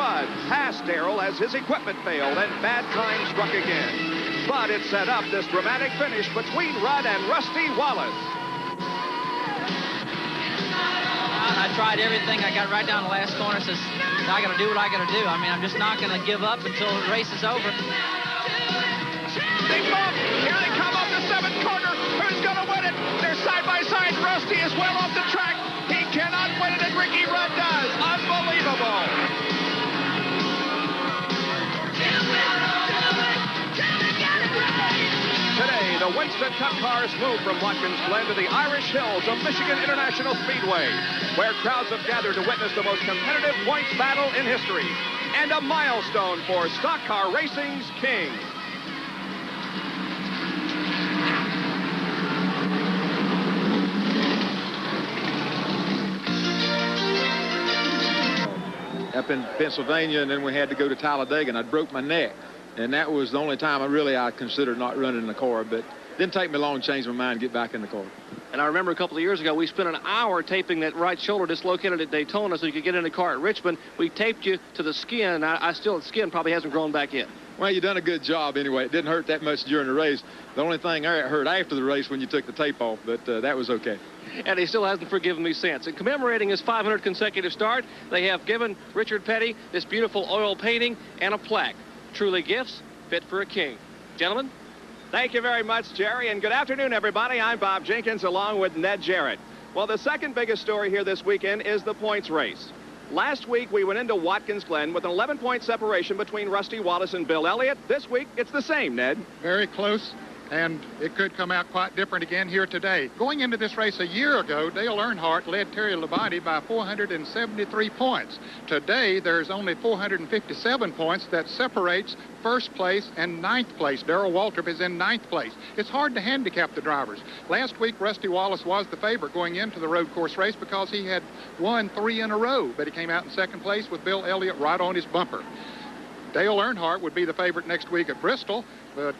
Rudd passed Darrell as his equipment failed and bad time struck again. But it set up this dramatic finish between Rudd and Rusty Wallace. I tried everything. I got right down the last corner. Says, I got to do what I got to do. I mean, I'm just not going to give up until the race is over. They bump. Here they come up the 7th corner. Who's going to win it? They're side by side. Rusty is well off the track. He cannot win it, and Ricky Rudd does. Unbelievable. Today, the Winston Cup cars move from Watkins Glen to the Irish Hills of Michigan International Speedway, where crowds have gathered to witness the most competitive points battle in history, and a milestone for stock car racing's king. Up in Pennsylvania, and then we had to go to Talladega, and I broke my neck. And that was the only time I considered not running in the car. But it didn't take me long to change my mind and get back in the car. And I remember a couple of years ago, we spent an hour taping that right shoulder dislocated at Daytona so you could get in the car at Richmond. We taped you to the skin. The skin probably hasn't grown back yet. Well, you done a good job anyway. It didn't hurt that much during the race. The only thing I hurt after the race when you took the tape off, but that was okay. And he still hasn't forgiven me since. In commemorating his 500 consecutive start, they have given Richard Petty this beautiful oil painting and a plaque. Truly gifts fit for a king. Gentlemen? Thank you very much, Jerry, and good afternoon, everybody. I'm Bob Jenkins, along with Ned Jarrett. Well, the second biggest story here this weekend is the points race. Last week, we went into Watkins Glen with an 11-point separation between Rusty Wallace and Bill Elliott. This week, it's the same, Ned. Very close, and it could come out quite different again here today. Going into this race a year ago, Dale Earnhardt led Terry Labonte by 473 points. Today, there's only 457 points that separates first place and ninth place. Darrell Waltrip is in ninth place. It's hard to handicap the drivers. Last week, Rusty Wallace was the favorite going into the road course race because he had won 3 in a row, but he came out in second place with Bill Elliott right on his bumper. Dale Earnhardt would be the favorite next week at Bristol, but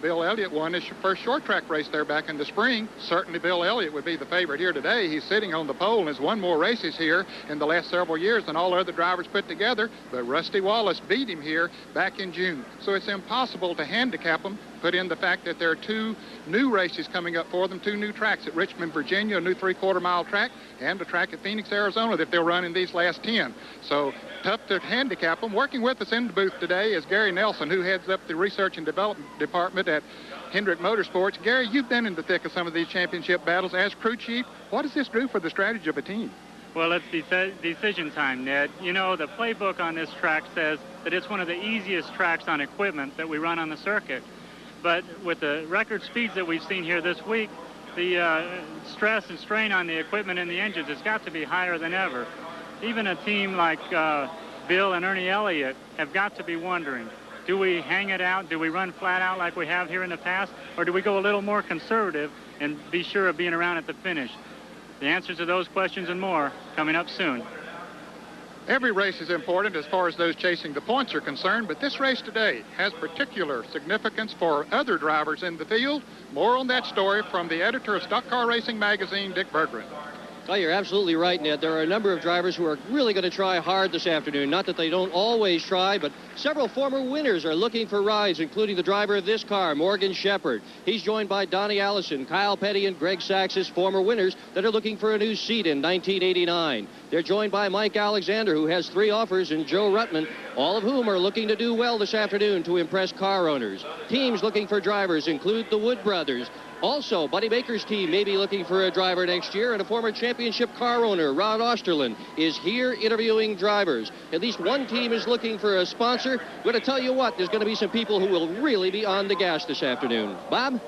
Bill Elliott won his first short track race there back in the spring. Certainly Bill Elliott would be the favorite here today. He's sitting on the pole and has won more races here in the last several years than all other drivers put together, but Rusty Wallace beat him here back in June. So it's impossible to handicap him. Put in the fact that there are 2 new races coming up for them, 2 new tracks at Richmond, Virginia, a new 3/4-mile track, and a track at Phoenix, Arizona that they'll run in these last 10. So tough to handicap them. Working with us in the booth today is Gary Nelson, who heads up the research and development department at Hendrick Motorsports. Gary, you've been in the thick of some of these championship battles as crew chief. What does this do for the strategy of a team? Well, it's decision time, Ned. You know, the playbook on this track says that it's one of the easiest tracks on equipment that we run on the circuit. But with the record speeds that we've seen here this week, the stress and strain on the equipment and the engines has got to be higher than ever. Even a team like Bill and Ernie Elliott have got to be wondering, do we hang it out? Do we run flat out like we have here in the past? Or do we go a little more conservative and be sure of being around at the finish? The answers to those questions and more coming up soon. Every race is important as far as those chasing the points are concerned, but this race today has particular significance for other drivers in the field. More on that story from the editor of Stock Car Racing magazine, Dick Berggren. Oh, you're absolutely right, Ned. There are a number of drivers who are really going to try hard this afternoon. Not that they don't always try, but several former winners are looking for rides, including the driver of this car, Morgan Shepherd. He's joined by Donnie Allison, Kyle Petty, and Greg Sachs, former winners that are looking for a new seat in 1989. They're joined by Mike Alexander, who has 3 offers, and Joe Ruttman, all of whom are looking to do well this afternoon to impress car owners. Teams looking for drivers include the Wood brothers. Also, Buddy Baker's team may be looking for a driver next year, and a former championship car owner, Rod Osterlund, is here interviewing drivers. At least one team is looking for a sponsor. I'm going to tell you what, there's going to be some people who will really be on the gas this afternoon. Bob?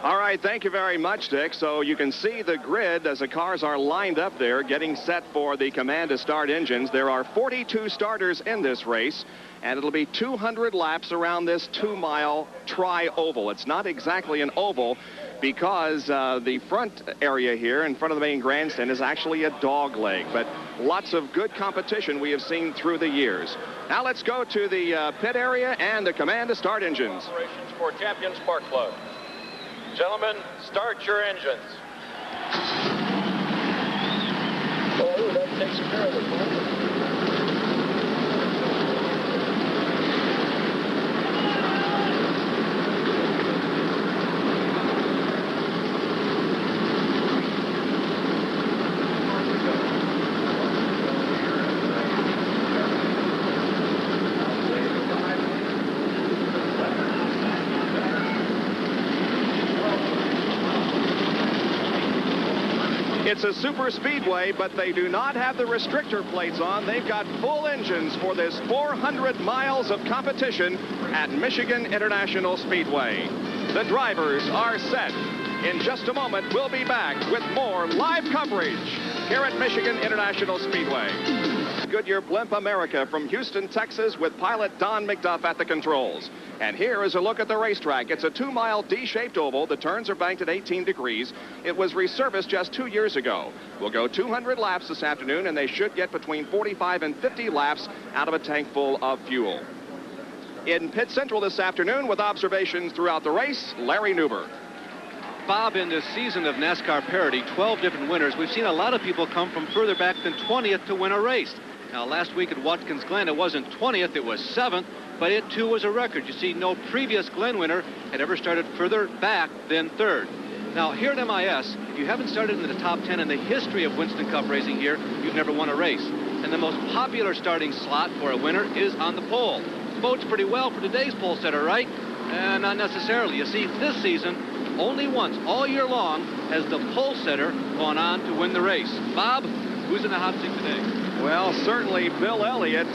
All right, thank you very much, Dick. So you can see the grid as the cars are lined up there, getting set for the command to start engines. There are 42 starters in this race, and it'll be 200 laps around this 2-mile tri-oval. It's not exactly an oval because the front area here in front of the main grandstand is actually a dog leg, but lots of good competition we have seen through the years. Now let's go to the pit area and the command to start engines. Operations for Champion Spark Plug. Gentlemen, start your engines. Oh, that takes care of it. It's a super speedway, but they do not have the restrictor plates on. They've got full engines for this 400 miles of competition at Michigan International Speedway. The drivers are set. In just a moment, we'll be back with more live coverage here at Michigan International Speedway. Goodyear Blimp America from Houston, Texas, with pilot Don McDuff at the controls. And here is a look at the racetrack. It's a 2-mile D-shaped oval. The turns are banked at 18 degrees. It was resurfaced just 2 years ago. We'll go 200 laps this afternoon, and they should get between 45 and 50 laps out of a tank full of fuel. In pit central this afternoon with observations throughout the race, Larry Newberg. Bob, in this season of NASCAR parity, 12 different winners, we've seen a lot of people come from further back than 20th to win a race. Now, last week at Watkins Glen, it wasn't 20th, it was 7th, but it too was a record. You see, no previous Glen winner had ever started further back than 3rd. Now, here at MIS, if you haven't started in the top 10 in the history of Winston Cup racing here, you've never won a race. And the most popular starting slot for a winner is on the pole. Bodes pretty well for today's pole setter, right? Not necessarily. You see, this season, only once all year long has the pole setter gone on to win the race. Bob, who's in the hot seat today? Well, certainly Bill Elliott,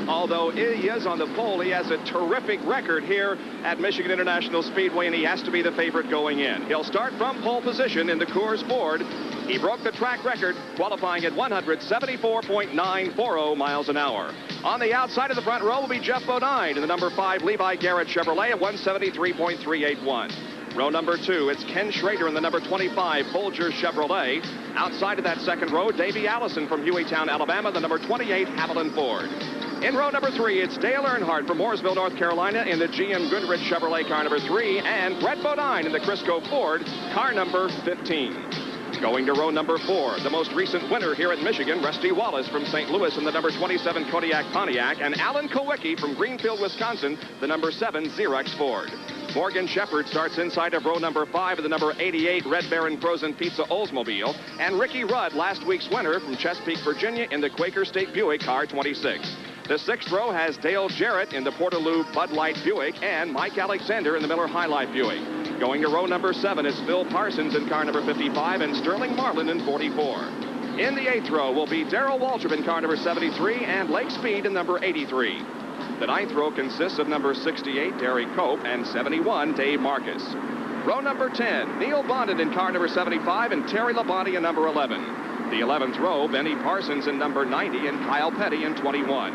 although he is on the pole, he has a terrific record here at Michigan International Speedway, and he has to be the favorite going in. He'll start from pole position in the Coors Ford. He broke the track record, qualifying at 174.940 miles an hour. On the outside of the front row will be Jeff Bodine in the number 5 Levi Garrett Chevrolet at 173.381. Row number 2, it's Ken Schrader in the number 25 Folger Chevrolet. Outside of that second row, Davey Allison from Hueytown, Alabama, the number 28 Haviland Ford. In row number 3, it's Dale Earnhardt from Mooresville, North Carolina in the GM Goodrich Chevrolet car number 3, and Brett Bodine in the Crisco Ford car number 15. Going to row number 4, the most recent winner here at Michigan, Rusty Wallace from St. Louis in the number 27 Kodiak Pontiac, and Alan Kowicki from Greenfield, Wisconsin, the number 7 Xerox Ford. Morgan Shepherd starts inside of row number 5 of the number 88 Red Baron Frozen Pizza Oldsmobile, and Ricky Rudd, last week's winner from Chesapeake, Virginia in the Quaker State Buick car 26. The 6th row has Dale Jarrett in the Portaloo Bud Light Buick and Mike Alexander in the Miller High Life Buick. Going to row number 7 is Phil Parsons in car number 55 and Sterling Marlin in 44. In the 8th row will be Darrell Waltrip in car number 73 and Lake Speed in number 83. The 9th row consists of number 68, Derek Cope, and 71, Dave Marcus. Row number 10, Neil Bonded in car number 75 and Terry Labonte in number 11. The 11th row, Benny Parsons in number 90 and Kyle Petty in 21.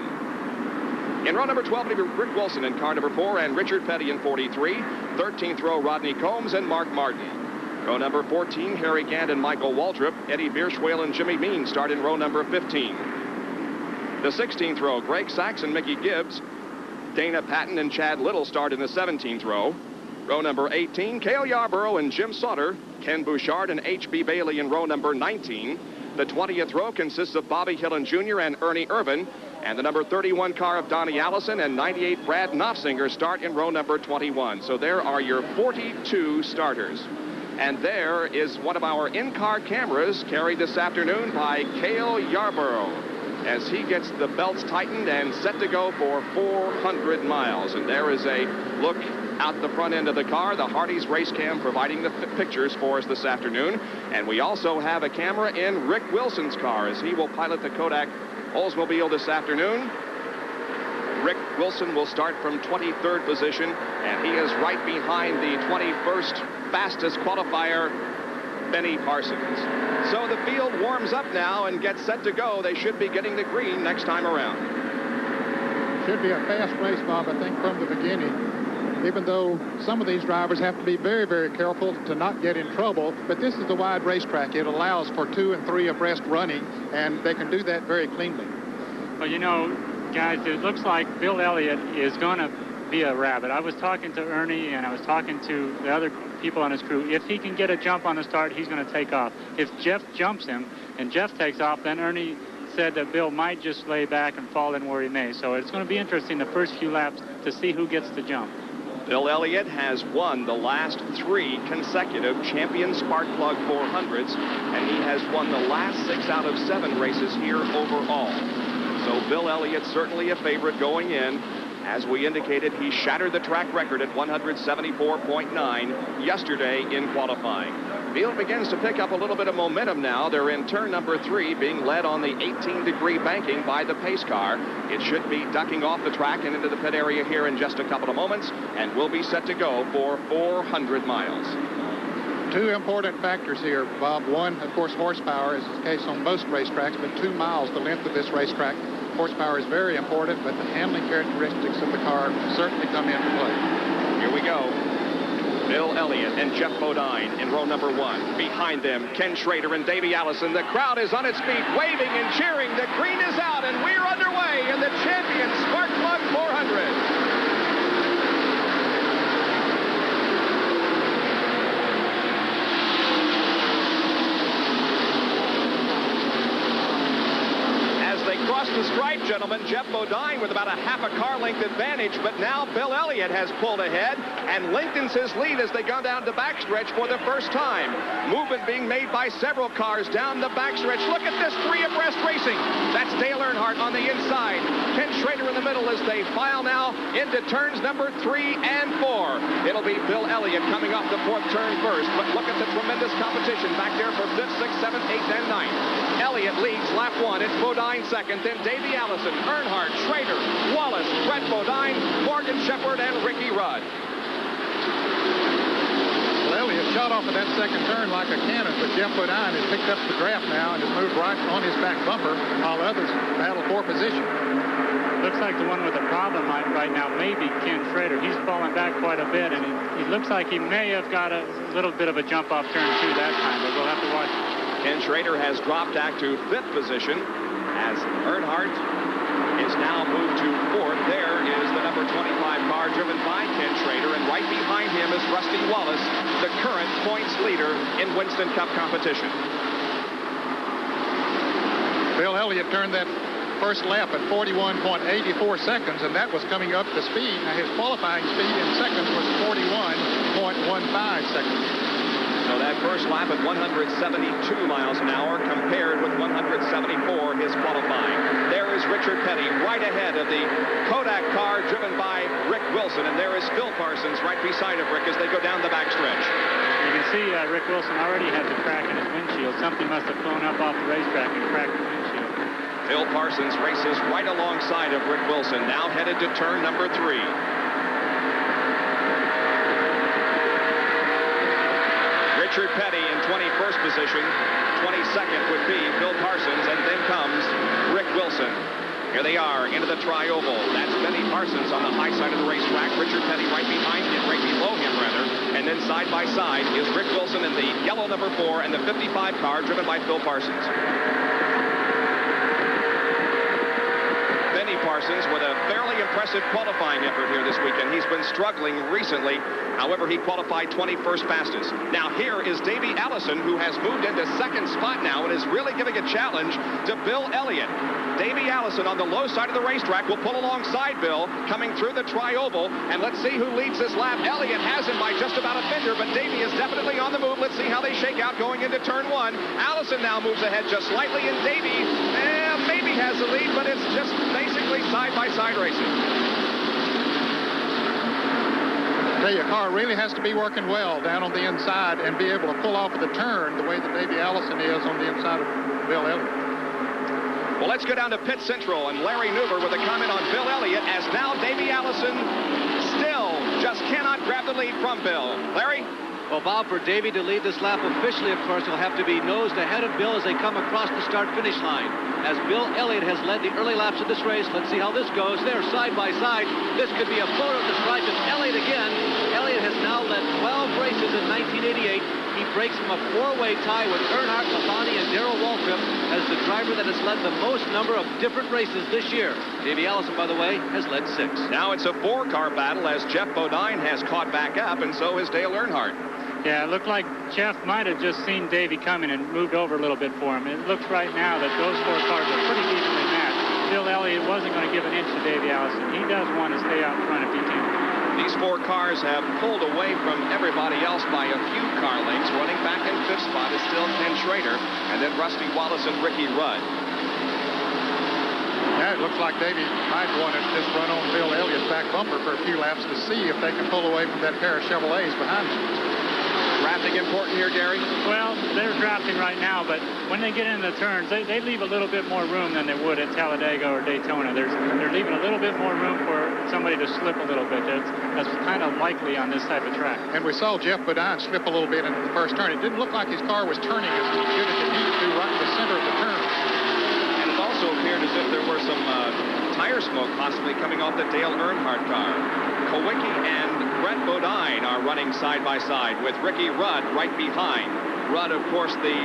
In row number 12, Rick Wilson in car number 4 and Richard Petty in 43. 13th row, Rodney Combs and Mark Martin. Row number 14, Harry Gant and Michael Waltrip. Eddie Bierschwale and Jimmy Mean start in row number 15. The 16th row, Greg Sachs and Mickey Gibbs. Dana Patton and Chad Little start in the 17th row. Row number 18, Cale Yarborough and Jim Sauter. Ken Bouchard and H.B. Bailey in row number 19. The 20th row consists of Bobby Hillen Jr. and Ernie Irvin. And the number 31 car of Donnie Allison and 98 Brad Knopfsinger start in row number 21. So there are your 42 starters. And there is one of our in-car cameras carried this afternoon by Cale Yarborough as he gets the belts tightened and set to go for 400 miles. And there is a look out the front end of the car, the Hardee's race cam providing the pictures for us this afternoon. And we also have a camera in Rick Wilson's car as he will pilot the Kodak Oldsmobile this afternoon. Rick Wilson will start from 23rd position, and he is right behind the 21st fastest qualifier, Benny Parsons. So the field warms up now and gets set to go. They should be getting the green next time around. Should be a fast race, Bob, I think, from the beginning. Even though some of these drivers have to be very, very careful to not get in trouble. But this is a wide racetrack. It allows for 2 and 3 abreast running, and they can do that very cleanly. Well, you know, guys, it looks like Bill Elliott is going to be a rabbit. I was talking to Ernie, and I was talking to the other people on his crew. If he can get a jump on the start, he's going to take off. If Jeff jumps him and Jeff takes off, then Ernie said that Bill might just lay back and fall in where he may. So it's going to be interesting the first few laps to see who gets the jump. Bill Elliott has won the last 3 consecutive Champion Spark Plug 400s, and he has won the last 6 out of 7 races here overall. So Bill Elliott certainly a favorite going in. As we indicated, he shattered the track record at 174.9 yesterday in qualifying. Field begins to pick up a little bit of momentum now. They're in turn number 3, being led on the 18-degree banking by the pace car. It should be ducking off the track and into the pit area here in just a couple of moments, and will be set to go for 400 miles. Two important factors here, Bob. One, of course, horsepower, is the case on most racetracks, but 2 miles the length of this racetrack. Horsepower is very important, but the handling characteristics of the car certainly come into play. Here we go. Bill Elliott and Jeff Bodine in row number 1. Behind them, Ken Schrader and Davey Allison. The crowd is on its feet, waving and cheering. The green is out, and we're underway in the champion Spark Plug 400. Across the stripe, gentlemen, Jeff Bodine with about a half a car length advantage, but now Bill Elliott has pulled ahead and lengthens his lead as they go down the backstretch for the first time. Movement being made by several cars down the backstretch. Look at this 3 abreast racing. That's Dale Earnhardt on the inside. Ken Schrader in the middle as they file now into turns number 3 and 4. It'll be Bill Elliott coming off the 4th turn first, but look at the tremendous competition back there for 5th, 6th, 7th, 8th, and 9th. Elliott leads lap 1. It's Bodine second, then Davey Allison, Earnhardt, Schrader, Wallace, Brett Bodine, Morgan Shepherd, and Ricky Rudd. Well, Elliott shot off of that second turn like a cannon, but Jeff Bodine has picked up the draft now and has moved right on his back bumper, while others battle for position. Looks like the one with the problem right now may be Ken Schrader. He's fallen back quite a bit, and it looks like he may have got a little bit of a jump off turn 2 that time, but we'll have to watch. Ken Schrader has dropped back to 5th position as Earnhardt is now moved to 4th. There is the number 25 car driven by Ken Schrader, and right behind him is Rusty Wallace, the current points leader in Winston Cup competition. Bill Elliott turned that first lap at 41.84 seconds, and that was coming up the speed. Now, his qualifying speed in seconds was 41.15 seconds. So that first lap at 172 miles an hour compared with 174 his qualifying. There is Richard Petty right ahead of the Kodak car driven by Rick Wilson, and there is Phil Parsons right beside of Rick as they go down the backstretch. You can see Rick Wilson already has a crack in his windshield. Something must have flown up off the racetrack and cracked the windshield. Phil Parsons races right alongside of Rick Wilson, now headed to turn number 3. Richard Petty in 21st position. 22nd would be Phil Parsons, and then comes Rick Wilson. Here they are into the tri-oval. That's Benny Parsons on the high side of the racetrack. Richard Petty right behind him, right below him rather. And then side by side is Rick Wilson in the yellow number 4 and the 55 car driven by Phil Parsons. Benny Parsons with a fairly impressive qualifying effort here this weekend. He's been struggling recently. However, he qualified 21st fastest. Now here is Davey Allison, who has moved into 2nd spot now and is really giving a challenge to Bill Elliott. Davey Allison on the low side of the racetrack will pull alongside Bill coming through the tri-oval, and let's see who leads this lap. Elliott has him by just about a fender, but Davey is definitely on the move. Let's see how they shake out going into turn 1. Allison now moves ahead just slightly, and Davey maybe has the lead, but it's just basically side-by-side racing. I tell you, a car really has to be working well down on the inside and be able to pull off the turn the way that Davey Allison is on the inside of Bill Elliott. Well, let's go down to Pit Central, and Larry Newber with a comment on Bill Elliott, as now Davey Allison still just cannot grab the lead from Bill. Larry? Well, Bob, for Davey to lead this lap officially, of course, he'll have to be nosed ahead of Bill as they come across the start-finish line. As Bill Elliott has led the early laps of this race, let's see how this goes. They're side by side. This could be a photo of the stripe. It's Elliott again. Elliott has now led 12 races in 1988. He breaks from a 4-way tie with Earnhardt, Labonte, and Darrell Waltrip as the driver that has led the most number of different races this year. Davey Allison, by the way, has led 6. Now it's a 4-car battle as Jeff Bodine has caught back up, and so has Dale Earnhardt. Yeah, it looked like Jeff might have just seen Davey coming and moved over a little bit for him. It looks right now that those 4 cars are pretty evenly matched. Bill Elliott wasn't going to give an inch to Davey Allison. He does want to stay out front if he can. These 4 cars have pulled away from everybody else by a few car lengths. Running back in 5th spot is still Ken Schrader, and then Rusty Wallace and Ricky Rudd. Yeah, it looks like Davey might want to just run on Bill Elliott's back bumper for a few laps to see if they can pull away from that pair of Chevrolets behind him. Drafting important here, Gary? Well, they're drafting right now, but when they get into the turns, they leave a little bit more room than they would at Talladega or Daytona. They're leaving a little bit more room for somebody to slip a little bit. That's kind of likely on this type of track. And we saw Jeff Bodine slip a little bit into the first turn. It didn't look like his car was turning as good as it needed to right in the center of the turn. And it also appeared as if there were some tire smoke possibly coming off the Dale Earnhardt car. Kowicki and Brett Bodine are running side by side with Ricky Rudd right behind. Rudd, of course, the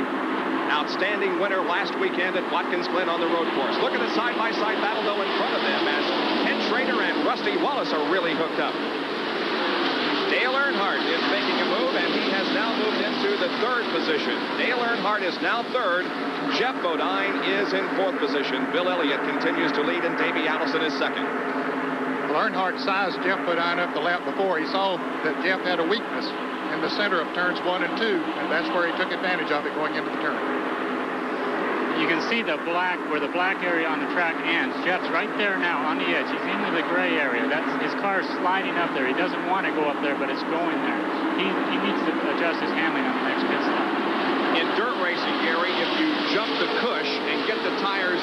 outstanding winner last weekend at Watkins Glen on the road course. Look at the side-by-side battle, though, in front of them as Ken Schrader and Rusty Wallace are really hooked up. Dale Earnhardt is making a move, and he has now moved into the third position. Dale Earnhardt is now third. Jeff Bodine is in fourth position. Bill Elliott continues to lead, and Davey Allison is second. Well, Earnhardt sized Jeff Bodine up the lap before. He saw that Jeff had a weakness in the center of turns 1 and 2, and that's where he took advantage of it going into the turn. You can see the black, where the black area on the track ends. Jeff's right there now on the edge. He's into the gray area. That's his car sliding up there. He doesn't want to go up there, but it's going there. He needs to adjust his handling on the next pit stop. In dirt racing, Gary, if you jump the cush and get the tires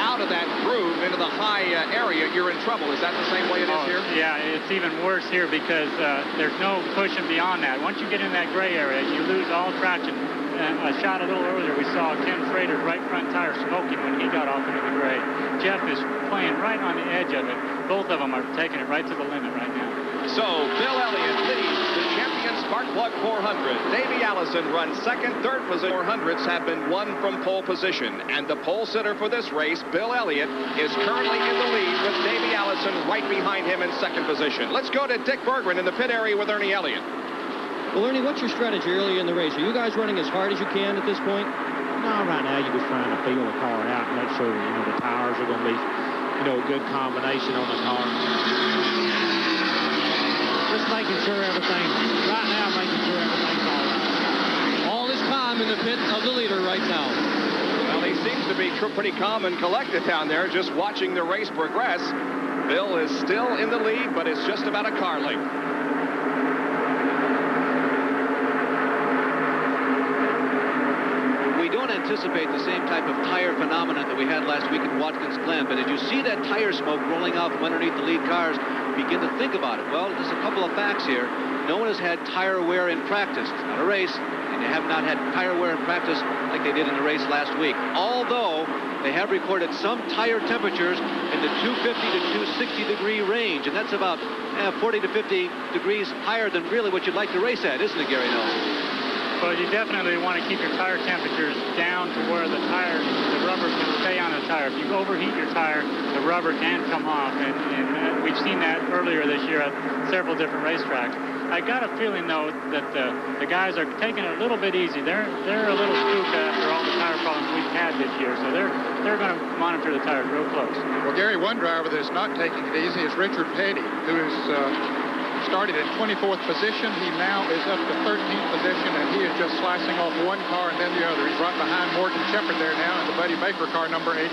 out of that groove into the high area, you're in trouble. Is that the same way it is here? Yeah, it's even worse here because there's no cushion beyond that. Once you get in that gray area, you lose all traction. A shot a little earlier, we saw Ken Schrader's right front tire smoking when he got off into the gray. Jeff is playing right on the edge of it. Both of them are taking it right to the limit right now. So Bill Elliott leads the champion Spark Plug 400. Davey Allison runs second. Third position 400s have been won from pole position. And the pole sitter for this race, Bill Elliott, is currently in the lead with Davey Allison right behind him in second position. Let's go to Dick Berggren in the pit area with Ernie Elliott. Well, Ernie, what's your strategy early in the race? Are you guys running as hard as you can at this point? No, right now you're just trying to feel the car out and make sure, the tires are going to be, a good combination on the car. Just making sure everything's all right. All this time in the pit of the leader right now. Well, he seems to be pretty calm and collected down there, just watching the race progress. Bill is still in the lead, but it's just about a car length. Anticipate the same type of tire phenomenon that we had last week at Watkins Glen, but as you see that tire smoke rolling out from underneath the lead cars, begin to think about it. Well, there's a couple of facts here. No one has had tire wear in practice. It's not a race, and they have not had tire wear in practice like they did in the race last week. Although they have recorded some tire temperatures in the 250 to 260 degree range, and that's about 40 to 50 degrees higher than really what you'd like to race at, isn't it, Gary Nelson? Well, you definitely want to keep your tire temperatures down to where the rubber can stay on the tire. If you overheat your tire, the rubber can come off, and we've seen that earlier this year at several different racetracks. I got a feeling, though, that the guys are taking it a little bit easy. They're a little spooked after all the tire problems we've had this year, so they're going to monitor the tires real close. Well, Gary, one driver that's not taking it easy is Richard Petty, who is started in 24th position. He now is up to 13th position, and he is just slicing off one car and then the other. He's right behind Morgan Shepherd there now in the Buddy Baker car, number 88.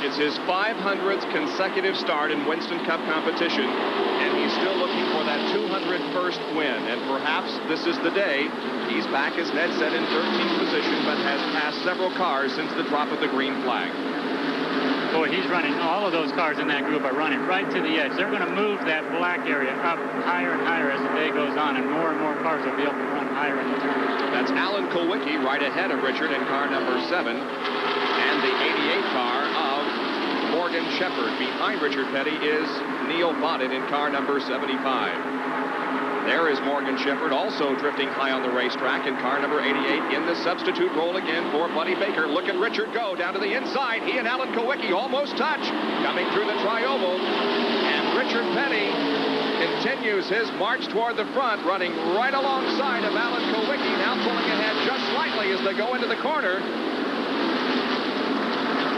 It's his 500th consecutive start in Winston Cup competition, and he's still looking for that 201st win. And perhaps this is the day. He's back, his head set in 13th position, but has passed several cars since the drop of the green flag. Boy, he's running. All of those cars in that group are running right to the edge. They're going to move that black area up higher and higher as the day goes on, and more cars will be able to run higher in the turn. That's Alan Kulwicki right ahead of Richard in car number 7, and the 88 car of Morgan Shepherd. Behind Richard Petty is Neil Bonnet in car number 75. There is Morgan Shepherd also drifting high on the racetrack in car number 88 in the substitute role again for Buddy Baker. Look at Richard go down to the inside. He and Alan Kulwicki almost touch. Coming through the tri-oval. And Richard Petty continues his march toward the front, running right alongside of Alan Kulwicki, now pulling ahead just slightly as they go into the corner.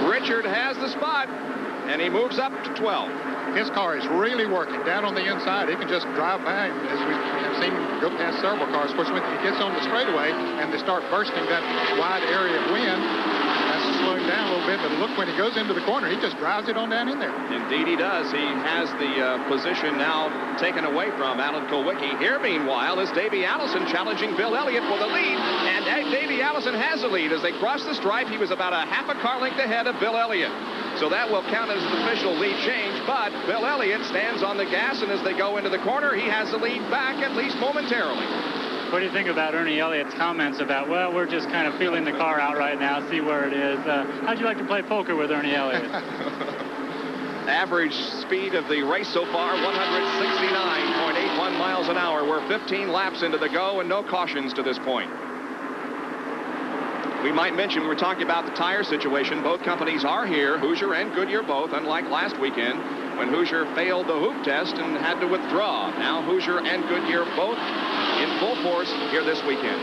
Richard has the spot, and he moves up to 12. His car is really working down on the inside. He can just drive by, as we have seen him go past several cars. Of course, when he gets on the straightaway and they start bursting that wide area of wind, that's slowing down a little bit, but look, when he goes into the corner, he just drives it on down in there. Indeed he does. He has the position now taken away from Alan Kulwicki. Here, meanwhile, is Davey Allison challenging Bill Elliott for the lead, and Davey Allison has the lead. As they cross the stripe, he was about a half a car length ahead of Bill Elliott. So that will count as an official lead change, but Bill Elliott stands on the gas, and as they go into the corner, he has the lead back, at least momentarily. What do you think about Ernie Elliott's comments about, well, we're just kind of feeling the car out right now, see where it is? How'd you like to play poker with Ernie Elliott? Average speed of the race so far, 169.81 miles an hour. We're 15 laps into the go and no cautions to this point. We might mention, we were talking about the tire situation. Both companies are here, Hoosier and Goodyear both, unlike last weekend when Hoosier failed the hoop test and had to withdraw. Now Hoosier and Goodyear both in full force here this weekend.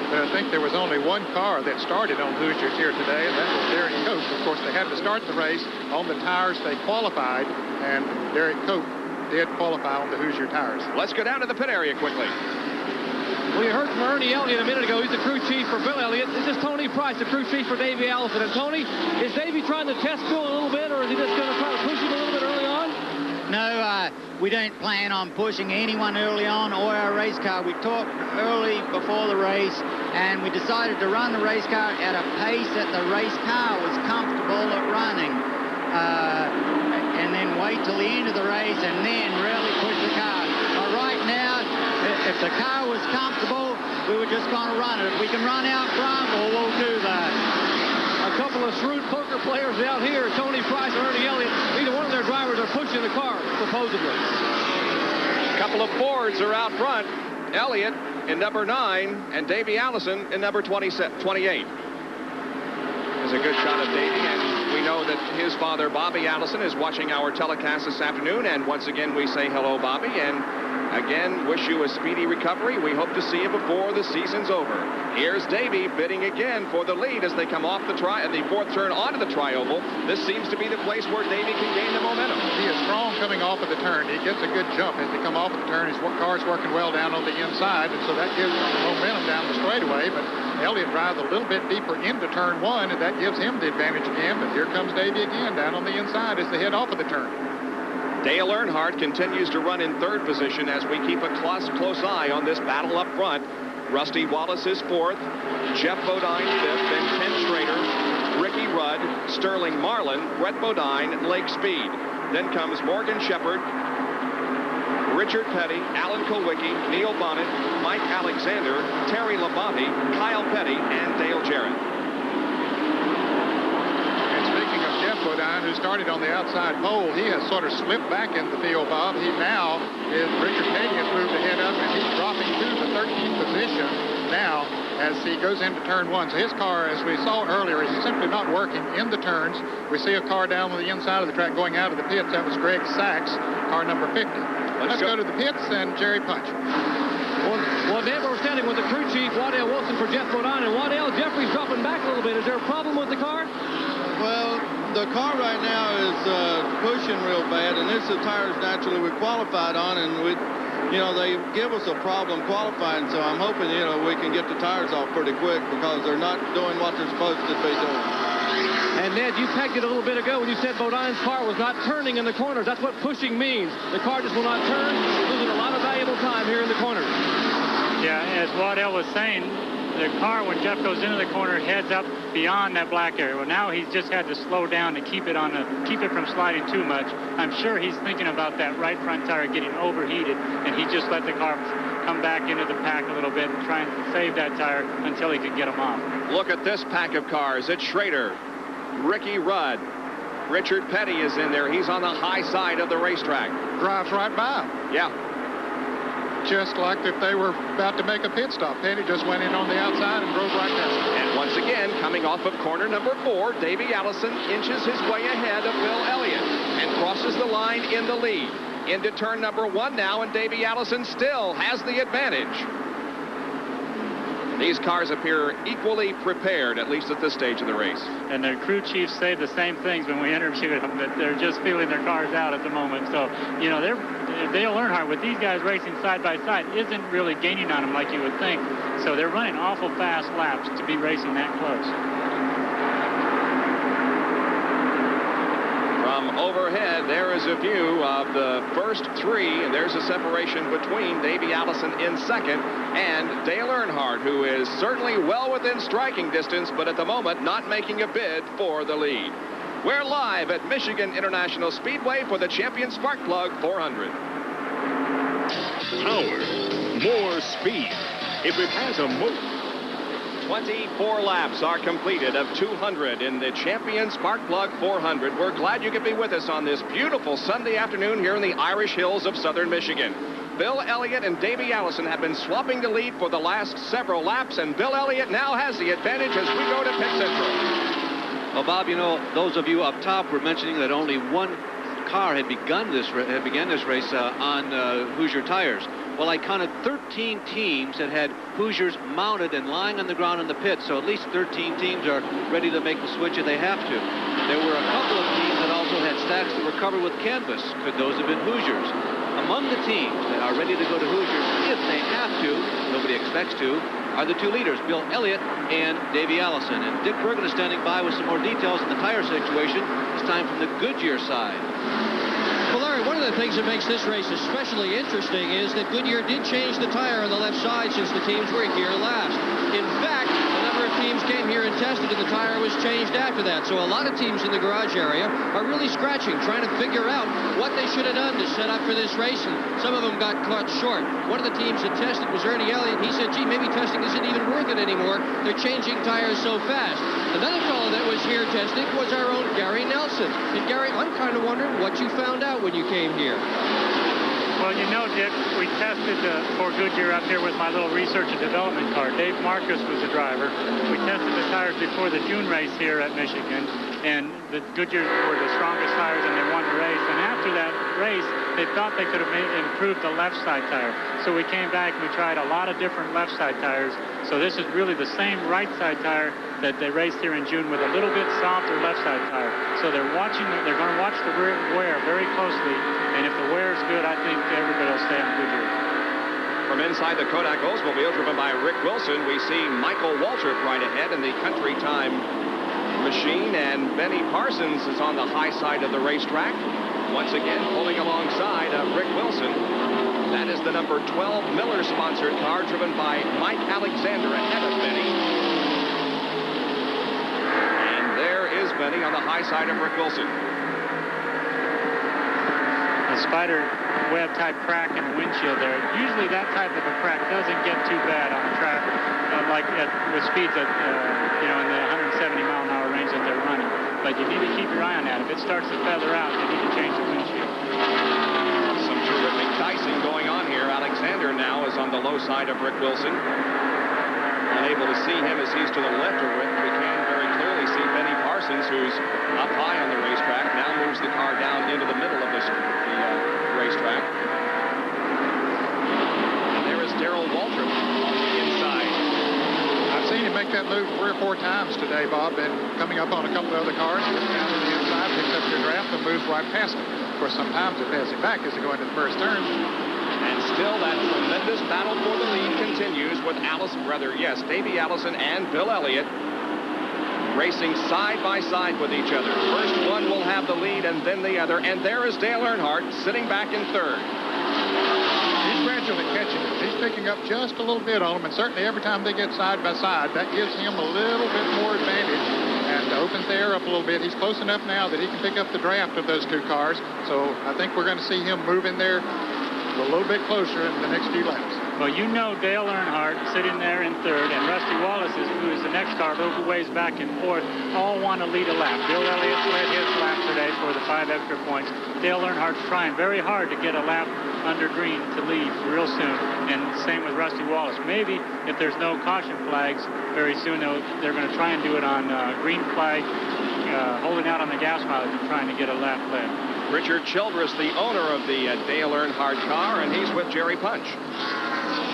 But I think there was only one car that started on Hoosiers here today, and that was Derek Cope. Of course, they had to start the race on the tires they qualified, and Derek Cope did qualify on the Hoosier tires. Let's go down to the pit area quickly. We heard from Ernie Elliott a minute ago. He's the crew chief for Bill Elliott. This is Tony Price, the crew chief for Davey Allison. And Tony, is Davey trying to test Bill a little bit, or is he just going to try to push him a little bit early on? No, we don't plan on pushing anyone early on or our race car. We talked early before the race, and we decided to run the race car at a pace that the race car was comfortable at running. And then wait till the end of the race and then really push the car. But right now, if the car was comfortable, we were just going to run it. If we can run out front, well, we'll do that. A couple of shrewd poker players out here, Tony Price and Ernie Elliott. Neither one of their drivers are pushing the car, supposedly. A couple of Fords are out front. Elliott in number 9 and Davey Allison in number 28. There's a good shot of Davey, and we know that his father, Bobby Allison, is watching our telecast this afternoon. And once again, we say hello, Bobby, and again, wish you a speedy recovery. We hope to see you before the season's over. Here's Davey bidding again for the lead as they come off the fourth turn onto the tri-oval. This seems to be the place where Davey can gain the momentum. He is strong coming off of the turn. He gets a good jump as they come off of the turn. His car's working well down on the inside, and so that gives him momentum down the straightaway. But Elliott drives a little bit deeper into turn 1, and that gives him the advantage again. But here comes Davey again down on the inside as they head off of the turn. Dale Earnhardt continues to run in third position as we keep a close eye on this battle up front. Rusty Wallace is fourth, Jeff Bodine fifth, then Ken Schrader, Ricky Rudd, Sterling Marlin, Brett Bodine, Lake Speed. Then comes Morgan Shepherd, Richard Petty, Alan Kulwicki, Neil Bonnet, Mike Alexander, Terry Labonte, Kyle Petty, and Dale Jarrett. Jeff Bodine, who started on the outside pole, he has sort of slipped back in the field, Bob. He now is, Richard Petty has moved ahead up, and he's dropping to the 13th position now as he goes into turn 1. So his car, as we saw earlier, is simply not working in the turns. We see a car down on the inside of the track going out of the pits. That was Greg Sachs, car number 50. Let's go to the pits and Jerry Punch. Well, Dave, we're standing with the crew chief, Waddell Wilson, for Jeff Bodine. And Waddell, Jeffrey's dropping back a little bit. Is there a problem with the car? Well, the car right now is pushing real bad, and this is the tires naturally we qualified on, and they give us a problem qualifying, so I'm hoping, we can get the tires off pretty quick because they're not doing what they're supposed to be doing. And Ned, you pegged it a little bit ago when you said Bodine's car was not turning in the corners. That's what pushing means. The car just will not turn, losing a lot of valuable time here in the corners. Yeah, as Waddell was saying, the car, when Jeff goes into the corner, heads up beyond that black area. Well, now he's just had to slow down to keep it from sliding too much. I'm sure he's thinking about that right front tire getting overheated, and he just let the car come back into the pack a little bit and try and save that tire until he can get them off. Look at this pack of cars. It's Schrader, Ricky Rudd, Richard Petty is in there. He's on the high side of the racetrack. Drives right by him. Yeah. Just like if they were about to make a pit stop. Petty just went in on the outside and drove right past him. And once again, coming off of corner number 4, Davey Allison inches his way ahead of Bill Elliott and crosses the line in the lead. Into turn number 1 now, and Davey Allison still has the advantage. These cars appear equally prepared, at least at this stage of the race. And the crew chiefs say the same things when we interviewed them, that they're just feeling their cars out at the moment. So, Dale Earnhardt, with these guys racing side by side, isn't really gaining on them like you would think. So they're running awful fast laps to be racing that close. From overhead, there is a view of the first three, and there's a separation between Davey Allison in second and Dale Earnhardt, who is certainly well within striking distance, but at the moment not making a bid for the lead. We're live at Michigan International Speedway for the Champion Spark Plug 400. Power, more speed. If it has a motor. 24 laps are completed of 200 in the Champion Spark Plug 400. We're glad you could be with us on this beautiful Sunday afternoon here in the Irish Hills of southern Michigan. Bill Elliott and Davey Allison have been swapping the lead for the last several laps, and Bill Elliott now has the advantage as we go to pit central. Well, Bob, you know, those of you up top were mentioning that only one car had began this race on Hoosier tires. Well, I counted 13 teams that had Hoosiers mounted and lying on the ground in the pit, so at least 13 teams are ready to make the switch if they have to. There were a couple of teams that also had stacks that were covered with canvas. Could those have been Hoosiers? Among the teams that are ready to go to Hoosiers if they have to, nobody expects to, are the two leaders, Bill Elliott and Davey Allison. And Dick Bergen is standing by with some more details on the tire situation, this time from the Goodyear side. Well, Larry, one of the things that makes this race especially interesting is that Goodyear did change the tire on the left side since the teams were here last. In fact, a number of teams came here and tested, and the tire was changed after that. So a lot of teams in the garage area are really scratching, trying to figure out what they should have done to set up for this race, and some of them got caught short. One of the teams that tested was Ernie Elliott. He said, gee, maybe testing isn't even worth it anymore. They're changing tires so fast. Another fellow that was here testing was our own Gary Nelson. And Gary, I'm kind of wondering what you found out when you came here. Well, you know, Dick, we tested for Goodyear up here with my little research and development car. Dave Marcus was the driver. We tested the tires before the June race here at Michigan, and the Goodyear were the strongest tires, and they won the race. And after that race, they thought they could have improved the left side tire. So we came back and we tried a lot of different left side tires. So this is really the same right side tire that they raced here in June with a little bit softer left side tire. So they're going to watch the wear very closely, and if the wear is good, I think everybody will stay on Goodyear. From inside the Kodak Oldsmobile, driven by Rick Wilson, we see Michael Waltrip right ahead in the Country Time machine, and Benny Parsons is on the high side of the racetrack, once again pulling alongside of Rick Wilson. That is the number 12 Miller-sponsored car, driven by Mike Alexander ahead of Benny. And there is Benny on the high side of Rick Wilson. A spider web type crack in the windshield there. Usually that type of a crack doesn't get too bad on a track with speeds at in the 170 mile an hour range that they're running. But you need to keep your eye on that. If it starts to feather out, you need to change the windshield. Some terrific dicing going on here. Alexander now is on the low side of Rick Wilson. Unable to see him as he's to the left of Rick. We can very clearly see Benny Parsons, who's up high on the racetrack, now moves the car down into the middle of the racetrack. And there is Darrell Waltrip on the inside. I've seen him make that move 3 or 4 times today, Bob, and coming up on a couple of other cars, gets down to the inside, picks up your draft, and moves right past him. Of course, sometimes it passes him back as he goes into the first turn. And still that tremendous battle for the lead continues with Davey Allison and Bill Elliott racing side by side with each other. First one will have the lead and then the other. And there is Dale Earnhardt sitting back in third. He's gradually catching it. He's picking up just a little bit on them, and certainly every time they get side by side, that gives him a little bit more advantage and opens the air up a little bit. He's close enough now that he can pick up the draft of those two cars. So I think we're going to see him move in there a little bit closer in the next few laps. Well, you know Dale Earnhardt sitting there in third, and Rusty Wallace, who is the next car, a little ways back and forth, all want to lead a lap. Bill Elliott led his lap today for the 5 extra points. Dale Earnhardt's trying very hard to get a lap under green to lead real soon, and same with Rusty Wallace. Maybe if there's no caution flags very soon, they're going to try and do it on green flag, holding out on the gas mileage and trying to get a lap led. Richard Childress, the owner of the Dale Earnhardt car, and he's with Jerry Punch.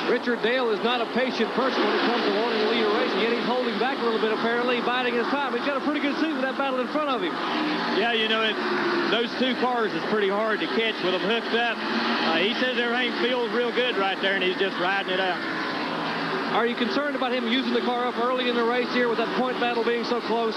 Richard Dale is not a patient person when it comes to wanting to lead a race, and yet he's holding back a little bit, apparently, biding his time. He's got a pretty good seat with that battle in front of him. Yeah, you know, those two cars is pretty hard to catch with them hooked up. He says everything feels real good right there, and he's just riding it out. Are you concerned about him using the car up early in the race here with that point battle being so close?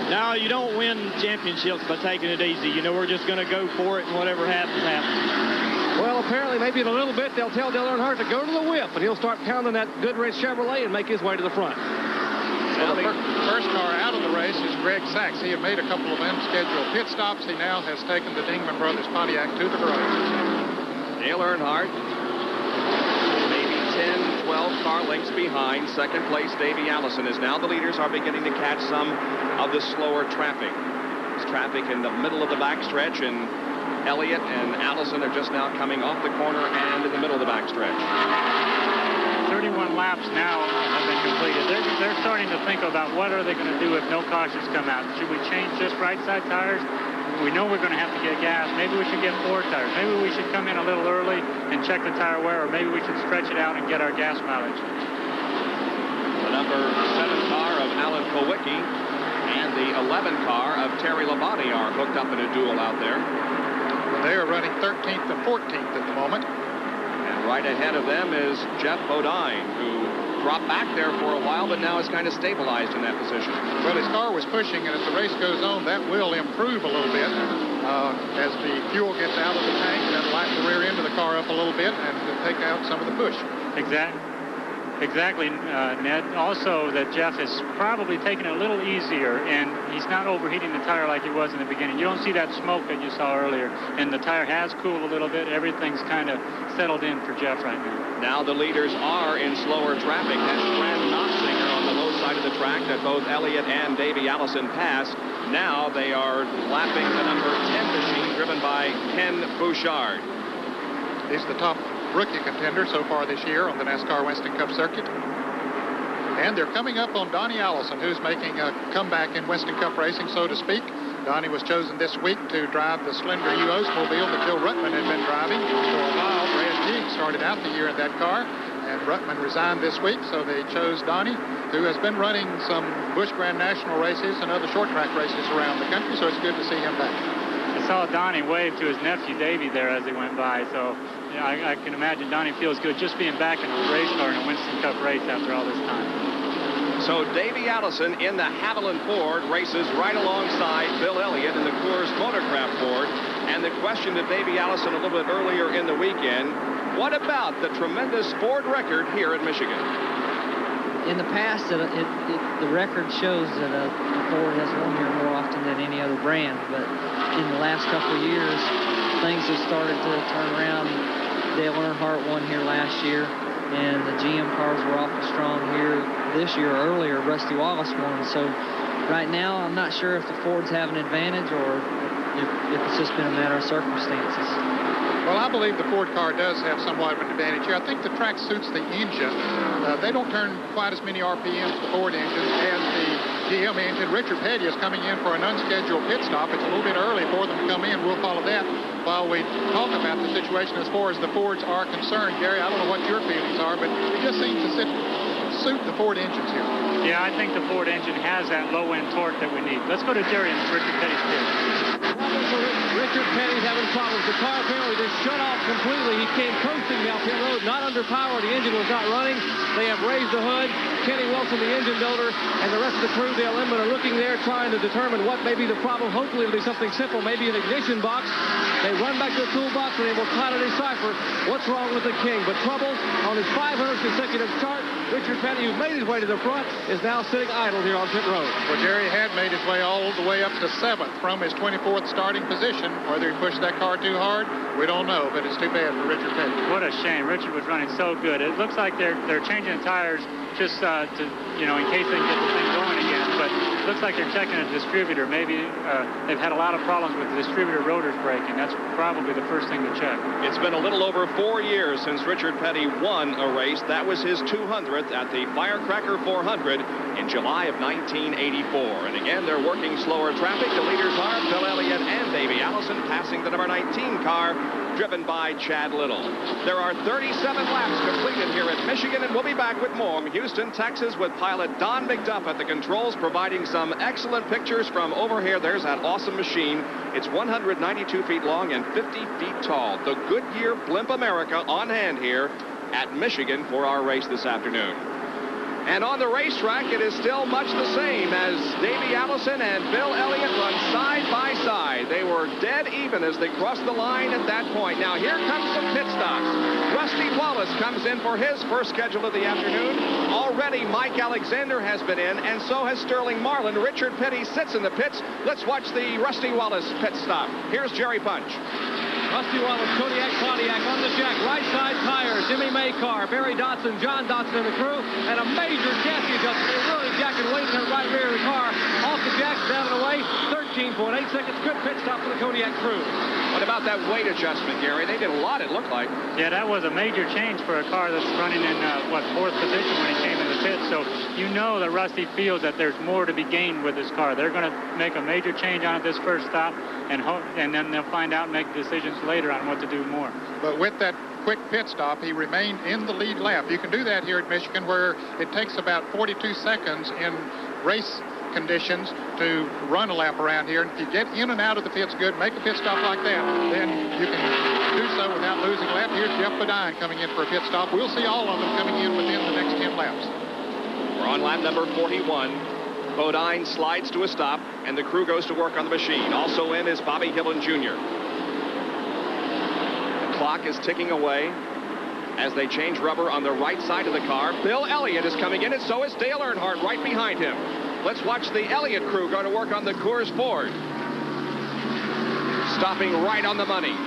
No, you don't win championships by taking it easy. You know, we're just going to go for it, and whatever happens, happens. Well, apparently, maybe in a little bit, they'll tell Dale Earnhardt to go to the whip, and he'll start pounding that Goodrich Chevrolet and make his way to the front. So the first car out of the race is Greg Sachs. He had made a couple of unscheduled pit stops. He now has taken the Dingman Brothers Pontiac to the garage. Dale Earnhardt, maybe 10, 12 car lengths behind. Second place, Davey Allison, as now the leaders are beginning to catch some of the slower traffic. There's traffic in the middle of the backstretch, and Elliott and Allison are just now coming off the corner and in the middle of the backstretch. 31 laps now have been completed. They're starting to think about what are they going to do if no cautions come out. Should we change just right side tires? We know we're going to have to get gas. Maybe we should get 4 tires. Maybe we should come in a little early and check the tire wear, or maybe we should stretch it out and get our gas mileage. The number 7 car of Alan Kowicki and the 11 car of Terry Labonte are hooked up in a duel out there. They are running 13th and 14th at the moment. And right ahead of them is Jeff Bodine, who dropped back there for a while, but now is kind of stabilized in that position. Well, his car was pushing, and as the race goes on, that will improve a little bit. As the fuel gets out of the tank, that'll lighten the rear end of the car up a little bit and take out some of the push. Exactly, Ned. Also, that Jeff is probably taking it a little easier, and he's not overheating the tire like he was in the beginning. You don't see that smoke that you saw earlier, and the tire has cooled a little bit. Everything's kind of settled in for Jeff right now. Now the leaders are in slower traffic. That's Brad Knopfsinger on the low side of the track that both Elliott and Davey Allison passed. Now they are lapping the number 10 machine driven by Ken Bouchard. He's the top rookie contender so far this year on the NASCAR Winston Cup circuit. And they're coming up on Donnie Allison, who's making a comeback in Winston Cup racing, so to speak. Donnie was chosen this week to drive the Slender U Oldsmobile that Joe Ruttman had been driving for a while. Brad Teague started out the year in that car, and Ruttman resigned this week, so they chose Donnie, who has been running some Busch Grand National races and other short track races around the country, so it's good to see him back. I saw Donnie wave to his nephew Davey there as he went by, so yeah, I can imagine Donnie feels good just being back in a race car in a Winston Cup race after all this time. So Davey Allison in the Haviland Ford races right alongside Bill Elliott in the Coors Motorcraft Ford. And the question to Davey Allison a little bit earlier in the weekend, what about the tremendous Ford record here in Michigan? In the past, the record shows that a Ford has won here more often than any other brand. But in the last couple of years, things have started to turn around. Dale Earnhardt won here last year, and the GM cars were awful strong here this year. Earlier, Rusty Wallace won. So right now, I'm not sure if the Fords have an advantage or if it's just been a matter of circumstances. Well, I believe the Ford car does have somewhat of an advantage here. I think the track suits the engine. They don't turn quite as many RPMs, the Ford engine, as the GM engine. Richard Petty is coming in for an unscheduled pit stop. It's a little bit early for them to come in. We'll follow that while we talk about the situation as far as the Fords are concerned. Gary, I don't know what your feelings are, but it just seems to suit the Ford engines here. Yeah, I think the Ford engine has that low-end torque that we need. Let's go to Jerry and Richard Petty's pit. Richard Petty's having problems. The car apparently just shut off completely. He came coasting down pit road, not under power. The engine was not running. They have raised the hood. Kenny Wilson, the engine builder, and the rest of the crew, Dale Inman, are looking there trying to determine what may be the problem. Hopefully it'll be something simple, maybe an ignition box. They run back to the toolbox and they will try to decipher what's wrong with the King. But trouble on his 500th consecutive start. Richard Petty, who's made his way to the front, is now sitting idle here on pit road. Well, Jerry had made his way all the way up to 7th from his 24th starting position. Whether he pushed that car too hard, we don't know, but it's too bad for Richard Petty. What a shame. Richard was running so good. It looks like they're changing the tires just in case they can get the thing going again. But it looks like they're checking a distributor. Maybe they've had a lot of problems with the distributor rotors breaking. That's probably the first thing to check. It's been a little over 4 years since Richard Petty won a race. That was his 200th at the Firecracker 400 in July of 1984. And again, they're working slower traffic. The leaders are Bill Elliott and Davey Allison, passing the number 19 car, driven by Chad Little. There are 37 laps completed here at Michigan, and we'll be back with more from Houston, Texas, with pilot Don McDuff at the controls, providing some excellent pictures from over here. There's that awesome machine. It's 192 feet long and 50 feet tall. The Goodyear Blimp America on hand here at Michigan for our race this afternoon. And on the racetrack, it is still much the same as Davey Allison and Bill Elliott run side by side. They were dead even as they crossed the line at that point. Now here comes some pit stops. Rusty Wallace comes in for his first schedule of the afternoon. Already Mike Alexander has been in, and so has Sterling Marlin. Richard Petty sits in the pits. Let's watch the Rusty Wallace pit stop. Here's Jerry Punch. Rusty Wallace, Kodiak, Pontiac on the jack, right side tires, Jimmy Maycar, Barry Dotson, John Dotson and the crew, and a major chassis adjustment. They're really jacking weight in the right rear of the car. Off the jacks, down and away, 13.8 seconds. Good pit stop for the Kodiak crew. What about that weight adjustment, Gary? They did a lot, it looked like. Yeah, that was a major change for a car that's running in, fourth position when he came in the pit. So you know that Rusty feels that there's more to be gained with this car. They're going to make a major change on it this first stop, and then they'll find out and make decisions later on what to do more. But with that quick pit stop, he remained in the lead lap. You can do that here at Michigan, where it takes about 42 seconds in race conditions to run a lap around here. And if you get in and out of the pits good, make a pit stop like that, then you can do so without losing a lap. Here's Jeff Bodine coming in for a pit stop. We'll see all of them coming in within the next 10 laps. We're on lap number 41. Bodine slides to a stop, and the crew goes to work on the machine. Also in is Bobby Hillen Jr. The clock is ticking away as they change rubber on the right side of the car. Bill Elliott is coming in, and so is Dale Earnhardt right behind him. Let's watch the Elliott crew go to work on the Coors Ford. Stopping right on the money.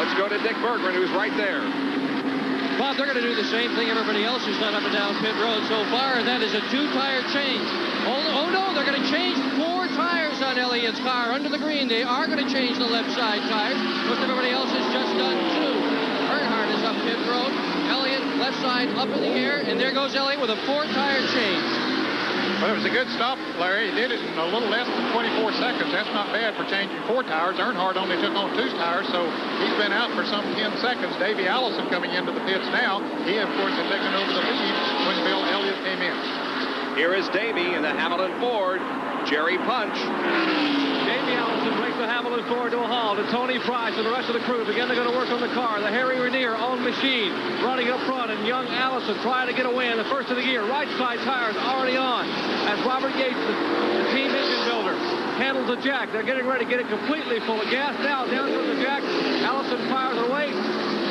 Let's go to Dick Berggren, who's right there. Bob, they're going to do the same thing everybody else has done up and down pit road so far, and that is a two-tire change. Oh no, they're going to change 4 tires on Elliott's car under the green. They are going to change the left side tires, which everybody else has just done too. Earnhardt is up pit road. Elliott left side up in the air, and there goes Elliott with a 4-tire change. Well, it was a good stop, Larry. He did it in a little less than 24 seconds. That's not bad for changing 4 tires. Earnhardt only took on 2 tires, so he's been out for some 10 seconds. Davey Allison coming into the pits now. He, of course, had taken over the lead when Bill Elliott came in. Here is Davey in the Hamilton Ford. Jerry Punch. Davey Allison brings the Hamilton Ford to a halt, and Tony Price and the rest of the crew begin to go to work on the car. The Harry Renier on machine, running up front, and young Allison trying to get a win. The first of the year, right side tires already on. As Robert Yates, the team engine builder, handles the jack. They're getting ready to get it completely full of gas. Now down from the jack, Allison fires away,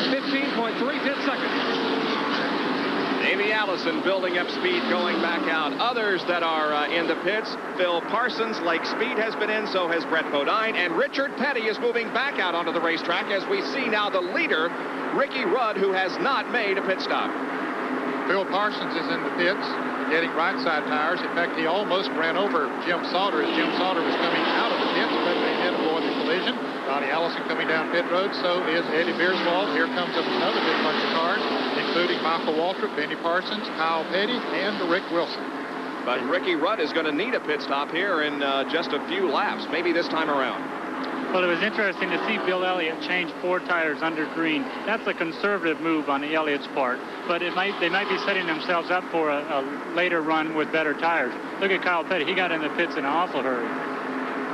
15.3 seconds. Davey Allison building up speed going back out. Others that are in the pits, Phil Parsons, like speed has been in, so has Brett Bodine, and Richard Petty is moving back out onto the racetrack as we see now the leader, Ricky Rudd, who has not made a pit stop. Phil Parsons is in the pits, getting right side tires. In fact, he almost ran over Jim Sauter as Jim Sauter was coming out of the pits, but they did avoid the collision. Ronnie Allison coming down pit road, so is Eddie Beerswald. Here comes another big bunch of cars, including Michael Waltrip, Benny Parsons, Kyle Petty, and Rick Wilson. But Ricky Rudd is going to need a pit stop here in just a few laps, maybe this time around. Well, it was interesting to see Bill Elliott change 4 tires under green. That's a conservative move on the Elliott's part, but they might be setting themselves up for a later run with better tires. Look at Kyle Petty. He got in the pits in an awful hurry.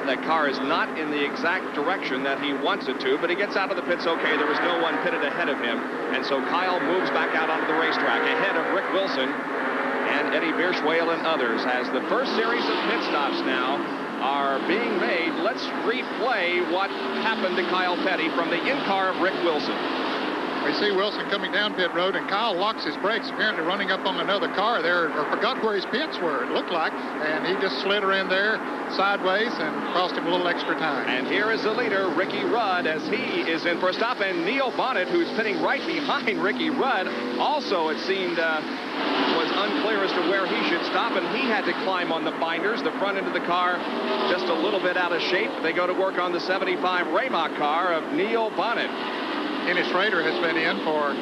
That car is not in the exact direction that he wants it to, but he gets out of the pits okay. There was no one pitted ahead of him, and so Kyle moves back out onto the racetrack ahead of Rick Wilson and Eddie Beerswale and others as the first series of pit stops now are being made. Let's replay what happened to Kyle Petty from the in-car of Rick Wilson. We see Wilson coming down pit road, and Kyle locks his brakes, apparently running up on another car there, or forgot where his pits were, it looked like, and he just slid her in there sideways and cost him a little extra time. And here is the leader, Ricky Rudd, as he is in for a stop, and Neil Bonnet, who's pitting right behind Ricky Rudd, also, it seemed, was unclear as to where he should stop, and he had to climb on the binders. The front end of the car just a little bit out of shape. They go to work on the 75 Raymock car of Neil Bonnet. Kenny Schrader has been in for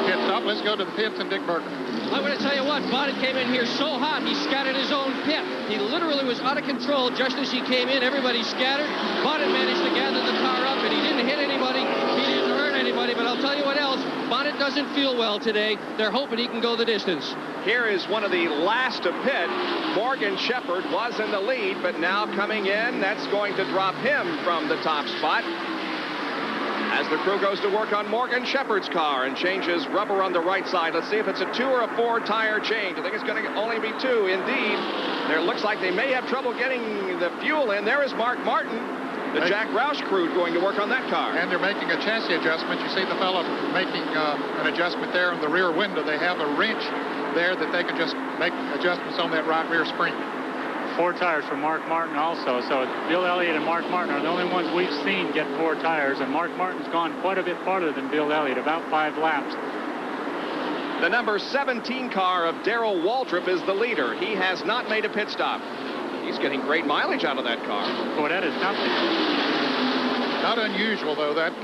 pit stop. Let's go to the pits and Dick Berggren. I'm going to tell you what, Bonnet came in here so hot, he scattered his own pit. He literally was out of control just as he came in. Everybody scattered. Bonnet managed to gather the car up, and he didn't hit anybody. He didn't hurt anybody, but I'll tell you what else. Bonnet doesn't feel well today. They're hoping he can go the distance. Here is one of the last to pit. Morgan Shepherd was in the lead, but now coming in, that's going to drop him from the top spot. As the crew goes to work on Morgan Shepherd's car and changes rubber on the right side. Let's see if it's a 2 or a 4 tire change. I think it's going to only be 2. Indeed, there looks like they may have trouble getting the fuel in. There is Mark Martin, the Jack Roush crew, going to work on that car. And they're making a chassis adjustment. You see the fellow making an adjustment there in the rear window. They have a wrench there that they can just make adjustments on that right rear spring. 4 tires for Mark Martin also. So Bill Elliott and Mark Martin are the only ones we've seen get 4 tires, and Mark Martin's gone quite a bit farther than Bill Elliott, about 5 laps. The number 17 car of Darrell Waltrip is the leader. He has not made a pit stop. He's getting great mileage out of that car. Boy, that is something. Not unusual, though. That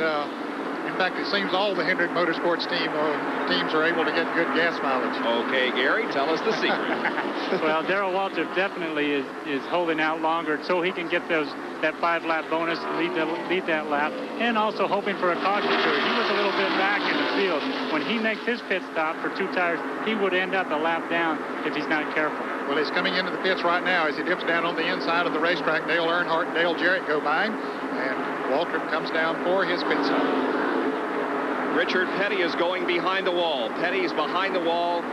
in fact, it seems all the Hendrick Motorsports teams are able to get good gas mileage. Okay, Gary, tell us the secret. Well, Darrell Waltrip definitely is holding out longer so he can get that 5-lap bonus, lead that lap, and also hoping for a caution period. He was a little bit back in the field. When he makes his pit stop for 2 tires, he would end up a lap down if he's not careful. Well, he's coming into the pits right now as he dips down on the inside of the racetrack. Dale Earnhardt and Dale Jarrett go by him, and Waltrip comes down for his pit stop. Richard Petty is going behind the wall. Petty's behind the wall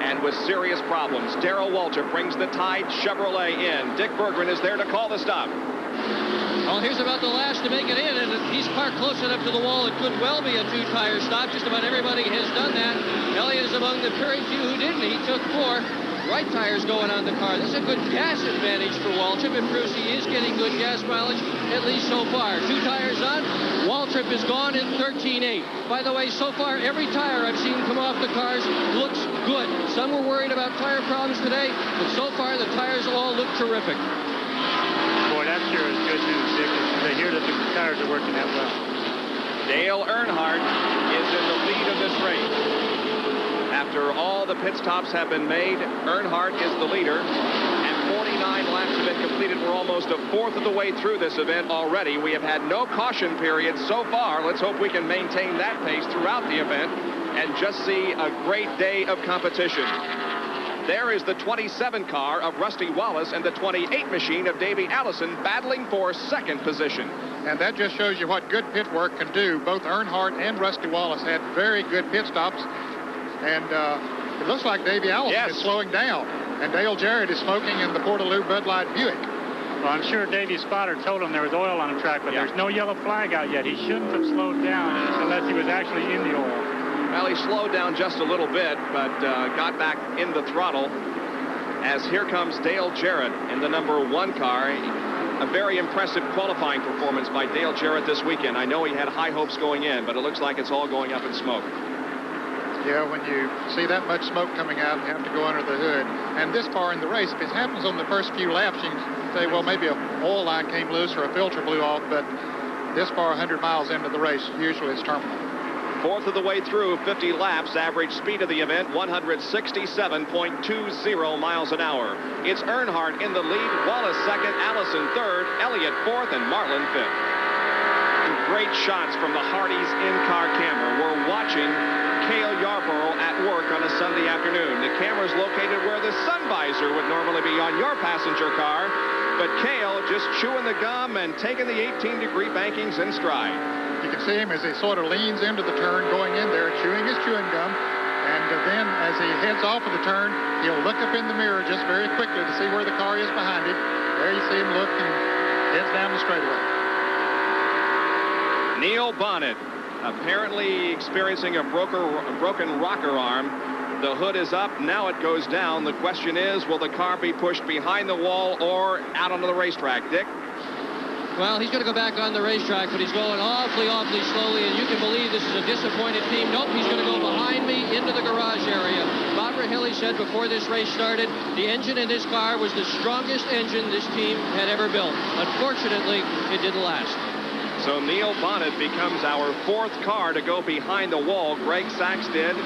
and with serious problems. Darrell Waltrip brings the Tide Chevrolet in. Dick Berggren is there to call the stop. Well, here's about the last to make it in, and he's parked close enough to the wall. It could well be a 2-tire stop. Just about everybody has done that. Elliott is among the very few who didn't. He took 4. Right tires going on the car. This is a good gas advantage for Waltrip. It proves he is getting good gas mileage, at least so far. 2 tires on. Waltrip is gone in 13.8. By the way, so far, every tire I've seen come off the cars looks good. Some were worried about tire problems today, but so far the tires all look terrific. Boy, that sure is good news, Dick, to hear that the tires are working that well. Dale Earnhardt is in the lead of this race. After all the pit stops have been made, Earnhardt is the leader, and 49 laps have been completed. We're almost a fourth of the way through this event already. We have had no caution period so far. Let's hope we can maintain that pace throughout the event and just see a great day of competition. There is the 27 car of Rusty Wallace and the 28 machine of Davey Allison battling for second position. And that just shows you what good pit work can do. Both Earnhardt and Rusty Wallace had very good pit stops. And it looks like Davey Allison is slowing down. And Dale Jarrett is smoking in the Portaloo Bud Light Buick. Well, I'm sure Davey's spotter told him there was oil on the track, but there's no yellow flag out yet. He shouldn't have slowed down unless he was actually in the oil. Well, he slowed down just a little bit, but got back in the throttle as here comes Dale Jarrett in the number 1 car. A very impressive qualifying performance by Dale Jarrett this weekend. I know he had high hopes going in, but it looks like it's all going up in smoke. Yeah, when you see that much smoke coming out, you have to go under the hood. And this far in the race, if it happens on the first few laps, you can say, well, maybe an oil line came loose or a filter blew off, but this far 100 miles into the race, usually it's terminal. Fourth of the way through, 50 laps, average speed of the event, 167.20 miles an hour. It's Earnhardt in the lead, Wallace second, Allison third, Elliott fourth, and Marlin fifth. Great shots from the Hardee's in-car camera. We're watching Cale Yarborough at work on a Sunday afternoon. The camera's located where the sun visor would normally be on your passenger car, but Cale just chewing the gum and taking the 18-degree bankings in stride. You can see him as he sort of leans into the turn going in there, chewing his chewing gum, and then as he heads off of the turn, he'll look up in the mirror just very quickly to see where the car is behind him. There you see him look and heads down the straightaway. Neil Bonnet apparently experiencing a broken rocker arm. The hood is up. Now it goes down. The question is, will the car be pushed behind the wall or out onto the racetrack? Dick? Well, he's going to go back on the racetrack, but he's going awfully slowly, and you can believe this is a disappointed team. Nope, he's going to go behind me into the garage area. Bob Rahilly said before this race started, the engine in this car was the strongest engine this team had ever built. Unfortunately, it didn't last. So Neil Bonnet becomes our 4th car to go behind the wall. Greg Sachs did.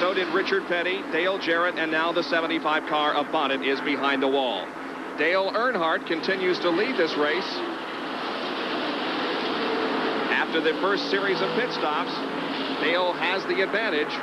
So did Richard Petty, Dale Jarrett, and now the 75 car of Bonnet is behind the wall. Dale Earnhardt continues to lead this race. After the first series of pit stops, Dale has the advantage.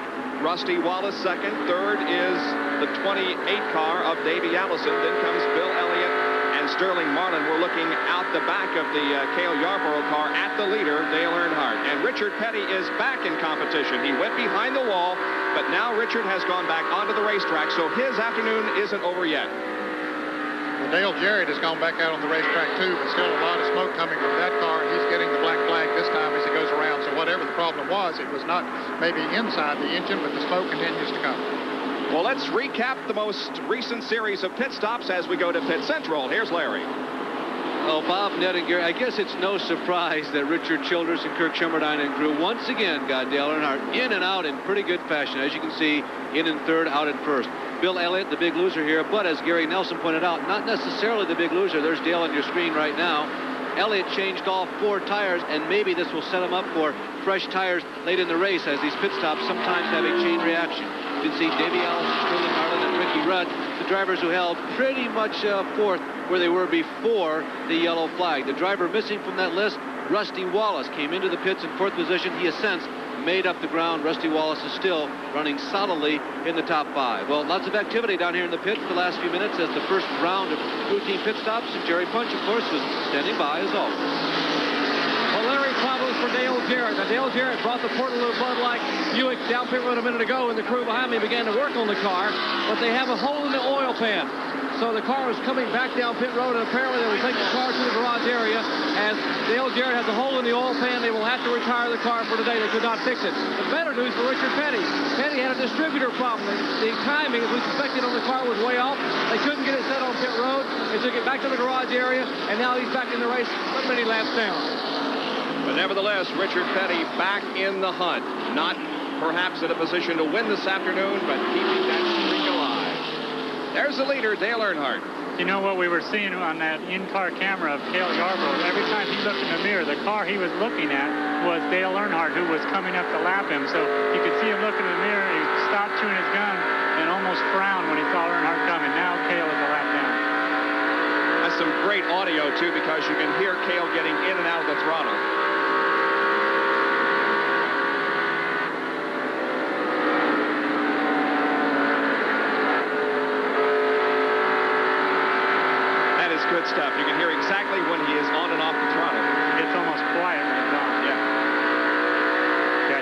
Rusty Wallace second. Third is the 28 car of Davey Allison. Then comes Bill Elliott and Sterling Marlin. We're looking out the back of the Cale Yarborough car at the leader, Dale Earnhardt. And Richard Petty is back in competition. He went behind the wall, but now Richard has gone back onto the racetrack, so his afternoon isn't over yet. Well, Dale Jarrett has gone back out on the racetrack too, but still a lot of smoke coming from that car, and he's getting the black flag this time as he goes around. So whatever the problem was, it was not maybe inside the engine, but the smoke continues to come. Well, let's recap the most recent series of pit stops as we go to pit central. Here's Larry. Oh, Bob, Ned, and Gary, I guess it's no surprise that Richard Childress and Kirk Schummerdine and crew once again got Dale Earnhardt in and out in pretty good fashion. As you can see, in third, out in first. Bill Elliott, the big loser here, but as Gary Nelson pointed out, not necessarily the big loser. There's Dale on your screen right now. Elliott changed all 4 tires, and maybe this will set him up for fresh tires late in the race, as these pit stops sometimes have a chain reaction. You can see Davey Allison, Sterling Harlan, and Ricky Rudd, the drivers who held pretty much fourth where they were before the yellow flag. The driver missing from that list, Rusty Wallace, came into the pits in 4th position. He has since made up the ground. Rusty Wallace is still running solidly in the top 5. Well, lots of activity down here in the pits for the last few minutes as the first round of routine pit stops. And Jerry Punch, of course, was standing by as always. Well, Larry, problems for Dale Jarrett. Now, Dale Jarrett brought the Portland Bud Light Buick down pit road a minute ago, and the crew behind me began to work on the car, but they have a hole in the oil pan. So the car is coming back down pit road, and apparently they will take the car to the garage area. As Dale Jarrett has a hole in the oil pan, they will have to retire the car for today. They could not fix it. The better news for Richard Petty. Petty had a distributor problem. The timing, as we suspected, on the car was way off. They couldn't get it set on pit road. They took it back to the garage area, and now he's back in the race but many laps down. But nevertheless, Richard Petty back in the hunt. Not perhaps in a position to win this afternoon, but keeping that streak alive. There's the leader, Dale Earnhardt. You know what we were seeing on that in-car camera of Cale Yarborough? Every time he looked in the mirror, the car he was looking at was Dale Earnhardt, who was coming up to lap him. So you could see him looking in the mirror. He stopped chewing his gun and almost frowned when he saw Earnhardt coming. Now Cale is a lap down. That's some great audio, too, because you can hear Cale getting in and out of the throttle. Good stuff. You can hear exactly when he is on and off the throttle. It's almost quiet when he's on. Yeah,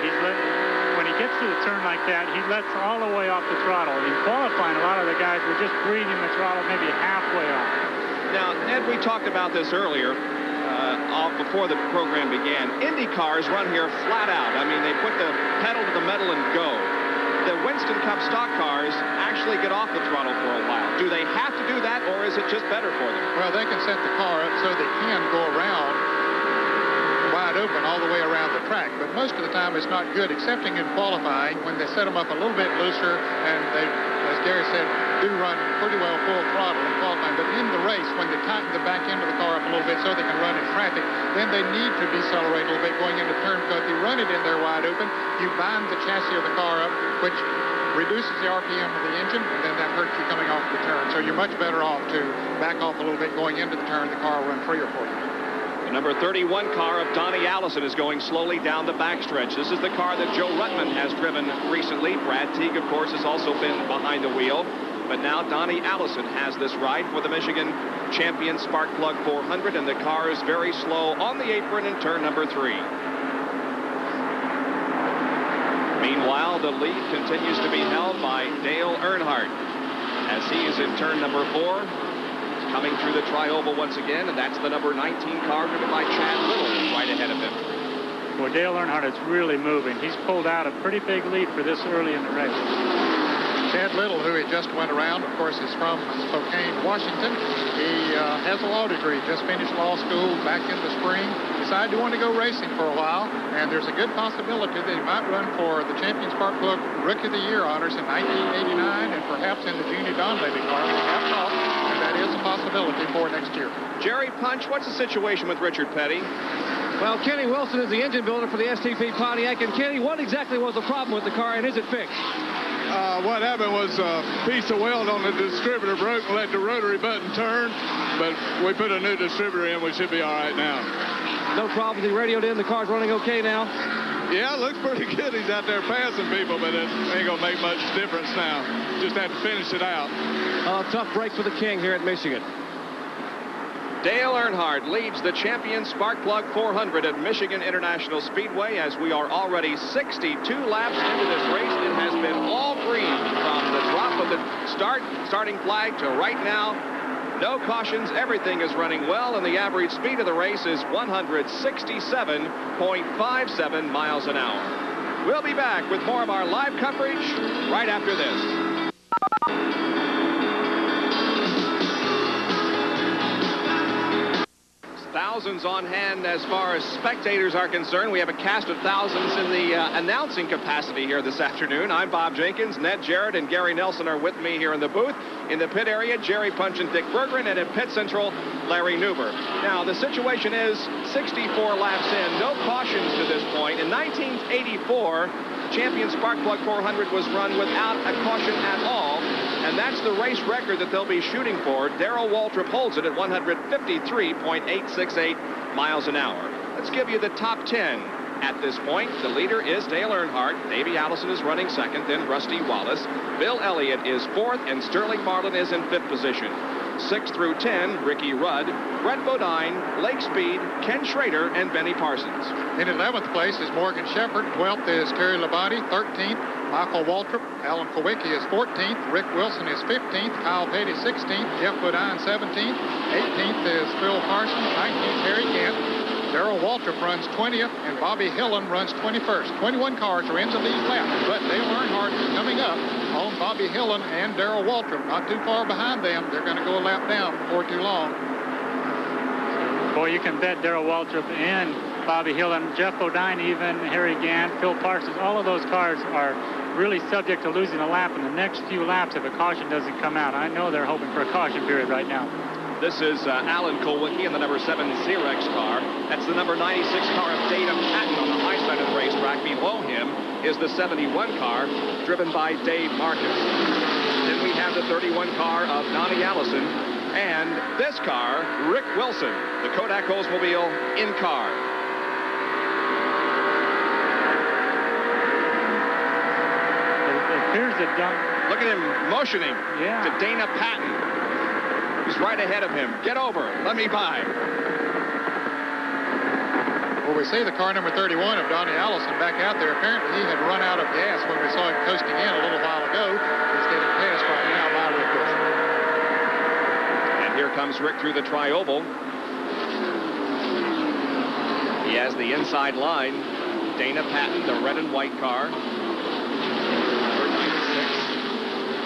when he gets to the turn like that, he lets all the way off the throttle. In qualifying, a lot of the guys were just breathing the throttle maybe halfway off. Now, Ed, we talked about this earlier before the program began. Indy cars run here flat out. I mean, they put the pedal to the metal and go. The Winston Cup stock cars actually get off the throttle for a while. Do they have to do that, or is it just better for them? Well, they can set the car up so they can go around wide open all the way around the track. But most of the time, it's not good, excepting in qualifying when they set them up a little bit looser, and they, as Gary said, do run pretty well full throttle in qualifying. But in the race, when they tighten the back end of the car up a little bit so they can run in traffic, then they need to decelerate a little bit going into turn, because if you run it in there wide open, you bind the chassis of the car up, which reduces the RPM of the engine, and then that hurts you coming off the turn. So you're much better off to back off a little bit going into the turn. The car will run freer for you. The number 31 car of Donnie Allison is going slowly down the backstretch. This is the car that Joe Ruttman has driven recently. Brad Teague, of course, has also been behind the wheel. But now Donnie Allison has this ride for the Michigan Champion Spark Plug 400, and the car is very slow on the apron in turn number 3. Meanwhile, the lead continues to be held by Dale Earnhardt as he is in turn number 4. Coming through the tri-oval once again, and that's the number 19 car driven by Chad Little right ahead of him. Well, Dale Earnhardt is really moving. He's pulled out a pretty big lead for this early in the race. Chad Little, who he just went around, of course, is from Spokane, Washington. He has a law degree, just finished law school back in the spring. Decided he wanted to go racing for a while, and there's a good possibility that he might run for the Champion Spark Plug Rookie of the Year honors in 1989 and perhaps in the Jeannie Donlevy car. And that is a possibility for next year. Jerry Punch, what's the situation with Richard Petty? Well, Kenny Wilson is the engine builder for the STP Pontiac. And Kenny, what exactly was the problem with the car, and is it fixed? What happened was a piece of weld on the distributor broke and let the rotary button turn, but we put a new distributor in. We should be all right now. No problems. He radioed in. The car's running okay now? Yeah, it looks pretty good. He's out there passing people, but it ain't going to make much difference now. Just have to finish it out. Tough break for the King here at Michigan. Dale Earnhardt leads the champion Sparkplug 400 at Michigan International Speedway as we are already 62 laps into this race. It has been all green from the drop of the starting flag to right now. No cautions. Everything is running well, and the average speed of the race is 167.57 miles an hour. We'll be back with more of our live coverage right after this. Thousands on hand as far as spectators are concerned. We have a cast of thousands in the announcing capacity here this afternoon. I'm Bob Jenkins. Ned Jarrett and Gary Nelson are with me here in the booth. In the pit area, Jerry Punch and Dick Berggren, and at pit central, Larry Newber. Now, the situation is 64 laps in, no cautions to this point. In 1984, champion Sparkplug 400 was run without a caution at all. And that's the race record that they'll be shooting for. Darrell Waltrip holds it at 153.868 miles an hour. Let's give you the top 10 at this point. The leader is Dale Earnhardt. Davey Allison is running second, then Rusty Wallace. Bill Elliott is fourth, and Sterling Marlin is in fifth position. 6 through 10, Ricky Rudd, Brett Bodine, Lake Speed, Ken Schrader, and Benny Parsons. In 11th place is Morgan Shepherd. 12th is Terry Labonte. 13th, Michael Waltrip. Alan Kowicki is 14th. Rick Wilson is 15th. Kyle Petty 16th. Jeff Bodine 17th. 18th is Phil Parsons. 19th, Harry Kent. Darrell Waltrip runs 20th, and Bobby Hillen runs 21st. 21 cars are in the lead lap, but Dale Earnhardt is coming up on Bobby Hillen and Darrell Waltrip. Not too far behind them. They're going to go a lap down before too long. Boy, you can bet Darrell Waltrip and Bobby Hillen, Jeff Bodine even, Harry Gant, Phil Parsons, all of those cars are really subject to losing a lap in the next few laps if a caution doesn't come out. I know they're hoping for a caution period right now. This is Alan Kowicki in the number 7 Xerox car. That's the number 96 car of Dana Patton on the high side of the racetrack. Below him is the 71 car driven by Dave Marcus. Then we have the 31 car of Donnie Allison. And this car, Rick Wilson, the Kodak Oldsmobile in car. It appears that look at him motioning to Dana Patton, who's right ahead of him. Get over. Let me by. Well, we see the car number 31 of Donnie Allison back out there. Apparently, he had run out of gas when we saw him coasting in a little while ago. He's getting passed right now by Rick Wilson. And here comes Rick through the tri-oval. He has the inside line. Dana Patton, the red and white car.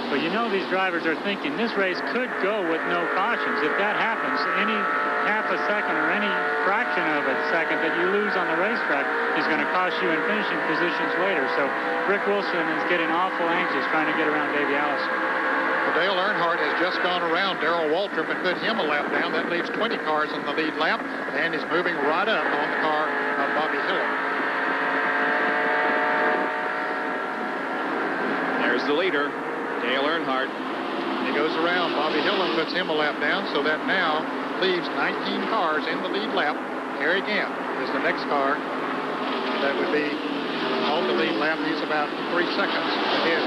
But you know these drivers are thinking this race could go with no cautions. If that happens, any half a second or any fraction of a second that you lose on the racetrack is going to cost you in finishing positions later. So Rick Wilson is getting awful anxious trying to get around Davey Allison. Well, Dale Earnhardt has just gone around Darrell Waltrip and put him a lap down. That leaves 20 cars in the lead lap, and he's moving right up on the car of Bobby Hillen. There's the leader, Dale Earnhardt. He goes around. Bobby Hillen puts him a lap down, so that now leaves 19 cars in the lead lap. Harry Gant is the next car that would be on the lead lap. He's about 3 seconds ahead.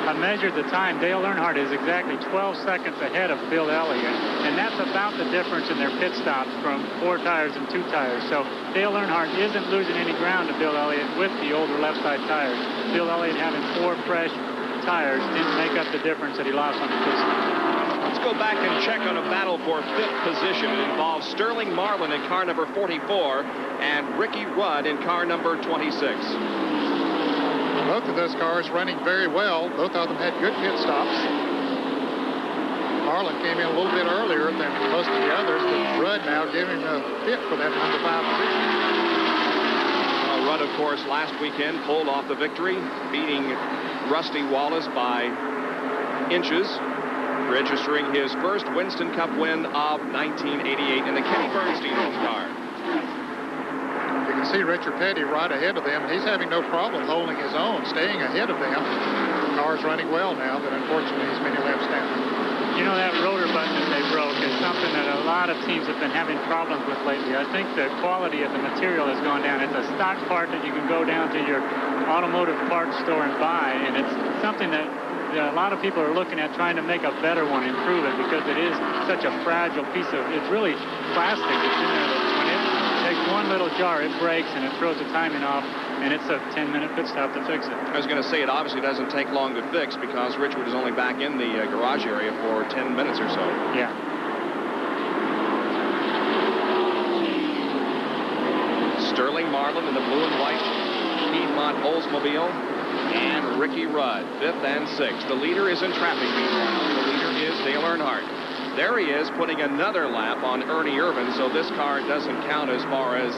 I measured the time. Dale Earnhardt is exactly 12 seconds ahead of Bill Elliott, and that's about the difference in their pit stops from 4 tires and 2 tires. So Dale Earnhardt isn't losing any ground to Bill Elliott with the older left side tires. Bill Elliott having 4 fresh tires didn't make up the difference that he lost on the pit stop. Let's go back and check on a battle for 5th position. It involves Sterling Marlin in car number 44 and Ricky Rudd in car number 26. Both of those cars running very well. Both of them had good pit stops. Marlin came in a little bit earlier than most of the others, but Rudd now giving a fit for that number 5 position. Rudd, of course, last weekend pulled off the victory, beating Rusty Wallace by inches, registering his first Winston Cup win of 1988 in the Kenny Bernstein home car. You can see Richard Petty right ahead of them. He's having no problem holding his own, staying ahead of them. The car's running well now, but unfortunately he's many laps down. You know, that rotor button that they broke is something that a lot of teams have been having problems with lately. I think the quality of the material has gone down. It's a stock part that you can go down to your automotive parts store and buy, and it's something that a lot of people are looking at trying to make a better one, improve it, because it is such a fragile piece of, it's really plastic that's in there that when it takes one little jar, it breaks and it throws the timing off, and it's a 10-minute pit stop to fix it. I was going to say, it obviously doesn't take long to fix because Richard is only back in the garage area for 10 minutes or so. Yeah. Sterling Marlin in the blue and white Piedmont Oldsmobile, and Ricky Rudd, 5th and 6th. The leader is in traffic meanwhile. The leader is Dale Earnhardt. There he is, putting another lap on Ernie Irvin, so this car doesn't count as far as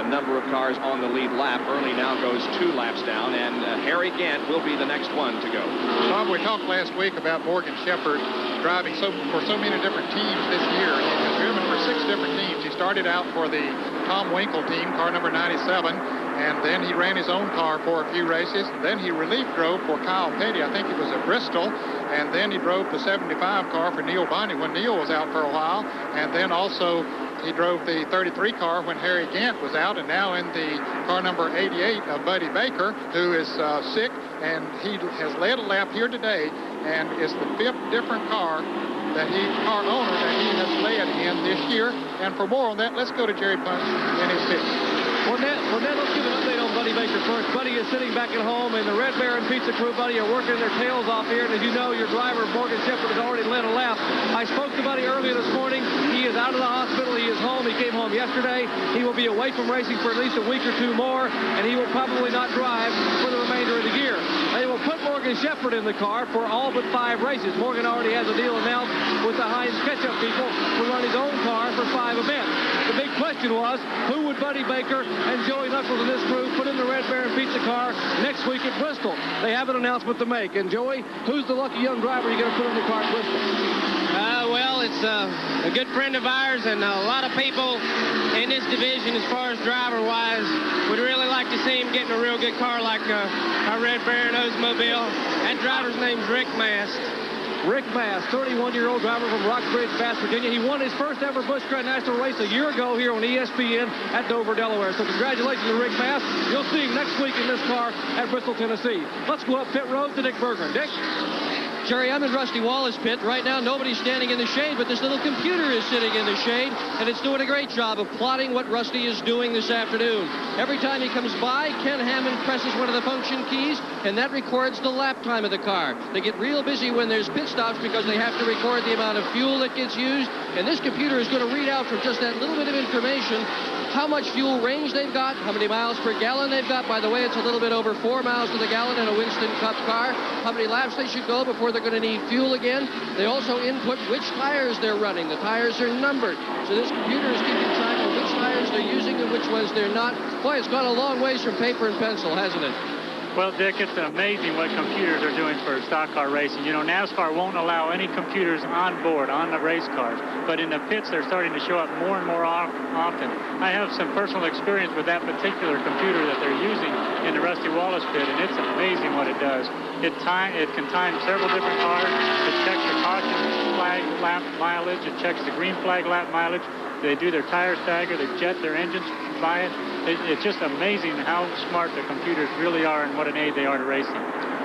number of cars on the lead lap. Ernie now goes 2 laps down, and Harry Gant will be the next one to go. Bob, we talked last week about Morgan Shepherd driving for so many different teams this year. He has driven for 6 different teams. He started out for the Tom Winkle team, car number 97, and then he ran his own car for a few races. Then he relief drove for Kyle Petty. I think it was at Bristol. And then he drove the 75 car for Neil Bonney when Neil was out for a while. And then also he drove the 33 car when Harry Gant was out, and now in the car number 88 of Buddy Baker, who is sick, and he has led a lap here today, and is the 5th different car owner that he has led in this year. And for more on that, let's go to Jerry Punch and his pit. Well, Ned, let's give an update on Buddy Baker first. Buddy is sitting back at home, and the Red Baron Pizza crew, Buddy, are working their tails off here. And as you know, your driver, Morgan Shepherd, has already led a lap. I spoke to Buddy earlier this morning. He is out of the hospital. He is home. He came home yesterday. He will be away from racing for at least a week or 2 more, and he will probably not drive for the remainder of the year. They will put Morgan Shepherd in the car for all but 5 races. Morgan already has a deal announced with the Heinz Ketchup people to run his own car for 5 events. The big question was, who would Buddy Baker and Joey Knuckles and this crew put in the Red Baron Pizza car next week at Bristol? They have an announcement to make. And Joey, who's the lucky young driver you're going to put in the car at Bristol? Well, it's a good friend of ours, and a lot of people in this division, as far as driver-wise, would really like to see him getting a real good car like our Red Baron Oldsmobile. That driver's name's Rick Mast. Rick Mast, 31-year-old driver from Rockbridge, Bass, Virginia. He won his first ever Busch Grand National race a year ago here on ESPN at Dover, Delaware. So congratulations to Rick Mast. You'll see him next week in this car at Bristol, Tennessee. Let's go up pit road to Dick Berggren. Dick? Jerry, I'm in Rusty Wallace pit. Right now, nobody's standing in the shade, but this little computer is sitting in the shade, and it's doing a great job of plotting what Rusty is doing this afternoon. Every time he comes by, Ken Hammond presses one of the function keys, and that records the lap time of the car. They get real busy when there's pit stops because they have to record the amount of fuel that gets used, and this computer is going to read out from just that little bit of information how much fuel range they've got, how many miles per gallon they've got. By the way, it's a little bit over 4 miles to the gallon in a Winston Cup car. How many laps they should go before they're going to need fuel again. They also input which tires they're running. The tires are numbered. So this computer is keeping track of which tires they're using and which ones they're not. Boy, it's gone a long ways from paper and pencil, hasn't it? Well, Dick, it's amazing what computers are doing for stock car racing. You know, NASCAR won't allow any computers on board on the race cars, but in the pits they're starting to show up more and more often. I have some personal experience with that particular computer that they're using in the Rusty Wallace pit, and it's amazing what it does. It can time several different cars. It checks the caution flag lap mileage. It checks the green flag lap mileage. They do their tire stagger. They jet their engines by it. It's just amazing how smart the computers really are and what an aid they are to racing.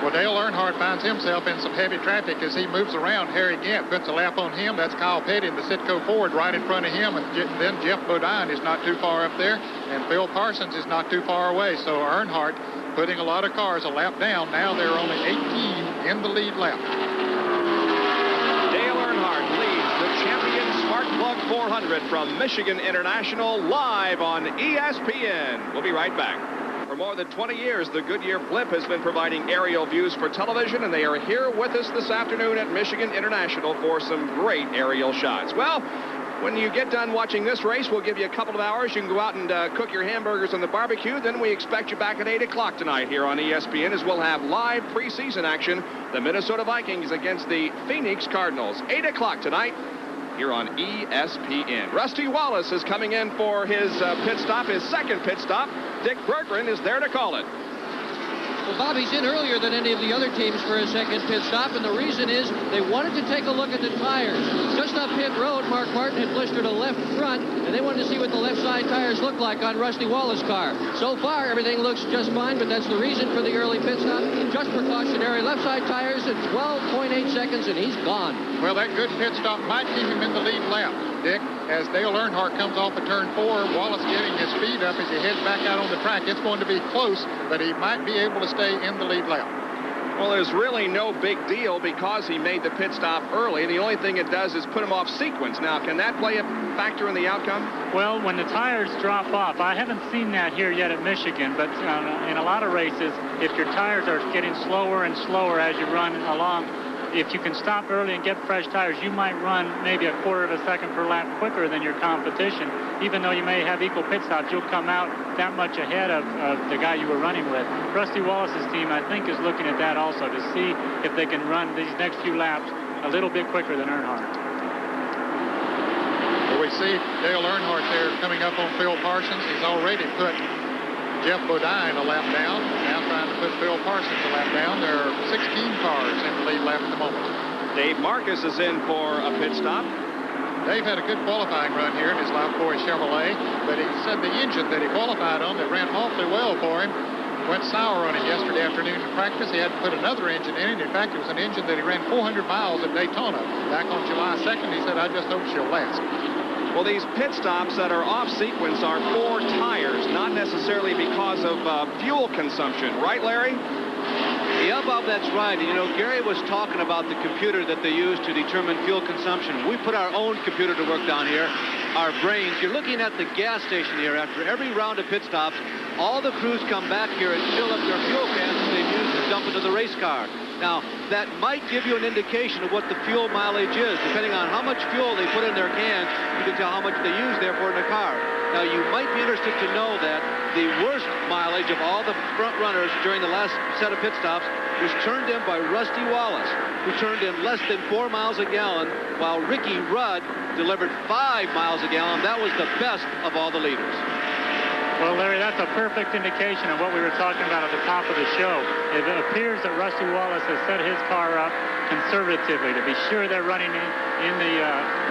Well, Dale Earnhardt finds himself in some heavy traffic as he moves around. Harry Gant puts a lap on him. That's Kyle Petty in the Citgo Ford right in front of him. And then Jeff Bodine is not too far up there. And Phil Parsons is not too far away. So Earnhardt putting a lot of cars a lap down. Now they're only 18 in the lead lap. Dale Earnhardt leads the champion Spark Plug 400 from Michigan International live on ESPN. We'll be right back. For more than 20 years, the Goodyear Blimp has been providing aerial views for television, and they are here with us this afternoon at Michigan International for some great aerial shots. Well, when you get done watching this race, we'll give you a couple of hours. You can go out and cook your hamburgers on the barbecue. Then we expect you back at 8 o'clock tonight here on ESPN as we'll have live preseason action. The Minnesota Vikings against the Phoenix Cardinals. 8 o'clock tonight here on ESPN. Rusty Wallace is coming in for his pit stop, his second pit stop. Dick Berggren is there to call it. Well, Bobby's in earlier than any of the other teams for a second pit stop, and the reason is they wanted to take a look at the tires. Just up pit road, Mark Martin had blistered a left front, and they wanted to see what the left side tires look like on Rusty Wallace's car. So far, everything looks just fine, but that's the reason for the early pit stop. Just precautionary. Left side tires at 12.8 seconds, and he's gone. Well, that good pit stop might keep him in the lead lap, Dick. As Dale Earnhardt comes off of turn 4, Wallace getting his speed up as he heads back out on the track. It's going to be close, but he might be able to stay in the lead lap. Well, there's really no big deal because he made the pit stop early. The only thing it does is put him off sequence. Now, can that play a factor in the outcome? Well, when the tires drop off, I haven't seen that here yet at Michigan, but in a lot of races, if your tires are getting slower and slower as you run along, if you can stop early and get fresh tires, you might run maybe a quarter of a second per lap quicker than your competition. Even though you may have equal pit stops, you'll come out that much ahead of the guy you were running with. Rusty Wallace's team, I think, is looking at that also to see if they can run these next few laps a little bit quicker than Earnhardt. Well, we see Dale Earnhardt there coming up on Phil Parsons. He's already put Jeff Bodine a lap down, now trying to put Phil Parsons a lap down. There are 16 cars in the lead lap at the moment. Dave Marcus is in for a pit stop. Dave had a good qualifying run here in his Loudboy Chevrolet, but he said the engine that he qualified on that ran awfully well for him went sour on him yesterday afternoon in practice. He had to put another engine in it. In fact, it was an engine that he ran 400 miles at Daytona back on July 2nd. He said, I just hope she'll last. Well, these pit stops that are off sequence are for tires, not necessarily because of fuel consumption. Right, Larry? Yeah, Bob, that's right. You know, Gary was talking about the computer that they use to determine fuel consumption. We put our own computer to work down here, our brains. You're looking at the gas station here. After every round of pit stops, all the crews come back here and fill up their fuel cans that they've used to dump into the race car. Now, that might give you an indication of what the fuel mileage is. Depending on how much fuel they put in their cans, you can tell how much they use, therefore, in the car. Now, you might be interested to know that the worst mileage of all the front runners during the last set of pit stops was turned in by Rusty Wallace, who turned in less than 4 miles a gallon, while Ricky Rudd delivered 5 miles a gallon. That was the best of all the leaders. Well, Larry, that's a perfect indication of what we were talking about at the top of the show. It appears that Rusty Wallace has set his car up conservatively to be sure they're running in the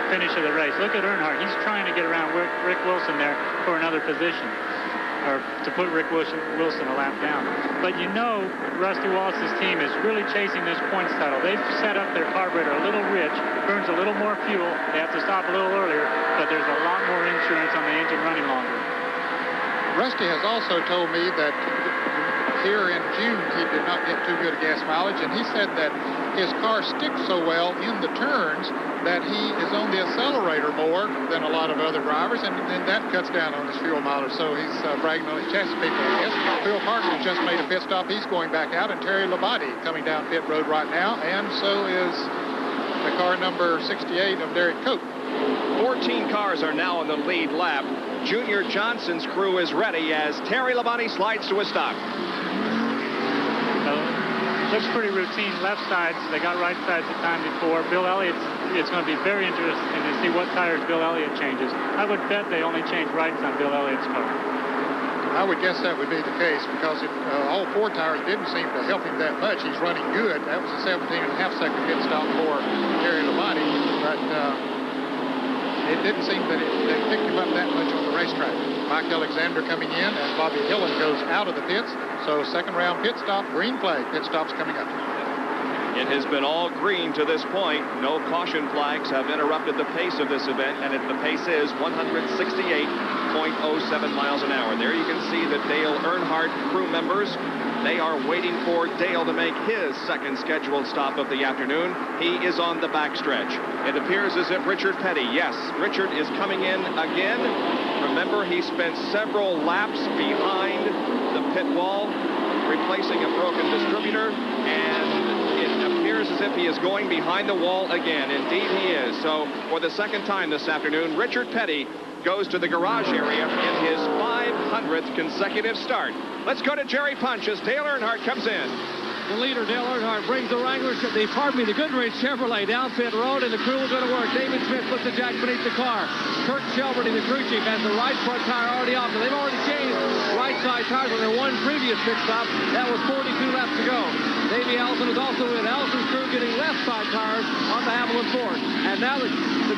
finish of the race. Look at Earnhardt. He's trying to get around Rick Wilson there for another position, or to put Rick Wilson a lap down. But you know Rusty Wallace's team is really chasing this points title. They've set up their carburetor a little rich, burns a little more fuel. They have to stop a little earlier, but there's a lot more insurance on the engine running longer. Rusty has also told me that here in June he did not get too good a gas mileage, and he said that his car sticks so well in the turns that he is on the accelerator more than a lot of other drivers, and that cuts down on his fuel mileage. So he's bragging on his chassis people, I guess. Phil Parsons just made a pit stop. He's going back out, and Terry Labonte coming down pit road right now, and so is the car number 68 of Derek Cope. 14 cars are now in the lead lap. Junior Johnson's crew is ready as Terry Labonte slides to a stop. Looks pretty routine left sides. They got right sides the time before. Bill Elliott's, it's going to be very interesting to see what tires Bill Elliott changes. I would bet they only change rights on Bill Elliott's car. I would guess that would be the case because all 4 tires didn't seem to help him that much. He's running good. That was a 17.5-second pit stop for Terry Labonte, but it didn't seem that they picked him up that much on the racetrack. Mike Alexander coming in as Bobby Hillin goes out of the pits. So second round pit stop, green flag pit stops coming up. It has been all green to this point. No caution flags have interrupted the pace of this event, and the pace is 168.07 miles an hour. There you can see the Dale Earnhardt crew members. They are waiting for Dale to make his second scheduled stop of the afternoon. He is on the backstretch. It appears as if Richard Petty, yes, Richard is coming in again. Remember, he spent several laps behind the pit wall, replacing a broken distributor, and it appears as if he is going behind the wall again. Indeed, he is. So, for the second time this afternoon, Richard Petty goes to the garage area in his 500th consecutive start. Let's go to Jerry Punch as Dale Earnhardt comes in. The leader, Dale Earnhardt, brings the the Goodrich Chevrolet down pit road, and the crew will go to work. David Smith puts the jack beneath the car. Kurt Shelburne, the crew chief, has the right front tire already off. So they've already changed right side tires on their one previous pit stop. That was 42 laps to go. Davey Allison is also in Allison's crew getting left side tires on the Hamilton Ford. And now the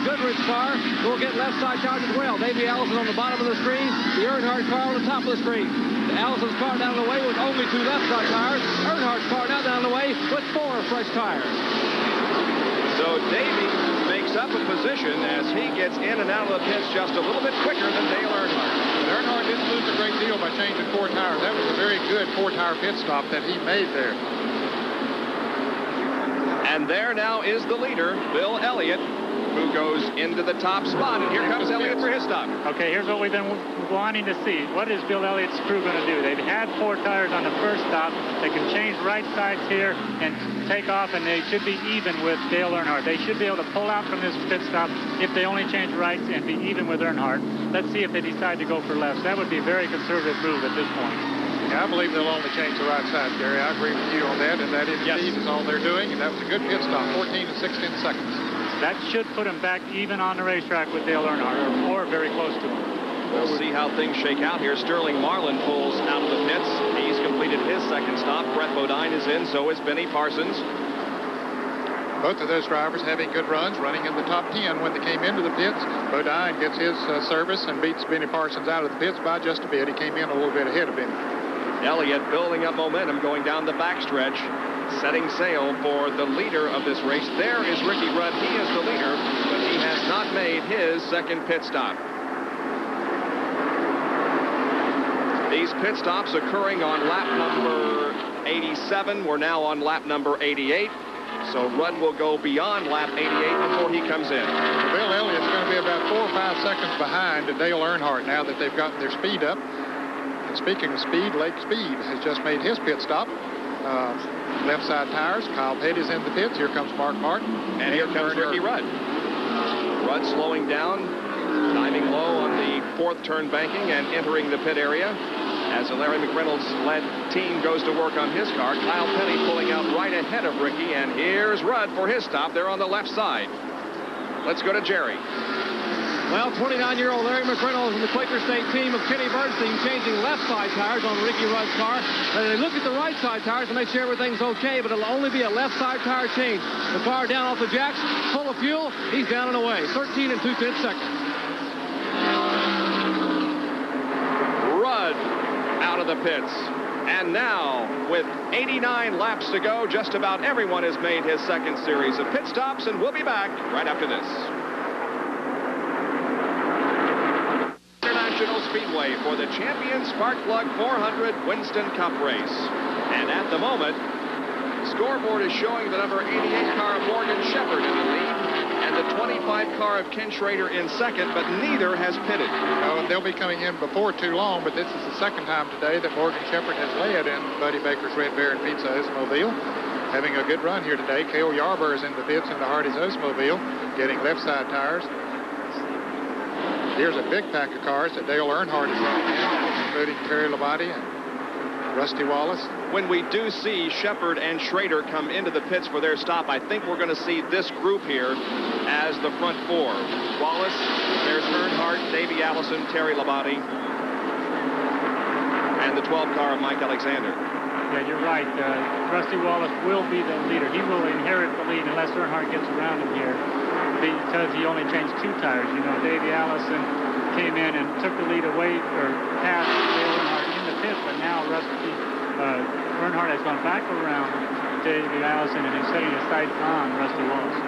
Goodrich car will get left side tires as well. Davey Allison on the bottom of the screen, the Earnhardt car on the top of the screen. Allison's car down the way with only 2 left side tires. Earnhardt's car now down the way with 4 fresh tires. So Davey makes up a position as he gets in and out of the pits just a little bit quicker than Dale Earnhardt. But Earnhardt didn't lose a great deal by changing 4 tires. That was a very good 4-tire pit stop that he made there. And there now is the leader, Bill Elliott, who goes into the top spot. And here comes Elliott for his stop. Okay, here's what we've been wanting to see. What is Bill Elliott's crew going to do? They've had 4 tires on the first stop. They can change right sides here and take off, and they should be even with Dale Earnhardt. They should be able to pull out from this pit stop if they only change rights and be even with Earnhardt. Let's see if they decide to go for lefts. That would be a very conservative move at this point. Yeah, I believe they'll only change the right side, Gary. I agree with you on that, and that indeed is all they're doing, and that was a good pit stop, 14 and 16 seconds. That should put him back even on the racetrack with Dale Earnhardt, or very close to him. We'll see how things shake out here. Sterling Marlin pulls out of the pits. He's completed his second stop. Brett Bodine is in, so is Benny Parsons. Both of those drivers having good runs, running in the top 10 when they came into the pits. Bodine gets his service and beats Benny Parsons out of the pits by just a bit. He came in a little bit ahead of Benny. Elliott building up momentum going down the backstretch, setting sail for the leader of this race. There is Ricky Rudd. He is the leader, but he has not made his second pit stop. These pit stops occurring on lap number 87. We're now on lap number 88. So Rudd will go beyond lap 88 before he comes in. Bill Elliott's going to be about 4 or 5 seconds behind Dale Earnhardt now that they've gotten their speed up. And speaking of speed, Lake Speed has just made his pit stop. Left side tires. Kyle Petty's in the pits. Here comes Mark Martin. And here comes Ricky Rudd. Rudd slowing down, diving low on the 4th turn banking and entering the pit area. As the Larry McReynolds-led team goes to work on his car, Kyle Petty pulling out right ahead of Ricky. And here's Rudd for his stop there on the left side. Let's go to Jerry. Well, 29-year-old Larry McReynolds and the Quaker State team of Kenny Bernstein changing left side tires on Ricky Rudd's car. And they look at the right side tires to make sure everything's okay, but it'll only be a left side tire change. The car down off the jacks, full of fuel. He's down and away. 13 and 2/10 seconds. Rudd out of the pits. And now, with 89 laps to go, just about everyone has made his second series of pit stops, and we'll be back right after this. International Speedway for the Champion Sparkplug 400 Winston Cup race. And at the moment, the scoreboard is showing the number 88 car of Morgan Shepherd in the lead and the 25 car of Ken Schrader in second, but neither has pitted. Oh, they'll be coming in before too long, but this is the second time today that Morgan Shepherd has led in Buddy Baker's Red Baron Pizza Oldsmobile. Having a good run here today. Cale Yarborough is in the pits in the Hardee's Oldsmobile, getting left side tires. Here's a big pack of cars that Dale Earnhardt is running in, including Terry Labonte and Rusty Wallace. When we do see Shepherd and Schrader come into the pits for their stop, I think we're going to see this group here as the front 4. Wallace, there's Earnhardt, Davey Allison, Terry Labonte, and the 12 car of Mike Alexander. Yeah, you're right. Rusty Wallace will be the leader. He will inherit the lead unless Earnhardt gets around him here, because he only changed 2 tires. You know, Davey Allison came in and took the lead away, or passed Dale Earnhardt in the pits, but now Earnhardt has gone back around Davey Allison and is setting his sights on Rusty Wallace.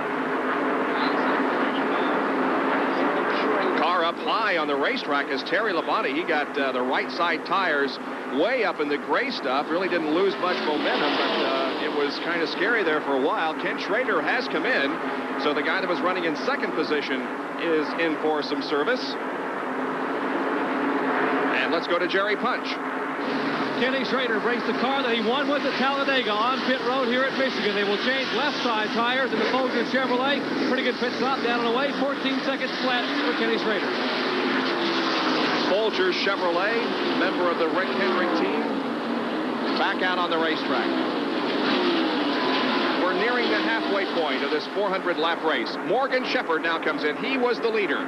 Car up high on the racetrack is Terry Labonte. He got the right side tires way up in the gray stuff. Really didn't lose much momentum, but it was kind of scary there for a while. Ken Schrader has come in, so the guy that was running in second position is in for some service. And let's go to Jerry Punch. Kenny Schrader brings the car that he won with at Talladega on pit road here at Michigan. They will change left side tires in the Folger Chevrolet. Pretty good pit stop down and away. 14 seconds flat for Kenny Schrader. Folger Chevrolet, member of the Rick Hendrick team, back out on the racetrack. We're nearing the halfway point of this 400-lap race. Morgan Shepherd now comes in. He was the leader.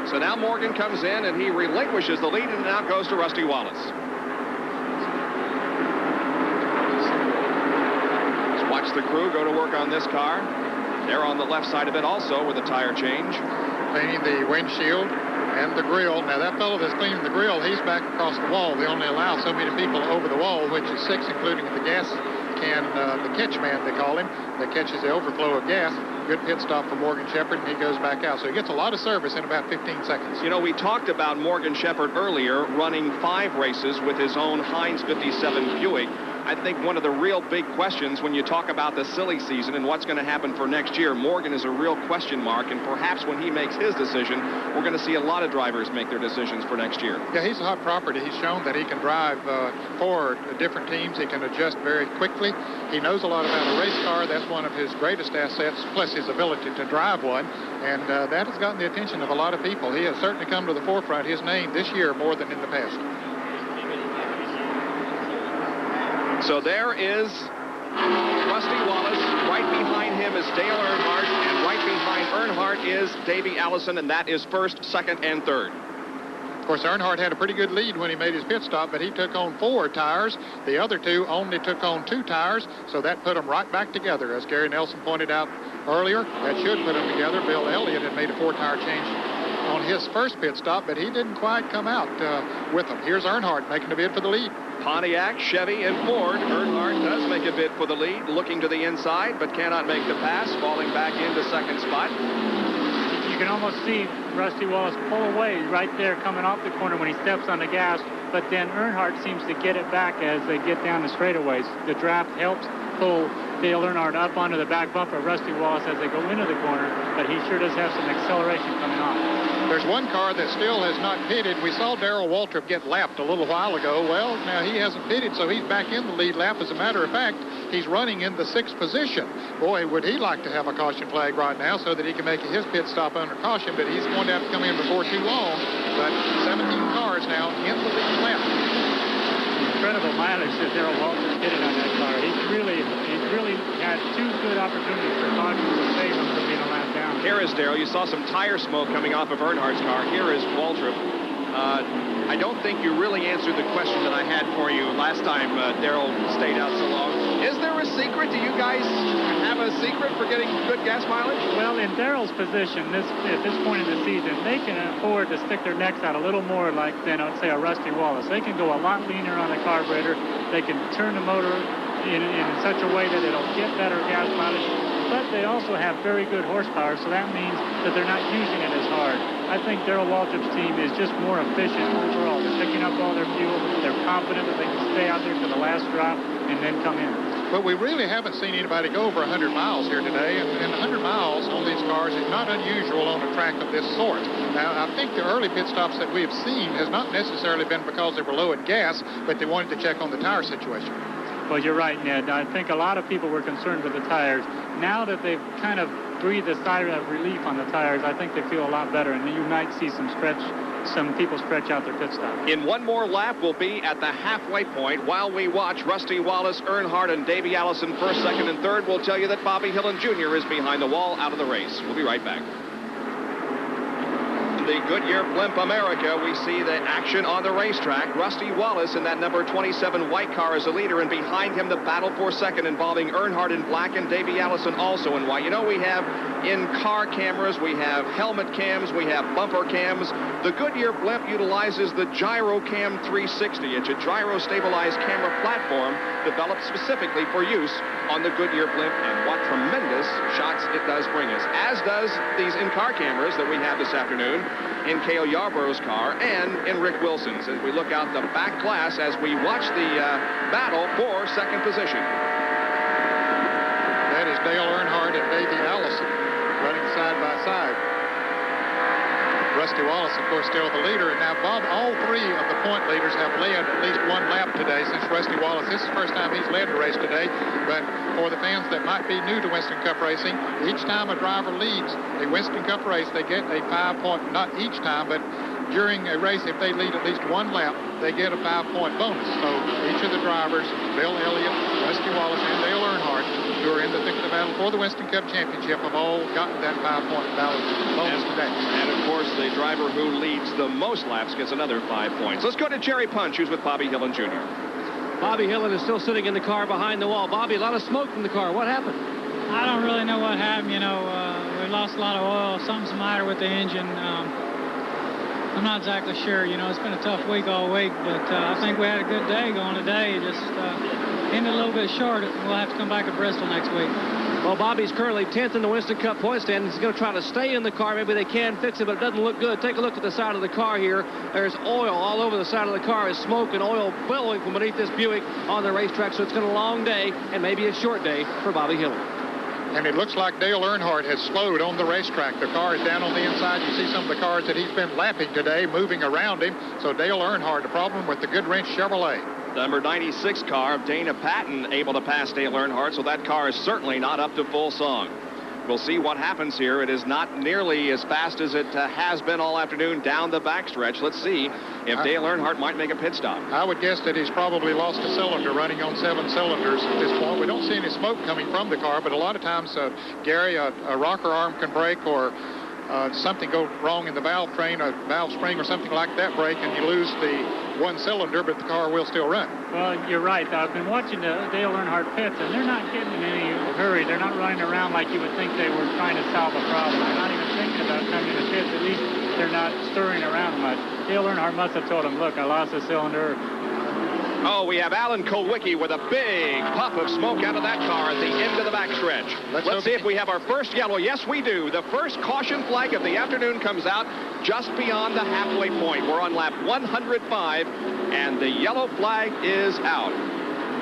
So now Morgan comes in and he relinquishes the lead and now goes to Rusty Wallace. watch the crew go to work on this car. They're on the left side of it also with a tire change. Cleaning the windshield and the grill. Now, that fellow that's cleaning the grill, he's back across the wall. They only allow so many people over the wall, which is 6, including the gas can, the catch man, they call him, that catches the overflow of gas. Good pit stop for Morgan Shepherd, and he goes back out. So he gets a lot of service in about 15 seconds. You know, we talked about Morgan Shepherd earlier running 5 races with his own Heinz 57 Buick. I think one of the real big questions when you talk about the silly season and what's going to happen for next year, Morgan is a real question mark, and perhaps when he makes his decision, we're going to see a lot of drivers make their decisions for next year. Yeah, he's a hot property. He's shown that he can drive for different teams. He can adjust very quickly. He knows a lot about a race car. That's one of his greatest assets, plus his ability to drive one, and that has gotten the attention of a lot of people. He has certainly come to the forefront, his name this year more than in the past. So there is Rusty Wallace. Right behind him is Dale Earnhardt, and right behind Earnhardt is Davey Allison, and that is first, second, and third. Of course, Earnhardt had a pretty good lead when he made his pit stop, but he took on 4 tires. The other 2 only took on 2 tires, so that put them right back together. As Gary Nelson pointed out earlier, that should put them together. Bill Elliott had made a 4-tire change on his first pit stop, but he didn't quite come out with them. Here's Earnhardt making a bid for the lead. Pontiac, Chevy, and Ford. Earnhart does make a bid for the lead, looking to the inside, but cannot make the pass, falling back into second spot. You can almost see Rusty Wallace pull away right there coming off the corner when he steps on the gas, but then Earnhardt seems to get it back as they get down the straightaways. The draft helps pull Dale Earnhardt up onto the back bumper of Rusty Wallace as they go into the corner, but he sure does have some acceleration coming off. There's one car that still has not pitted. We saw Darrell Waltrip get lapped a little while ago. Well, now he hasn't pitted, so he's back in the lead lap. As a matter of fact, he's running in the 6th position. Boy, would he like to have a caution flag right now so that he can make his pit stop under caution, but he's going to have to come in before too long. But 17 cars now in the lead lap. Incredible mileage that Darrell Waltrip did on that car. He's really had 2 good opportunities for caution to save him from being a lap down. Here is Darrell. You saw some tire smoke coming off of Earnhardt's car. Here is Waltrip. I don't think you really answered the question that I had for you last time Darrell stayed out so long. Is there a secret? Do you guys have a secret for getting good gas mileage? Well, in Darrell's position, at this point in the season, they can afford to stick their necks out a little more like than, say, a Rusty Wallace. They can go a lot leaner on the carburetor. They can turn the motor in such a way that it'll get better gas mileage, but they also have very good horsepower, so that means that they're not using it as hard. I think Darrell Waltrip's team is just more efficient overall. They're picking up all their fuel. They're confident that they can stay out there for the last drop and then come in. But we really haven't seen anybody go over 100 miles here today, and 100 miles on these cars is not unusual on a track of this sort. Now, I think the early pit stops that we have seen has not necessarily been because they were low in gas, but they wanted to check on the tire situation. Well, you're right, Ned. I think a lot of people were concerned with the tires. Now that they've kind of breathed a sigh of relief on the tires, I think they feel a lot better, and you might see some people stretch out their pit stop. In one more lap, we'll be at the halfway point while we watch Rusty Wallace, Earnhardt, and Davey Allison first, second, and third. We'll tell you that Bobby Hillin Jr. is behind the wall out of the race. We'll be right back. The Goodyear Blimp America, we see the action on the racetrack. Rusty Wallace in that number 27 white car is the leader, and behind him the battle for second involving Earnhardt in black and Davey Allison also in white. You know, we have in-car cameras, we have helmet cams, we have bumper cams. The Goodyear Blimp utilizes the GyroCam 360. It's a gyro-stabilized camera platform developed specifically for use on the Goodyear Blimp, and what tremendous shots it does bring us, as does these in-car cameras that we have this afternoon in Cale Yarborough's car and in Rick Wilson's, as we look out the back glass as we watch the battle for second position. That is Dale Earnhardt and Davey Allison running side by side. Rusty Wallace, of course, still the leader. And now, Bob, all 3 of the point leaders have led at least 1 lap today since Rusty Wallace. This is the first time he's led the race today. But for the fans that might be new to Winston Cup racing, each time a driver leads a Winston Cup race, they get a 5-point, not each time, but during a race, if they lead at least 1 lap, they get a 5-point bonus. So each of the drivers, Bill Elliott, Rusty Wallace, and Dale Earnhardt, who are in the thick of the battle for the Winston Cup Championship, have all gotten that 5-point bonus today. And, of course, the driver who leads the most laps gets another 5 points. Let's go to Jerry Punch, who's with Bobby Hillin Jr. Bobby Hillin is still sitting in the car behind the wall. Bobby, a lot of smoke from the car. What happened? I don't really know what happened. You know, we lost a lot of oil. Something's the matter with the engine. I'm not exactly sure. You know, it's been a tough week all week, but I think we had a good day going today. Just ended a little bit short. We'll have to come back to Bristol next week. Well, Bobby's currently 10th in the Winston Cup point stand. He's going to try to stay in the car. Maybe they can fix it, but it doesn't look good. Take a look at the side of the car here. There's oil all over the side of the car. There's smoke and oil billowing from beneath this Buick on the racetrack, so it's been a long day and maybe a short day for Bobby Hillin. And it looks like Dale Earnhardt has slowed on the racetrack. The car is down on the inside. You see some of the cars that he's been lapping today moving around him. So Dale Earnhardt, the problem with the Goodwrench Chevrolet. Number 96 car of Dana Patton able to pass Dale Earnhardt, so that car is certainly not up to full song. We'll see what happens here. It is not nearly as fast as it has been all afternoon down the backstretch. Let's see if Dale Earnhardt might make a pit stop. I would guess that he's probably lost a cylinder running on 7 cylinders at this point. We don't see any smoke coming from the car, but a lot of times, Gary, a rocker arm can break or something go wrong in the valve train, a valve spring or something like that break, and you lose the 1 cylinder, but the car will still run. Well, you're right. I've been watching the Dale Earnhardt pits, and they're not getting in any hurry. They're not running around like you would think they were trying to solve a problem. They're not even thinking about coming to pits. At least they're not stirring around much. Dale Earnhardt must have told him, look, I lost a cylinder. Oh, we have Alan Kulwicki with a big puff of smoke out of that car at the end of the backstretch. Let's see if we have our first yellow. Yes, we do. The first caution flag of the afternoon comes out just beyond the halfway point. We're on lap 105, and the yellow flag is out.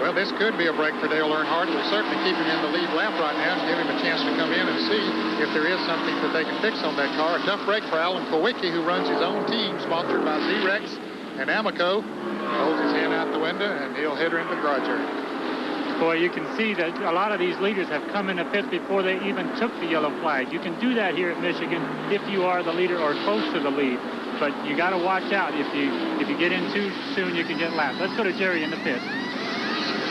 Well, this could be a break for Dale Earnhardt. We'll certainly keep him in the lead lap right now and give him a chance to come in and see if there is something that they can fix on that car. A tough break for Alan Kulwicki, who runs his own team, sponsored by Z-Rex and Amoco. Holds his hand out the window, and he'll head her into the garage area. Boy, you can see that a lot of these leaders have come in the pit before they even took the yellow flag. You can do that here at Michigan if you are the leader or close to the lead. But you got to watch out. If you get in too soon, you can get lapped. Let's go to Jerry in the pit.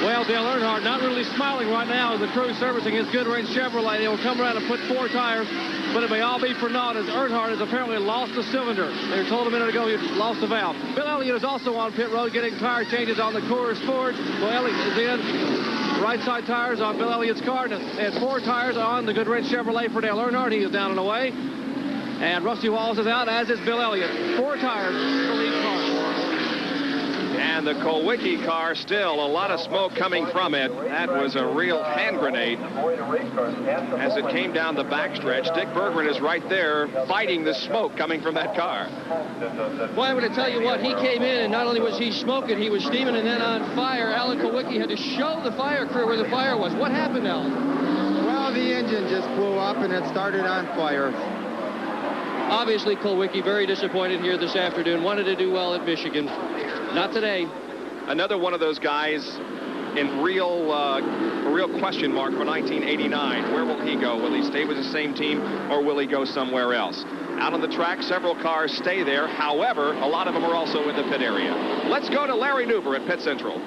Well, Dale Earnhardt not really smiling right now as the crew servicing his Goodwrench Chevrolet. They will come around and put 4 tires, but it may all be for naught as Earnhardt has apparently lost a cylinder. They were told a minute ago he lost a valve. Bill Elliott is also on pit road getting tire changes on the Coors Ford. Well, Elliott is in. Right side tires on Bill Elliott's car, and 4 tires on the Goodwrench Chevrolet for Dale Earnhardt. He is down and away. And Rusty Wallace is out, as is Bill Elliott. 4 tires for each car. And the Kulwicki car, still a lot of smoke coming from it. That was a real hand grenade as it came down the backstretch. Dick Bergman is right there fighting the smoke coming from that car. Boy, I'm going to tell you what, he came in, and not only was he smoking, he was steaming and then on fire. Alan Kulwicki had to show the fire crew where the fire was. What happened, Alan? Well, the engine just blew up, and it started on fire. Obviously, Kulwicki very disappointed here this afternoon. Wanted to do well at Michigan. Not today. Another one of those guys in a real question mark for 1989. Where will he go? Will he stay with the same team, or will he go somewhere else? Out on the track, several cars stay there. However, a lot of them are also in the pit area. Let's go to Larry Newber at Pit Central.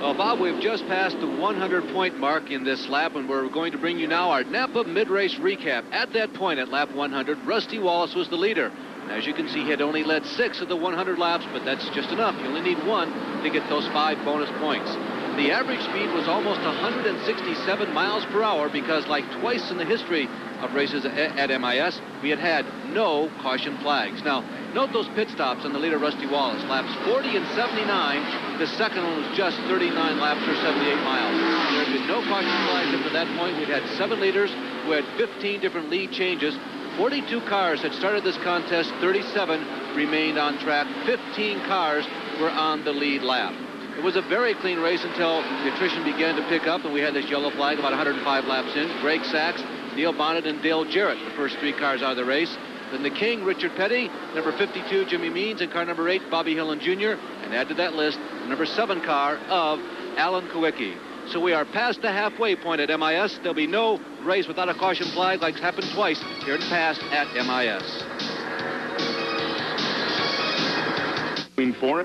Well, Bob, we've just passed the 100-point mark in this lap, and we're going to bring you now our Napa mid-race recap. At that point, at lap 100, Rusty Wallace was the leader. As you can see, he had only led 6 of the 100 laps, but that's just enough. You only need 1 to get those 5 bonus points. The average speed was almost 167 miles per hour because, like twice in the history of races at MIS, we had no caution flags. Now, note those pit stops on the leader, Rusty Wallace. Laps 40 and 79. The second one was just 39 laps or 78 miles. There had been no caution flags up to that point. We'd had 7 leaders who had 15 different lead changes. 42 cars had started this contest. 37 remained on track. 15 cars were on the lead lap. It was a very clean race until the attrition began to pick up, and we had this yellow flag about 105 laps in. Greg Sachs, Neil Bonnet, and Dale Jarrett, the first 3 cars out of the race. Then the King, Richard Petty, number 52, Jimmy Means, and car number 8, Bobby Hillin Jr., and add to that list the number 7 car of Alan Kulwicki. So we are past the halfway point at MIS. There'll be no race without a caution flag like happened twice here in the past at MIS.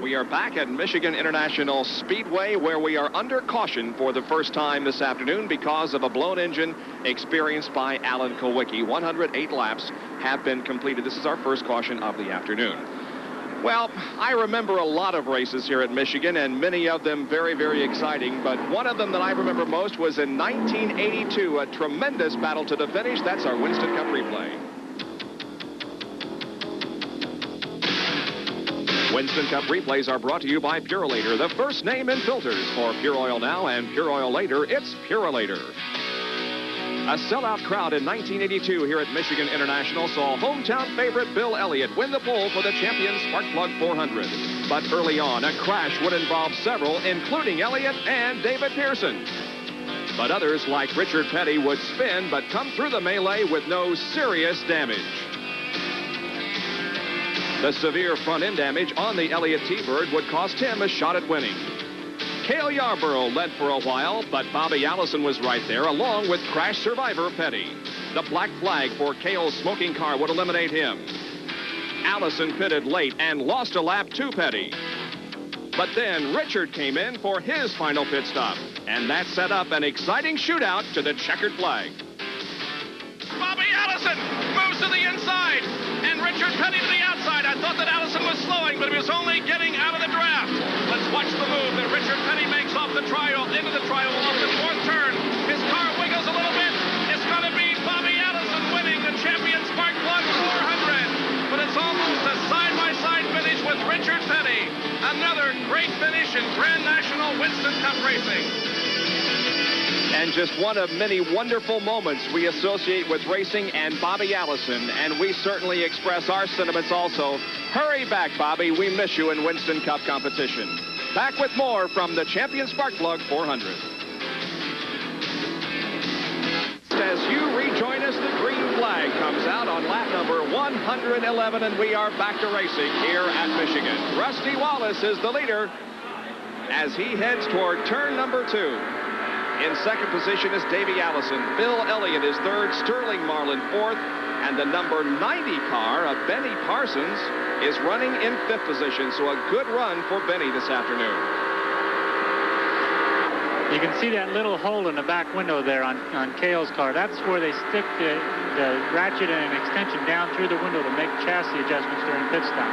We are back at Michigan International Speedway, where we are under caution for the first time this afternoon because of a blown engine experienced by Alan Kulwicki. 108 laps have been completed. This is our first caution of the afternoon. Well, I remember a lot of races here at Michigan, and many of them very, very exciting. But one of them that I remember most was in 1982, a tremendous battle to the finish. That's our Winston Cup replay. Winston Cup replays are brought to you by Purolator, the first name in filters. For Pure Oil now and Pure Oil later, it's Purolator. A sellout crowd in 1982 here at Michigan International saw hometown favorite Bill Elliott win the pole for the champion Spark Plug 400. But early on, a crash would involve several, including Elliott and David Pearson. But others, like Richard Petty, would spin but come through the melee with no serious damage. The severe front-end damage on the Elliott T-Bird would cost him a shot at winning. Cale Yarborough led for a while, but Bobby Allison was right there, along with crash survivor Petty. The black flag for Cale's smoking car would eliminate him. Allison pitted late and lost a lap to Petty. But then Richard came in for his final pit stop, and that set up an exciting shootout to the checkered flag. Bobby Allison moves to the inside, and Richard Petty to the outside. I thought that Allison was slowing, but he was only getting out of the draft. Let's watch the move that Richard Petty makes off the trial, into the trial, off the fourth turn. His car wiggles a little bit. It's going to be Bobby Allison winning the champion Spark Plug 400. But it's almost a side-by-side finish with Richard Petty. Another great finish in Grand National Winston Cup racing. And just one of many wonderful moments we associate with racing and Bobby Allison, and we certainly express our sentiments also. Hurry back, Bobby. We miss you in Winston Cup competition. Back with more from the Champion Spark Plug 400. As you rejoin us, the green flag comes out on lap number 111, and we are back to racing here at Michigan. Rusty Wallace is the leader as he heads toward turn number 2. In second position is Davey Allison. Bill Elliott is third. Sterling Marlin fourth. And the number 90 car of Benny Parsons is running in fifth position. So a good run for Benny this afternoon. You can see that little hole in the back window there on Cale's car. That's where they stick the ratchet and an extension down through the window to make chassis adjustments during pit stop.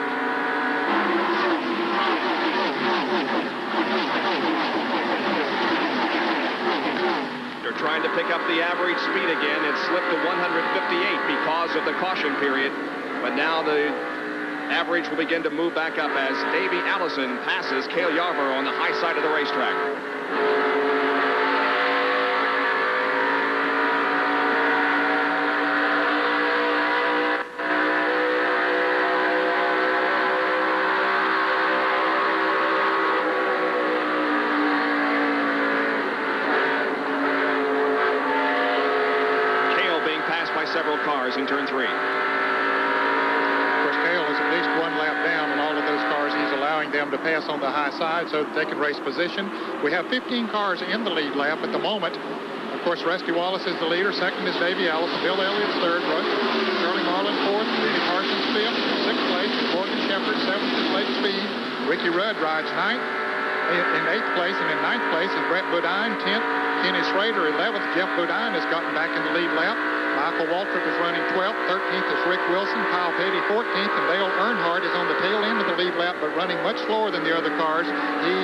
Trying to pick up the average speed again. It slipped to 158 because of the caution period. But now the average will begin to move back up as Davey Allison passes Cale Yarborough on the high side of the racetrack. Several cars in turn 3. Of course, Cale is at least one lap down in all of those cars. He's allowing them to pass on the high side so that they can race position. We have 15 cars in the lead lap at the moment. Of course, Rusty Wallace is the leader. Second is Davey Allison. Bill Elliott's third. Sterling Marlin fourth. Benny Parsons fifth. Sixth place is Morgan Shepherd. Seventh is Lake Speed. Ricky Rudd rides ninth. In eighth place, and in ninth place is Brett Bodine. 10th, Kenny Schrader. 11th, Jeff Bodine has gotten back in the lead lap. Michael Waltrip is running 12th. 13th is Rick Wilson. Kyle Petty 14th. And Dale Earnhardt is on the tail end of the lead lap, but running much slower than the other cars. He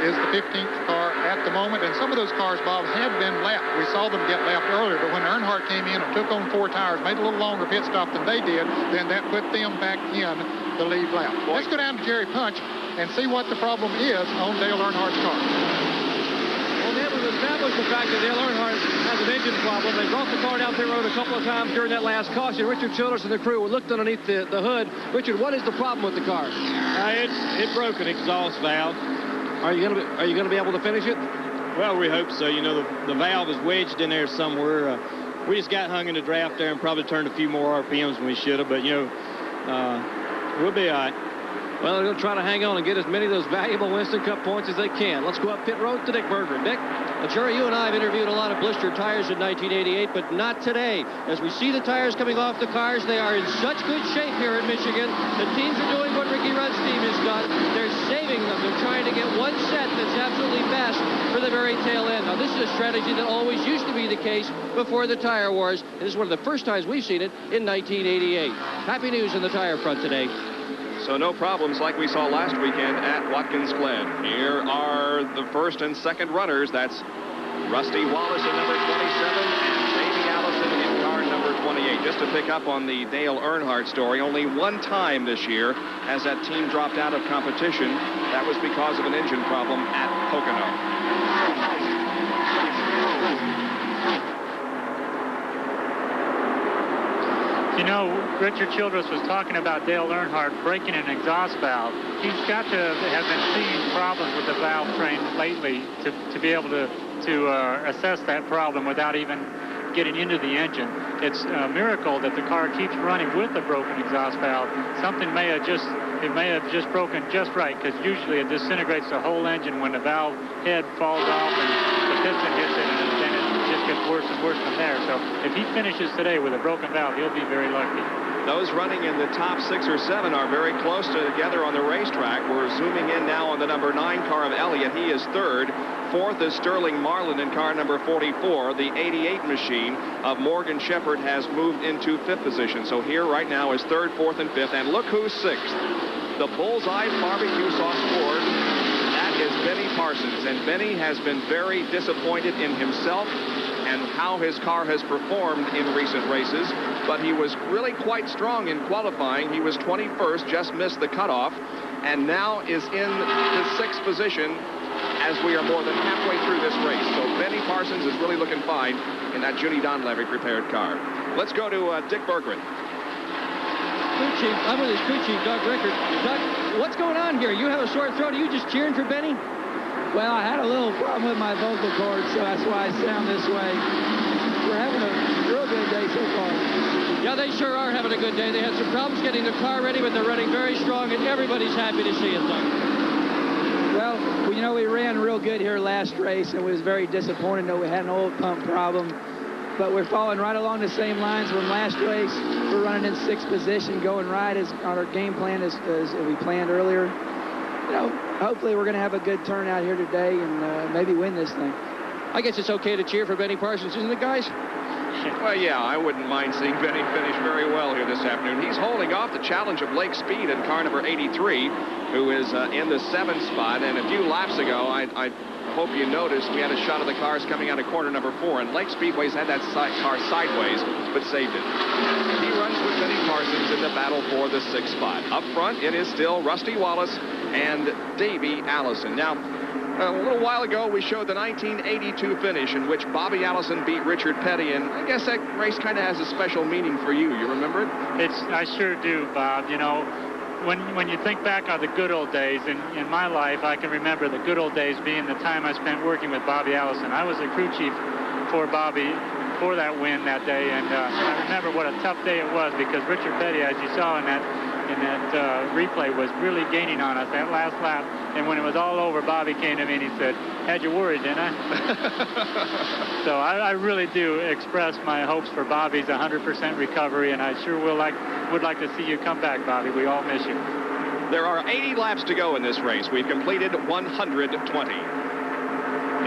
is the 15th car at the moment. And some of those cars, Bob, have been lapped. We saw them get lapped earlier, but when Earnhardt came in and took on 4 tires, made a little longer pit stop than they did, then that put them back in the lead lap. Let's go down to Jerry Punch and see what the problem is on Dale Earnhardt's car. Well, Ned, we've established the fact that Dale Earnhardt has an engine problem. They brought the car down pit road a couple of times during that last caution. Richard Childress and the crew looked underneath the hood. Richard, what is the problem with the car? It broke an exhaust valve. Are you going to be able to finish it? Well, we hope so. You know, the valve is wedged in there somewhere. We just got hung in the draft there and probably turned a few more RPMs than we should have. But, you know, we'll be all right. Well, they're going to try to hang on and get as many of those valuable Winston Cup points as they can. Let's go up pit road to Dick Berger. Dick? Jerry, you and I have interviewed a lot of blistered tires in 1988, but not today. As we see the tires coming off the cars, they are in such good shape here in Michigan. The teams are doing what Ricky Rudd's team has done. They're saving them. They're trying to get one set that's absolutely best for the very tail end. Now, this is a strategy that always used to be the case before the tire wars. And this is one of the first times we've seen it in 1988. Happy news in the tire front today. So no problems like we saw last weekend at Watkins Glen. Here are the first and second runners. That's Rusty Wallace in number 27 and Davey Allison in car number 28. Just to pick up on the Dale Earnhardt story, only one time this year has that team dropped out of competition. That was because of an engine problem at Pocono. You know, Richard Childress was talking about Dale Earnhardt breaking an exhaust valve. He's got to have been seeing problems with the valve train lately to be able to assess that problem without even getting into the engine. It's a miracle that the car keeps running with a broken exhaust valve. Something may have just broken just right, because usually it disintegrates the whole engine when the valve head falls off and the piston hits it, and then it just gets worse and worse from there. So if he finishes today with a broken valve, he'll be very lucky. Those running in the top 6 or 7 are very close together on the racetrack. We're zooming in now on the number 9 car of Elliott. He is third. Fourth is Sterling Marlin in car number 44. The 88 machine of Morgan Shepherd has moved into 5th position. So here right now is 3rd, 4th, and 5th. And look who's 6th. The Bullseye Barbecue Sauce Ford. That is Benny Parsons. And Benny has been very disappointed in himself and how his car has performed in recent races. But he was really quite strong in qualifying. He was 21st, just missed the cutoff, and now is in the 6th position as we are more than halfway through this race. So Benny Parsons is really looking fine in that Junie Donlevy prepared car. Let's go to Dick Berggren. Crew chief, I'm with his crew chief, Doug Rickard. Doug, what's going on here? You have a sore throat. Are you just cheering for Benny? Well, I had a little problem with my vocal cords, so that's why I sound this way. We're having a real good day so far. Yeah, they sure are having a good day. They had some problems getting the car ready, but they're running very strong, and everybody's happy to see it, Doug. Well, you know, we ran real good here last race, and we was very disappointed that we had an oil pump problem. But we're following right along the same lines from last race. We're running in 6th position, going right as on our game plan as we planned earlier. You know, hopefully we're going to have a good turnout here today and maybe win this thing. I guess it's okay to cheer for Benny Parsons, isn't it, guys? Well, yeah, I wouldn't mind seeing Benny finish very well here this afternoon. He's holding off the challenge of Lake Speed in car number 83, who is in the 7th spot. And a few laps ago, I hope you noticed, we had a shot of the cars coming out of corner number 4, and Lake Speedway's had that car sideways, but saved it. He runs with Benny Parsons in the battle for the 6th spot. Up front, it is still Rusty Wallace and Davey Allison. Now, a little while ago, we showed the 1982 finish in which Bobby Allison beat Richard Petty, and I guess that race kind of has a special meaning for you. You remember it? I sure do, Bob. You know, when you think back on the good old days in my life, I can remember the good old days being the time I spent working with Bobby Allison. I was the crew chief for Bobby for that win that day, and I remember what a tough day it was, because Richard Petty, as you saw in that replay, was really gaining on us that last lap. And when it was all over, Bobby came to me and he said, "Had you worried, didn't I?" So I really do express my hopes for Bobby's 100% recovery, and I sure would like to see you come back, Bobby. We all miss you. There are 80 laps to go in this race. We've completed 120.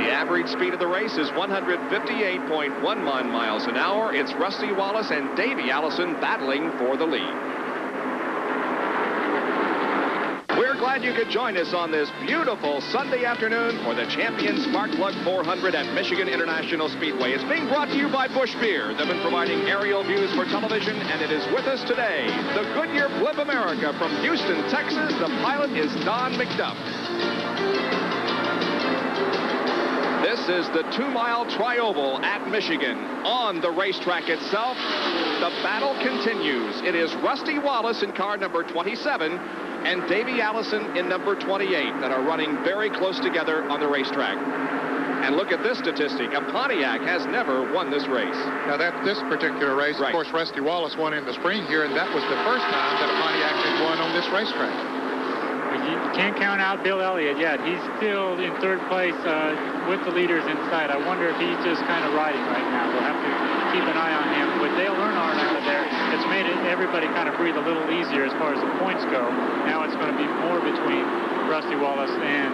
The average speed of the race is 158.1 miles an hour. It's Rusty Wallace and Davey Allison battling for the lead. We're glad you could join us on this beautiful Sunday afternoon for the Champion Spark Plug 400 at Michigan International Speedway. It's being brought to you by Busch Beer. They've been providing aerial views for television, and it is with us today. The Goodyear Blimp America from Houston, Texas. The pilot is Don McDuff. This is the 2-mile trioval at Michigan. On the racetrack itself, the battle continues. It is Rusty Wallace in car number 27 and Davey Allison in number 28 that are running very close together on the racetrack. And look at this statistic. A Pontiac has never won this race. Now, this particular race, of course, Rusty Wallace won in the spring here, and that was the first time that a Pontiac had won on this racetrack. You can't count out Bill Elliott yet. He's still in 3rd place with the leaders inside. I wonder if he's just kind of riding right now. We'll have to keep an eye on him. With Dale Earnhardt out of there, it's made everybody kind of breathe a little easier as far as the points go. Now it's going to be more between Rusty Wallace and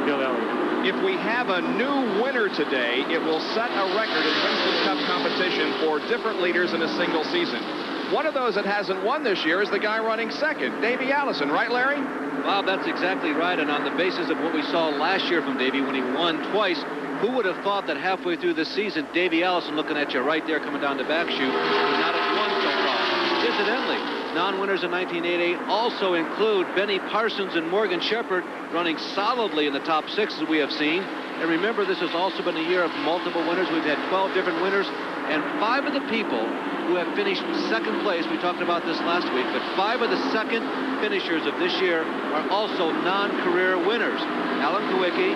Bill Elliott. If we have a new winner today, it will set a record in Winston Cup competition for different leaders in a single season. one of those that hasn't won this year is the guy running second, Davey Allison. Right, Larry? Bob, that's exactly right. And on the basis of what we saw last year from Davey when he won twice, who would have thought that halfway through the season, Davey Allison, looking at you right there coming down the back chute, would not have won so far? Incidentally, non-winners in 1988 also include Benny Parsons and Morgan Shepherd, running solidly in the top 6 as we have seen. And remember, this has also been a year of multiple winners. We've had 12 different winners, and 5 of the people who have finished second place, we talked about this last week, but 5 of the second finishers of this year are also non-career winners. Alan Kawicki,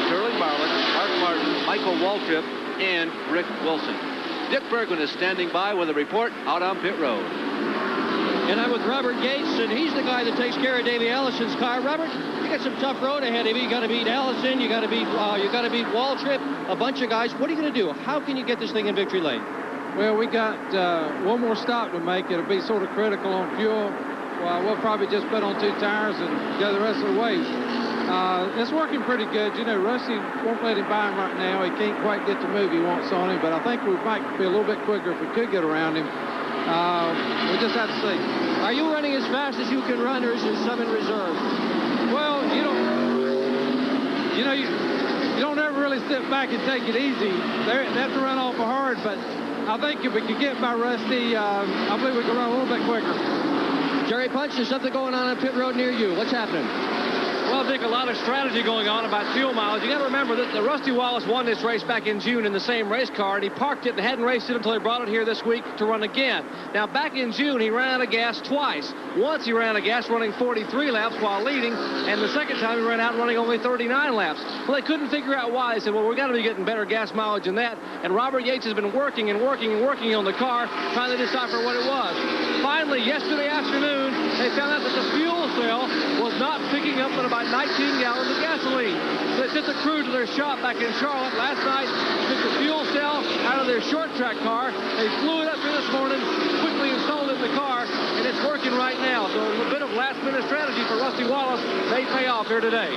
Sterling Marlin, Mark Martin, Michael Waltrip, and Rick Wilson. Dick Bergman is standing by with a report out on pit road. And I'm with Robert Yates, and he's the guy that takes care of Davey Allison's car. Robert, you got some tough road ahead of you. You got to beat Allison. You got to beat Waltrip, a bunch of guys. What are you going to do? How can you get this thing in victory lane? Well, we got one more stop to make. It'll be sort of critical on fuel. Well, we'll probably just put on 2 tires and go the rest of the way. It's working pretty good. You know, Rusty won't let him by him right now. He can't quite get the move he wants on him, but I think we might be a little bit quicker if we could get around him. We'll just have to see. Are you running as fast as you can run, or is there some in reserve? Well, you don't ever really sit back and take it easy. They have to run awful hard, but I think if we could get by Rusty, I believe we can run a little bit quicker. Jerry Punch, there's something going on pit road near you. What's happening? Well, Dick, a lot of strategy going on about fuel mileage. You got to remember that the Rusty Wallace won this race back in June in the same race car, and he parked it and hadn't raced it until he brought it here this week to run again. Now, back in June, he ran out of gas twice. Once he ran out of gas running 43 laps while leading, and the second time he ran out running only 39 laps. Well, they couldn't figure out why. They said, well, we've got to be getting better gas mileage than that. And Robert Yates has been working and working and working on the car, trying to decipher what it was. Finally, yesterday afternoon, they found out that the fuel cell was not picking up but about 19 gallons of gasoline. So they sent the crew to their shop back in Charlotte last night, took the fuel cell out of their short track car. They flew it up here this morning, quickly installed it in the car, and it's working right now. So a bit of last-minute strategy for Rusty Wallace may pay off here today.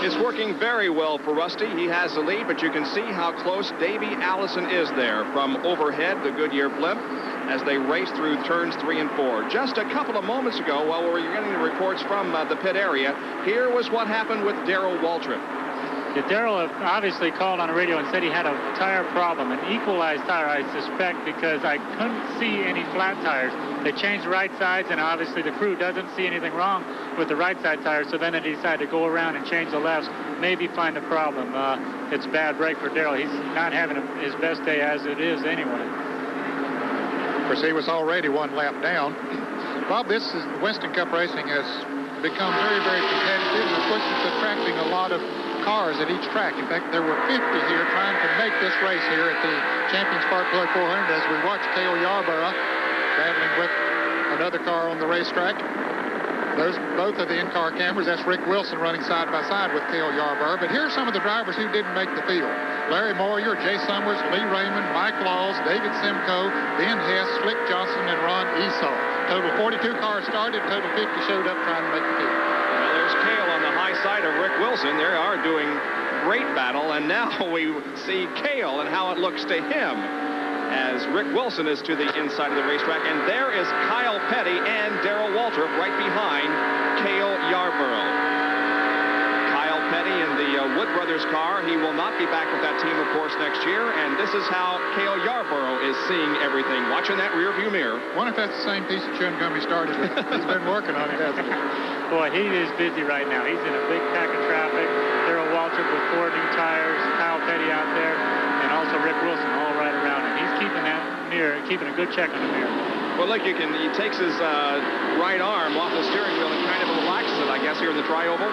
It's working very well for Rusty. He has the lead, but you can see how close Davey Allison is there from overhead, the Goodyear blimp, as they race through turns 3 and 4. Just a couple of moments ago, while we were getting the reports from the pit area, here was what happened with Darrell Waltrip. Yeah, Darrell obviously called on the radio and said he had a tire problem, an equalized tire, I suspect, because I couldn't see any flat tires. They changed the right sides, and obviously the crew doesn't see anything wrong with the right side tires, so then they decided to go around and change the lefts, maybe find the problem. It's a bad break for Darrell. He's not having his best day as it is anyway. Of course, he was already 1 lap down. Bob, Winston Cup racing has become very, very competitive, and of course it's attracting a lot of cars at each track. In fact, there were 50 here trying to make this race here at the Champions Spark Plug 400 as we watch Cale Yarborough battling with another car on the racetrack. Both of the in-car cameras, that's Rick Wilson running side by side with Cale Yarborough. But here are some of the drivers who didn't make the field. Larry Moyer, Jay Summers, Lee Raymond, Mike Laws, David Simcoe, Ben Hess, Slick Johnson, and Ron Esau. Total 42 cars started, total 50 showed up trying to make the field. Well, there's Cale on the high side of Rick Wilson. They are doing great battle, and now we see Cale and how it looks to him as Rick Wilson is to the inside of the racetrack. And there is Kyle Petty and Darrell Waltrip right behind Cale Yarborough. Kyle Petty in the Wood Brothers car. He will not be back with that team, of course, next year. And this is how Cale Yarborough is seeing everything, watching that rearview mirror. Wonder if that's the same piece of chewing gum he started with. He's been working on it, hasn't he? Boy, he is busy right now. He's in a big pack of traffic. Darrell Waltrip with 4 new tires, Kyle Petty out there, and also Rick Wilson all right around him. He's keeping that mirror, keeping a good check on the mirror. Well, look, he takes his right arm off the steering wheel and kind of relaxes it, I guess, here in the tri-oval.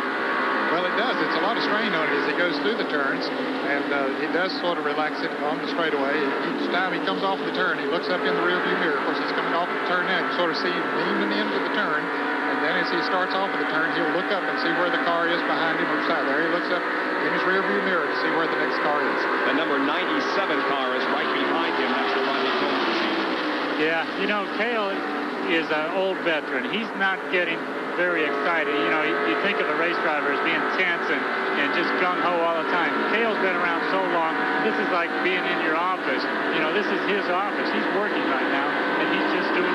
Well, it does. It's a lot of strain on it as he goes through the turns, and he does sort of relax it on the straightaway. Each time he comes off the turn, he looks up in the rearview mirror. Of course, he's coming off the turn now. You sort of see him leaning into the turn, and then as he starts off of the turn, he'll look up and see where the car is behind him or beside. There he looks up in his rearview mirror to see where the next car is. The number 97 car is right behind him. That's the Rodney Combs machine. Yeah, you know, Cale is an old veteran. He's not getting very excited. You know, you think of a race driver as being tense and just gung-ho all the time. Cale's been around so long, this is like being in your office. You know, this is his office. He's working right now, and he's just doing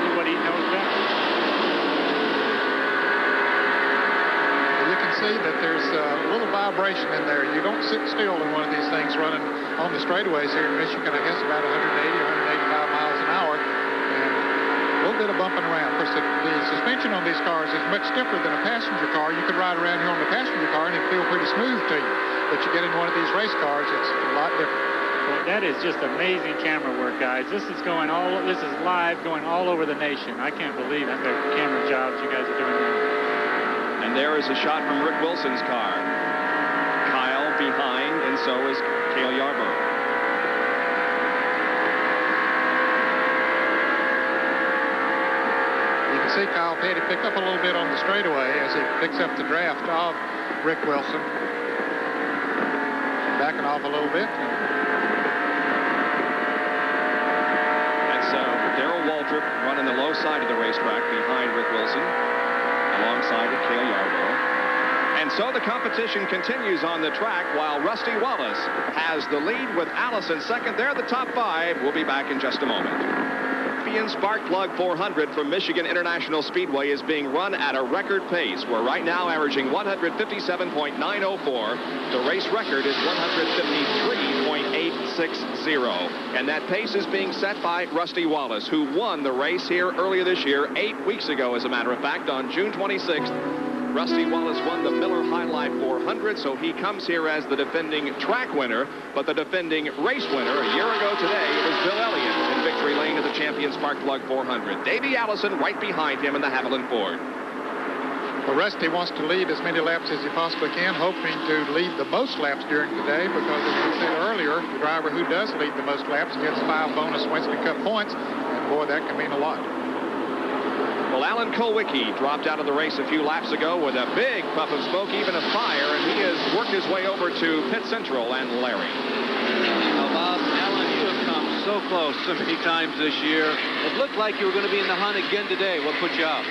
see that there's a little vibration in there. You don't sit still in one of these things running on the straightaways here in Michigan. I guess about 180 or 185 miles an hour. And a little bit of bumping around. Of course, the suspension on these cars is much stiffer than a passenger car. You could ride around here on the passenger car and it'd feel pretty smooth to you. But you get in one of these race cars, it's a lot different. Well, that is just amazing camera work, guys. This is live, going all over the nation. I can't believe the camera jobs you guys are doing now. And there is a shot from Rick Wilson's car. Kyle behind, and so is Cale Yarborough. You can see Kyle Petty pick up a little bit on the straightaway as he picks up the draft of Rick Wilson. Backing off a little bit. Darrell Waltrip running the low side of the racetrack behind Rick Wilson, alongside of Cale Yarborough. And so the competition continues on the track while Rusty Wallace has the lead with Allison second. They're the top five. We'll be back in just a moment. Champion Spark Plug 400 from Michigan International Speedway is being run at a record pace. We're right now averaging 157.904. The race record is 153.860. And that pace is being set by Rusty Wallace, who won the race here earlier this year, 8 weeks ago, as a matter of fact, on June 26th. Rusty Wallace won the Miller High Life 400, so he comes here as the defending track winner, but the defending race winner a year ago today was Bill Elliott in victory lane of the Champion Spark Plug 400. Davey Allison right behind him in the Haviland Ford. Well, Rusty wants to lead as many laps as he possibly can, hoping to lead the most laps during the day, because as we said earlier, the driver who does lead the most laps gets 5 bonus Winston Cup points, and boy, that can mean a lot. Well, Alan Kulwicki dropped out of the race a few laps ago with a big puff of smoke, even a fire, and he has worked his way over to Pit Central and Larry. Now, Bob, Alan, you have come so close so many times this year. It looked like you were going to be in the hunt again today. What put you out?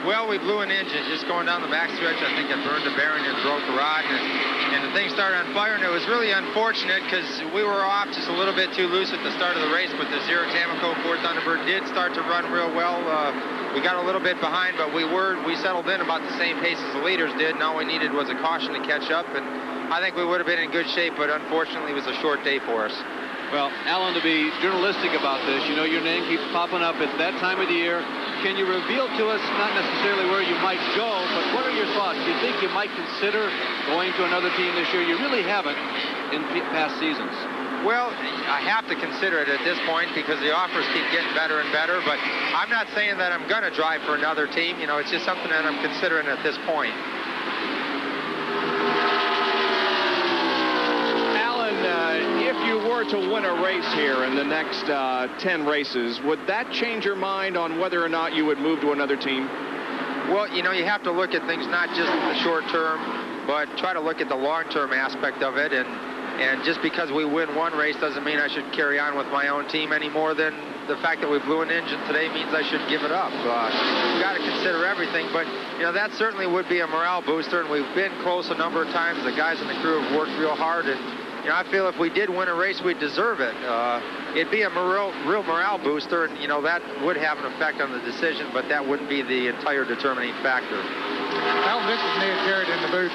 Well, we blew an engine just going down the backstretch. I think it burned a bearing and broke a rod, and the thing started on fire, and it was really unfortunate because we were off just a little bit too loose at the start of the race, but the Xerox Amoco Ford Thunderbird did start to run real well. We got a little bit behind, but we settled in about the same pace as the leaders did, and all we needed was a caution to catch up, and I think we would have been in good shape, but unfortunately it was a short day for us. Well, Alan, to be journalistic about this, you know your name keeps popping up at that time of the year. Can you reveal to us not necessarily where you might go, but what are your thoughts? Do you think you might consider going to another team this year? You really haven't in past seasons. Well, I have to consider it at this point because the offers keep getting better and better, but I'm not saying that I'm going to drive for another team. You know, it's just something that I'm considering at this point. If you were to win a race here in the next 10 races, would that change your mind on whether or not you would move to another team? Well, you know, you have to look at things not just in the short term, but try to look at the long-term aspect of it. And just because we win one race doesn't mean I should carry on with my own team any more than the fact that we blew an engine today means I should give it up. We've got to consider everything, but, you know, that certainly would be a morale booster, and we've been close a number of times. The guys in the crew have worked real hard, and you know, I feel if we did win a race, we'd deserve it. It'd be a real morale booster, and, you know, that would have an effect on the decision, but that wouldn't be the entire determining factor. Alan, this is Ned Jarrett in the booth.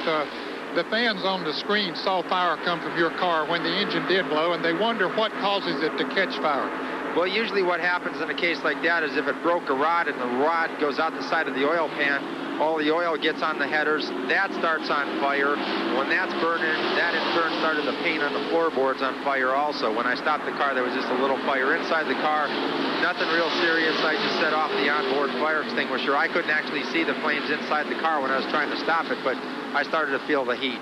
The fans on the screen saw fire come from your car when the engine did blow, and they wonder what causes it to catch fire. Well, usually what happens in a case like that is if it broke a rod and the rod goes out the side of the oil pan, all the oil gets on the headers, that starts on fire. When that's burning, that in turn started the paint on the floorboards on fire also. When I stopped the car, there was just a little fire inside the car. Nothing real serious. I just set off the onboard fire extinguisher. I couldn't actually see the flames inside the car when I was trying to stop it, but I started to feel the heat.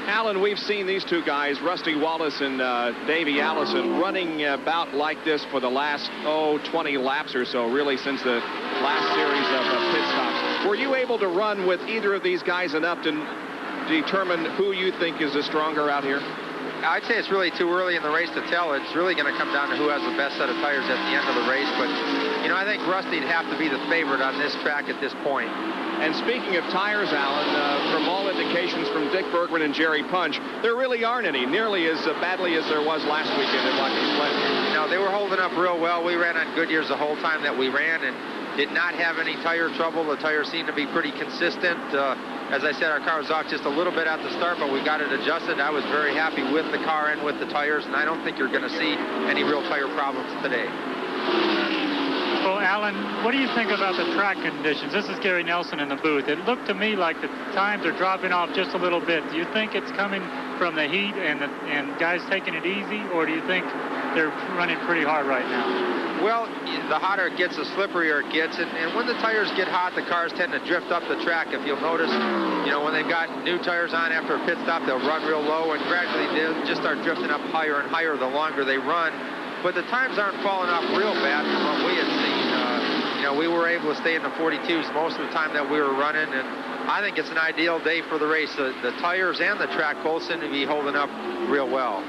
Alan, we've seen these two guys, Rusty Wallace and Davey Allison, running about like this for the last, 20 laps or so, really, since the last series of pit stops. Were you able to run with either of these guys enough to determine who you think is the stronger out here? I'd say it's really too early in the race to tell. It's really going to come down to who has the best set of tires at the end of the race. But, you know, I think Rusty'd have to be the favorite on this track at this point. And speaking of tires, Alan, from all indications from Dick Bergman and Jerry Punch, there really aren't any nearly as badly as there was last weekend at Watkins Glen. No, they were holding up real well. We ran on Goodyears the whole time that we ran and did not have any tire trouble. The tires seemed to be pretty consistent. as I said, our car was off just a little bit at the start, but we got it adjusted. I was very happy with the car and with the tires, and I don't think you're going to see any real tire problems today. Well, Alan, what do you think about the track conditions? This is Gary Nelson in the booth. It looked to me like the times are dropping off just a little bit. Do you think it's coming from the heat and guys taking it easy, or do you think they're running pretty hard right now? Well, the hotter it gets, the slipperier it gets, and when the tires get hot, the cars tend to drift up the track. If you'll notice, you know, when they've got new tires on after a pit stop, they'll run real low, and gradually they'll just start drifting up higher and higher the longer they run. But the times aren't falling off real bad from what we had seen. You know, we were able to stay in the 42s most of the time that we were running, and I think it's an ideal day for the race. The tires and the track both seem to be holding up real well.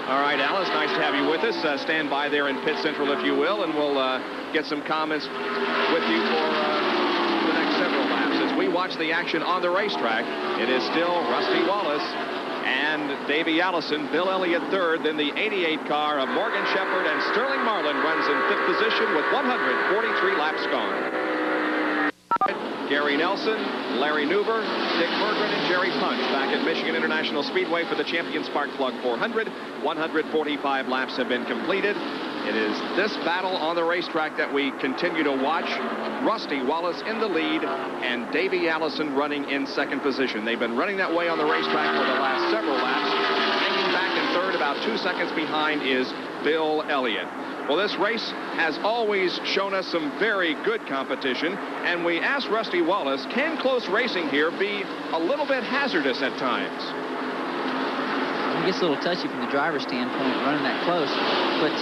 All right, Al, it's nice to have you with us. Stand by there in pit central, if you will, and we'll get some comments with you for the next several laps. As we watch the action on the racetrack, it is still Rusty Wallace and Davey Allison, Bill Elliott third, then the 88 car of Morgan Shepherd and Sterling Marlin runs in fifth position with 143 laps gone. Gary Nelson, Larry Newber, Dick Berggren, and Jerry Punch back at Michigan International Speedway for the Champion Spark Plug 400. 145 laps have been completed. It is this battle on the racetrack that we continue to watch. Rusty Wallace in the lead and Davey Allison running in second position. They've been running that way on the racetrack for the last several laps. Hanging back in third, about 2 seconds behind, is Bill Elliott. Well, this race has always shown us some very good competition, and we asked Rusty Wallace, can close racing here be a little bit hazardous at times? It gets a little touchy from the driver's standpoint running that close, but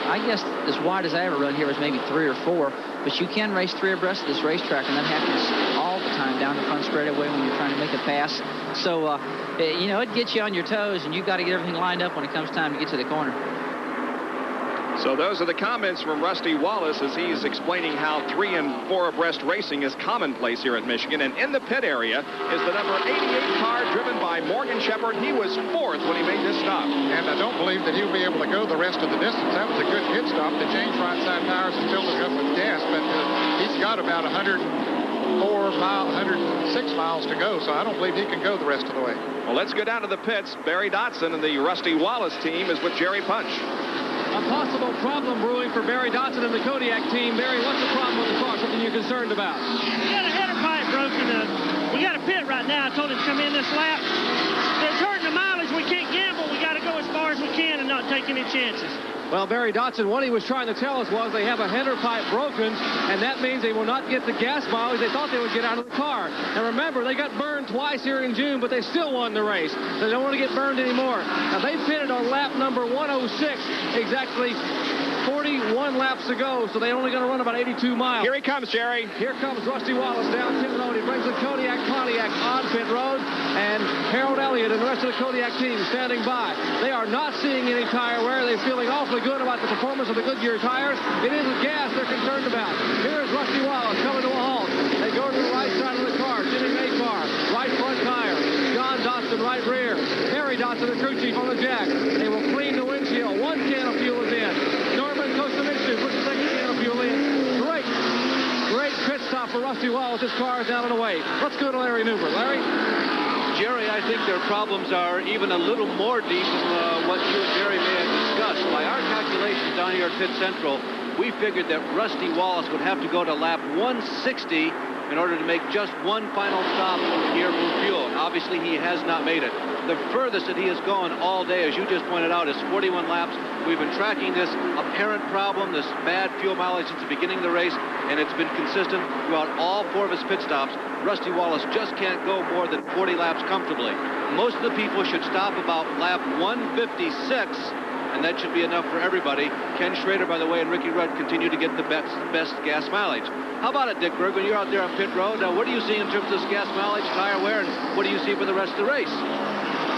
I guess as wide as I ever run here was maybe 3 or 4, but you can race 3 abreast of this racetrack, and that happens all the time down the front straightaway when you're trying to make a pass. So, you know, it gets you on your toes, and you've got to get everything lined up when it comes time to get to the corner. So those are the comments from Rusty Wallace as he's explaining how 3 and 4 abreast racing is commonplace here at Michigan. And in the pit area is the number 88 car driven by Morgan Shepherd. He was 4th when he made this stop. And I don't believe that he'll be able to go the rest of the distance. That was a good pit stop. They changed right side tires and filled it up with gas. But he's got about 106 miles to go, so I don't believe he can go the rest of the way. Well, let's go down to the pits. Barry Dotson and the Rusty Wallace team is with Jerry Punch. A possible problem brewing for Barry Dotson and the Kodiak team. Barry, what's the problem with the car? Something you're concerned about? We got a header pipe broken. We got a pit right now. I told him to come in this lap. It's hurting the mileage. We can't gamble. We got to go as far as we can and not take any chances. Well, Barry Dotson, what he was trying to tell us was they have a header pipe broken, and that means they will not get the gas mileage they thought they would get out of the car. And remember, they got burned twice here in June, but they still won the race. They don't want to get burned anymore. Now, they pitted on lap number 106, exactly 41 laps to go, so they're only going to run about 82 miles. Here he comes, Jerry. Here comes Rusty Wallace down pit road. He brings the Kodiak Pontiac on pit road, and Harold Elliott and the rest of the Kodiak team standing by. They are not seeing any tire wear. They're feeling awfully good about the performance of the Goodyear tires. It isn't gas they're concerned about. Here is Rusty Wallace coming to a halt. They go to the right side of the car. Jimmy May car, right front tire. John Dotson, right rear. Harry Dotson, the crew chief, on the jack. They will clean the windshield. 1 can of fuel is in. Puts the second can of fuel in. Great pit stop for Rusty Wallace. His car is down and away. Let's go to Larry Newber. Larry? Jerry, I think their problems are even a little more deep than what you and Jerry may have discussed. By our calculations down here at Pit Central, we figured that Rusty Wallace would have to go to lap 160 in order to make just one final stop here for fuel. And obviously, he has not made it. The furthest that he has gone all day, as you just pointed out, is 41 laps. We've been tracking this apparent problem, this bad fuel mileage since the beginning of the race, and it's been consistent throughout all 4 of his pit stops. Rusty Wallace just can't go more than 40 laps comfortably. Most of the people should stop about lap 156, and that should be enough for everybody. Ken Schrader, by the way, and Ricky Rudd continue to get the best gas mileage. How about it, Dick Berggren? You're out there on pit road. What do you see in terms of this gas mileage, tire wear, and what do you see for the rest of the race?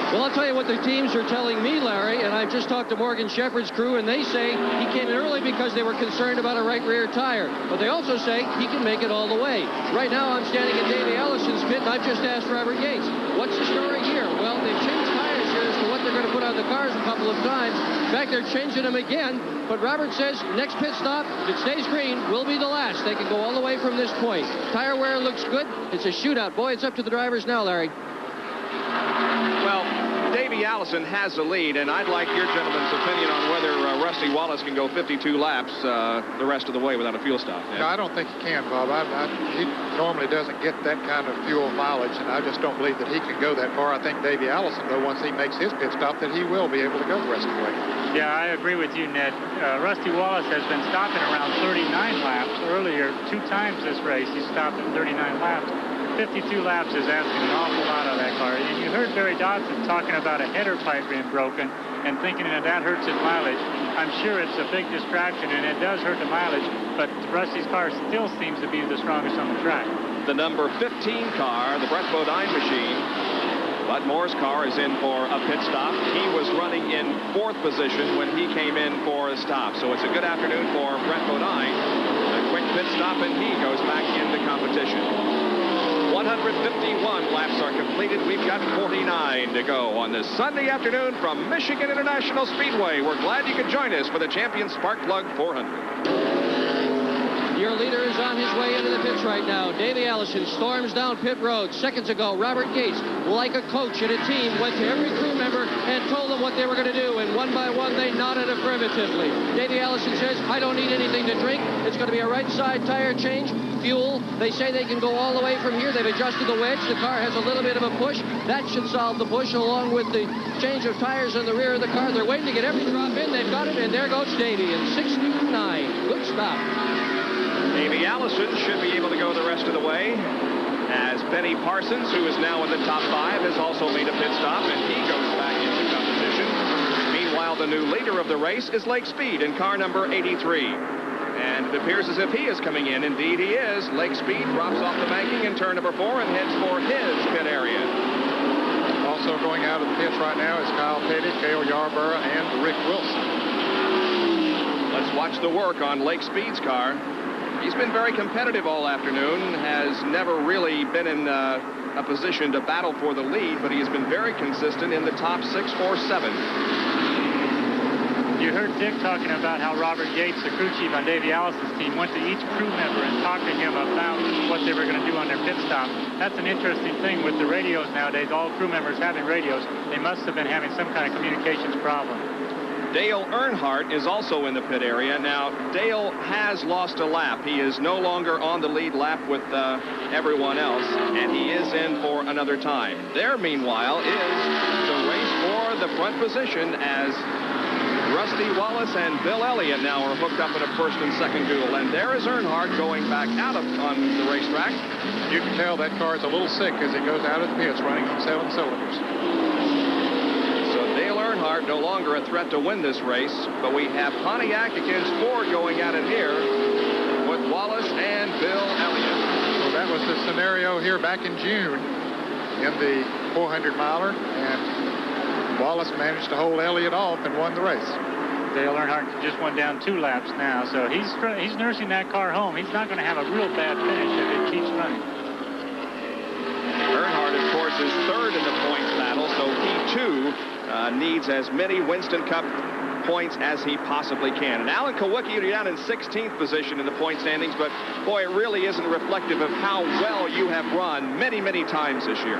Well, I'll tell you what the teams are telling me, Larry, and I've just talked to Morgan Shepherd's crew, and they say he came in early because they were concerned about a right rear tire. But they also say he can make it all the way. Right now, I'm standing in Davey Allison's pit, and I've just asked Robert Yates, what's the story here? Well, they've changed tires here as to what they're going to put on the cars a couple of times. In fact, they're changing them again. But Robert says next pit stop, if it stays green, will be the last. They can go all the way from this point. Tire wear looks good. It's a shootout. Boy, it's up to the drivers now, Larry. Well, Davey Allison has the lead, and I'd like your gentleman's opinion on whether Rusty Wallace can go 52 laps the rest of the way without a fuel stop. No, I don't think he can, Bob. He normally doesn't get that kind of fuel mileage, and I just don't believe that he can go that far. I think Davey Allison, though, once he makes his pit stop, that he will be able to go the rest of the way. Yeah, I agree with you, Ned. Rusty Wallace has been stopping around 39 laps. Earlier, 2 times this race, he stopped at 39 laps. 52 laps is asking an awful lot of that car. And you heard Barry Dodson talking about a header pipe being broken and thinking that hurts his mileage. I'm sure it's a big distraction, and it does hurt the mileage, but Rusty's car still seems to be the strongest on the track. The number 15 car, the Brett Bodine machine. Bud Moore's car is in for a pit stop. He was running in 4th position when he came in for a stop. So it's a good afternoon for Brett Bodine. A quick pit stop, and he goes back into competition. 151 laps are completed. We've got 49 to go on this Sunday afternoon from Michigan International Speedway. We're glad you could join us for the Champion Spark Plug 400. Your leader is on his way into the pits right now. Davey Allison storms down pit road. Seconds ago, Robert Gates, like a coach and a team, went to every crew member and told them what they were going to do, and one by one, they nodded affirmatively. Davey Allison says, I don't need anything to drink. It's going to be a right side tire change, fuel. They say they can go all the way from here. They've adjusted the wedge. The car has a little bit of a push. That should solve the push, along with the change of tires in the rear of the car. They're waiting to get every drop in. They've got it, and there goes Davey in 69. Good stop. Davey Allison should be able to go the rest of the way, as Benny Parsons, who is now in the top 5, has also made a pit stop, and he goes back into competition. Meanwhile, the new leader of the race is Lake Speed in car number 83. And it appears as if he is coming in. Indeed, he is. Lake Speed drops off the banking in turn number 4 and heads for his pit area. Also going out of the pits right now is Kyle Petty, Cale Yarborough, and Rick Wilson. Let's watch the work on Lake Speed's car. He's been very competitive all afternoon, has never really been in a position to battle for the lead, but he has been very consistent in the top 6 or 7. You heard Dick talking about how Robert Yates, the crew chief on Davey Allison's team, went to each crew member and talked to him about what they were going to do on their pit stop. That's an interesting thing with the radios nowadays. All crew members having radios, they must have been having some kind of communications problem. Dale Earnhardt is also in the pit area. Now, Dale has lost a lap. He is no longer on the lead lap with everyone else, and he is in for another time. There, meanwhile, is the race for the front position as Rusty Wallace and Bill Elliott now are hooked up in a first and second duel. And there is Earnhardt going back out on the racetrack. You can tell that car is a little sick as he goes out of the pits running on 7 cylinders. Dale Earnhardt no longer a threat to win this race, but we have Pontiac against Ford going at it here with Wallace and Bill Elliott. Well, that was the scenario here back in June in the 400-miler, and Wallace managed to hold Elliott off and won the race. Dale Earnhardt just went down 2 laps now, so he's nursing that car home. He's not going to have a real bad finish if it keeps running. Earnhardt, of course, is 3rd in the points battle, so he, too, needs as many Winston Cup points as he possibly can. And Alan Kowicki, you're down in 16th position in the point standings, but, boy, it really isn't reflective of how well you have run many, many times this year.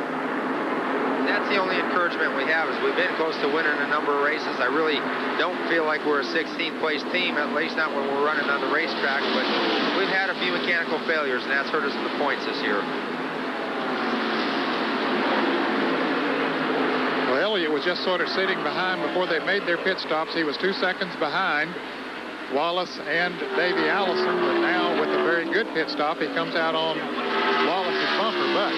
That's the only encouragement we have, is we've been close to winning a number of races. I really don't feel like we're a 16th place team, at least not when we're running on the racetrack, but we've had a few mechanical failures, and that's hurt us in the points this year. Well, Elliott was just sort of sitting behind before they made their pit stops. He was 2 seconds behind Wallace and Davey Allison, but now with a very good pit stop, he comes out on Wallace's bumper. But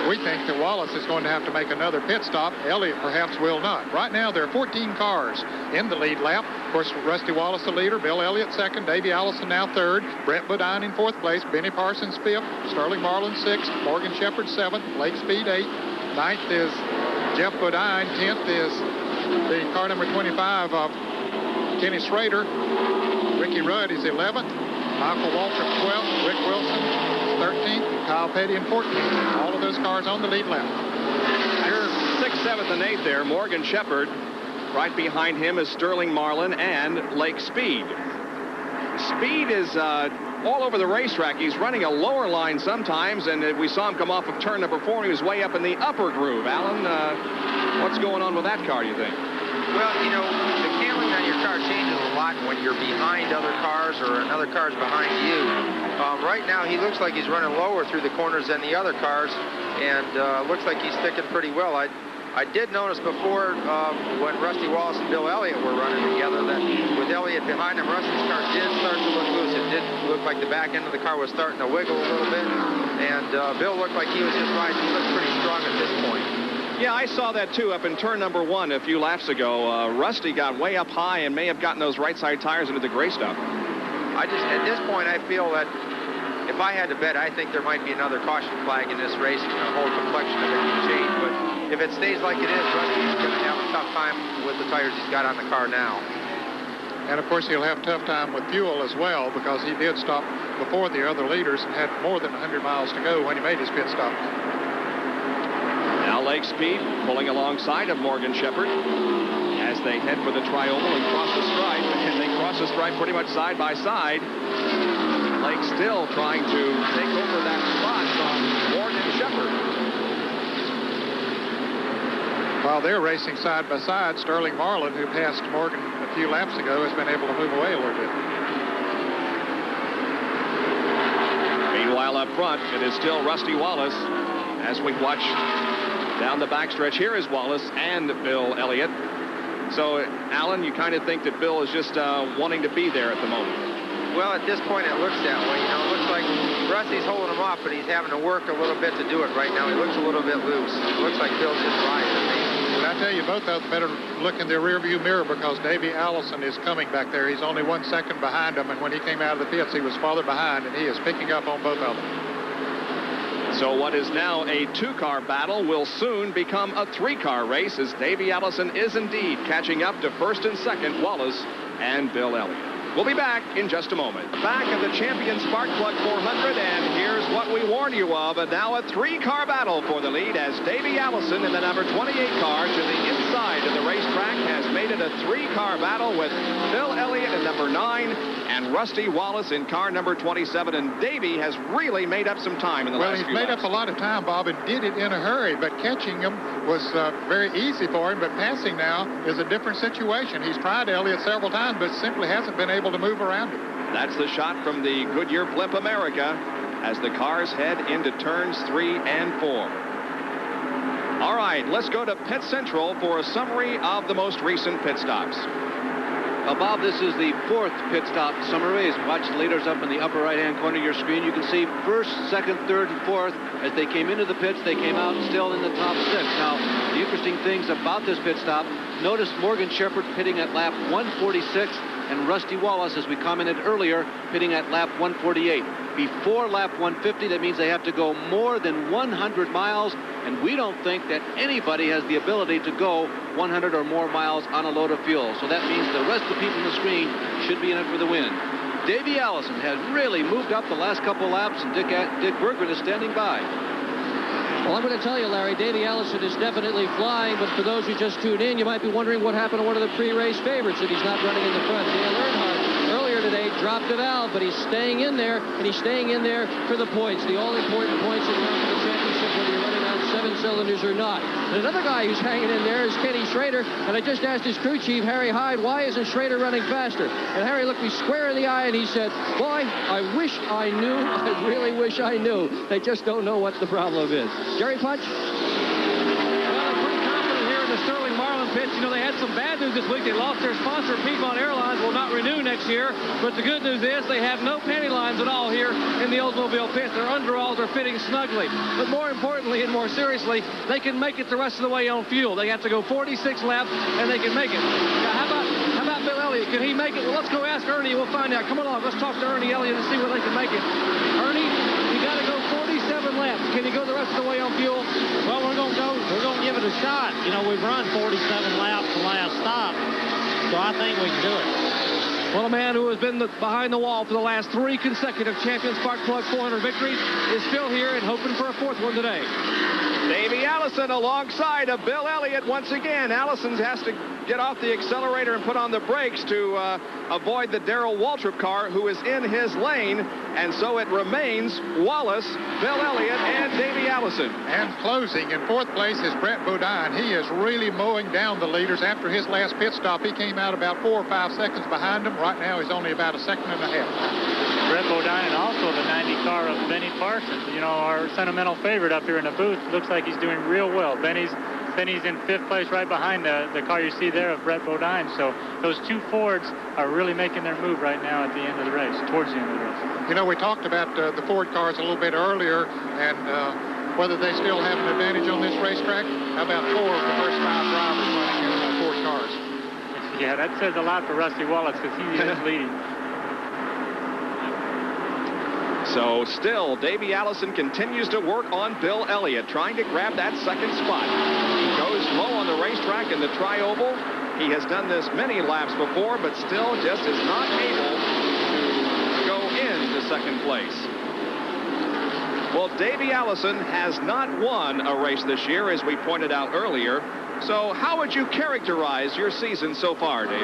we think that Wallace is going to have to make another pit stop. Elliott perhaps will not. Right now, there are 14 cars in the lead lap. Of course, Rusty Wallace the leader, Bill Elliott 2nd, Davey Allison now 3rd, Brett Bodine in 4th place, Benny Parsons 5th, Sterling Marlin 6th, Morgan Shepherd 7th, Lake Speed 8th, 9th is Jeff Bodine, 10th is the car number 25 of Kenny Schrader. Ricky Rudd is 11th. Michael Walter 12th. Rick Wilson 13th. Kyle Petty in 14th. All of those cars on the lead lap. You're 6th, 7th, and 8th there. Morgan Shepherd Right behind him is Sterling Marlin and Lake Speed. Speed is all over the racetrack. He's running a lower line sometimes, and we saw him come off of turn number 4, and he was way up in the upper groove. Alan, what's going on with that car, do you think? Well, you know, the handling on your car changes a lot when you're behind other cars or another car's behind you. Right now, he looks like he's running lower through the corners than the other cars, and looks like he's sticking pretty well. I did notice before when Rusty Wallace and Bill Elliott were running together that with Elliott behind him, Rusty's car did start to look loose. It did look like the back end of the car was starting to wiggle a little bit, and Bill looked like he was just riding. He looked pretty strong at this point. Yeah, I saw that too up in turn number 1 a few laps ago. Rusty got way up high and may have gotten those right side tires into the gray stuff. At this point, I feel that if I had to bet, I think there might be another caution flag in this race, and the whole complexion of it can change. But if it stays like it is, Rusty's going to have a tough time with the tires he's got on the car now. And, of course, he'll have a tough time with fuel as well, because he did stop before the other leaders and had more than 100 miles to go when he made his pit stop. Now Lake Speed pulling alongside of Morgan Shepherd as they head for the tri-oval and cross the stripe. And they cross the stripe pretty much side by side. Lake still trying to take over that spot from Morgan Shepherd. While they're racing side by side, Sterling Marlin, who passed Morgan a few laps ago, has been able to move away a little bit. Meanwhile, up front, it is still Rusty Wallace as we watch down the backstretch. Here is Wallace and Bill Elliott. So, Alan, you kind of think that Bill is just wanting to be there at the moment. Well, at this point, it looks that way. You know, it looks like Rusty's holding him off, but he's having to work a little bit to do it right now. He looks a little bit loose. It looks like Bill's just rising. And I tell you, both of them better look in the rearview mirror, because Davey Allison is coming back there. He's only 1 second behind him, and when he came out of the pits, he was farther behind, and he is picking up on both of them. So what is now a 2-car battle will soon become a 3-car race, as Davey Allison is indeed catching up to first and second Wallace and Bill Elliott. We'll be back in just a moment. Back of the Champion Spark Plug 400, and here's what we warned you of. Now a 3-car battle for the lead, as Davey Allison in the number 28 car to the inside of the racetrack has made it a 3-car battle with Bill Elliott in number 9 and Rusty Wallace in car number 27. And Davey has really made up some time in the last few laps. Well, he's made up a lot of time, Bob, and did it in a hurry, but catching him was very easy for him, but passing now is a different situation. He's tried Elliott several times, but simply hasn't been able to move around him. That's the shot from the Goodyear Blimp America as the cars head into turns 3 and 4. All right, let's go to Pit Central for a summary of the most recent pit stops. Bob, this is the 4th pit stop summary. As watch the leaders up in the upper right-hand corner of your screen, you can see 1st, 2nd, 3rd, and 4th. As they came into the pits, they came out still in the top 6. Now, the interesting things about this pit stop, notice Morgan Shepherd pitting at lap 146, and Rusty Wallace, as we commented earlier, pitting at lap 148. Before lap 150, that means they have to go more than 100 miles, and we don't think that anybody has the ability to go 100 or more miles on a load of fuel. So that means the rest of the people on the screen should be in it for the win. Davey Allison has really moved up the last couple laps, and Dick Berggren is standing by. Well, I'm going to tell you, Larry, Davey Allison is definitely flying, but for those who just tuned in, you might be wondering what happened to one of the pre-race favorites if he's not running in the front. Dale Earnhardt, earlier today, dropped a valve, but he's staying in there, and he's staying in there for the points, the all-important points that come to the championship, whether you're running on 7 cylinders or not. And another guy who's hanging in there is Kenny Schrader, and I just asked his crew chief, Harry Hyde, why isn't Schrader running faster? And Harry looked me square in the eye, and he said, boy, I wish I knew. I really wish I knew. They just don't know what the problem is. Jerry Punch? Well, I'm pretty confident here in the Sterling Marlin pits. You know, they had some bad news this week. They lost their sponsor, Piedmont Airlines, will not renew next year. But the good news is they have no penny lines at all here in the Oldsmobile pits. Their underalls are fitting snugly. But more importantly and more seriously, they can make it the rest of the way on fuel. They have to go 46 laps, and they can make it. Now, how about Bill Elliott? Can he make it? Well, let's go ask Ernie. We'll find out. Come along. Let's talk to Ernie Elliott and see where they can make it. Ernie, you got to go 47 laps. Can you go the rest of the way on fuel? Well, we're going to give it a shot. You know, we've run 47 laps the last stop, so I think we can do it. Well, a man who has been behind the wall for the last 3 consecutive Champion Spark Plug 400 victories is still here and hoping for a 4th one today. Davey Allison alongside of Bill Elliott once again. Allison has to get off the accelerator and put on the brakes to avoid the Darrell Waltrip car, who is in his lane. And so it remains Wallace, Bill Elliott, and Davey Allison. And closing in fourth place is Brett Bodine. He is really mowing down the leaders. After his last pit stop, he came out about 4 or 5 seconds behind them. Right now, he's only about a second and a half. Brett Bodine and also the 90 car of Benny Parsons. You know, our sentimental favorite up here in the booth. Looks like he's doing real well. Benny's in 5th place right behind the car you see there of Brett Bodine. So those 2 Fords are really making their move right now at the end of the race, towards the end of the race. You know, we talked about the Ford cars a little bit earlier, and whether they still have an advantage on this racetrack. How about 4 of the first 5 drivers running in Ford cars? Yeah, that says a lot for Rusty Wallace, because he is leading. So still, Davey Allison continues to work on Bill Elliott, trying to grab that second spot. He goes low on the racetrack in the tri-oval. He has done this many laps before, but still just is not able to go into second place. Well, Davey Allison has not won a race this year, as we pointed out earlier. So how would you characterize your season so far, Davey?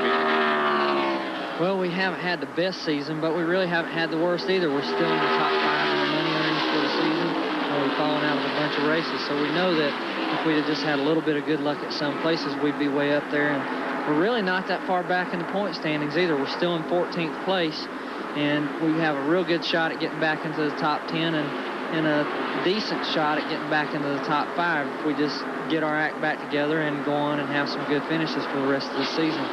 Well, we haven't had the best season, but we really haven't had the worst either. We're still in the top 5 in the money earnings for the season, and we've fallen out of a bunch of races. So we know that if we'd have just had a little bit of good luck at some places, we'd be way up there. And we're really not that far back in the point standings either. We're still in 14th place, and we have a real good shot at getting back into the top 10 and a decent shot at getting back into the top 5 if we just get our act back together and go on and have some good finishes for the rest of the season.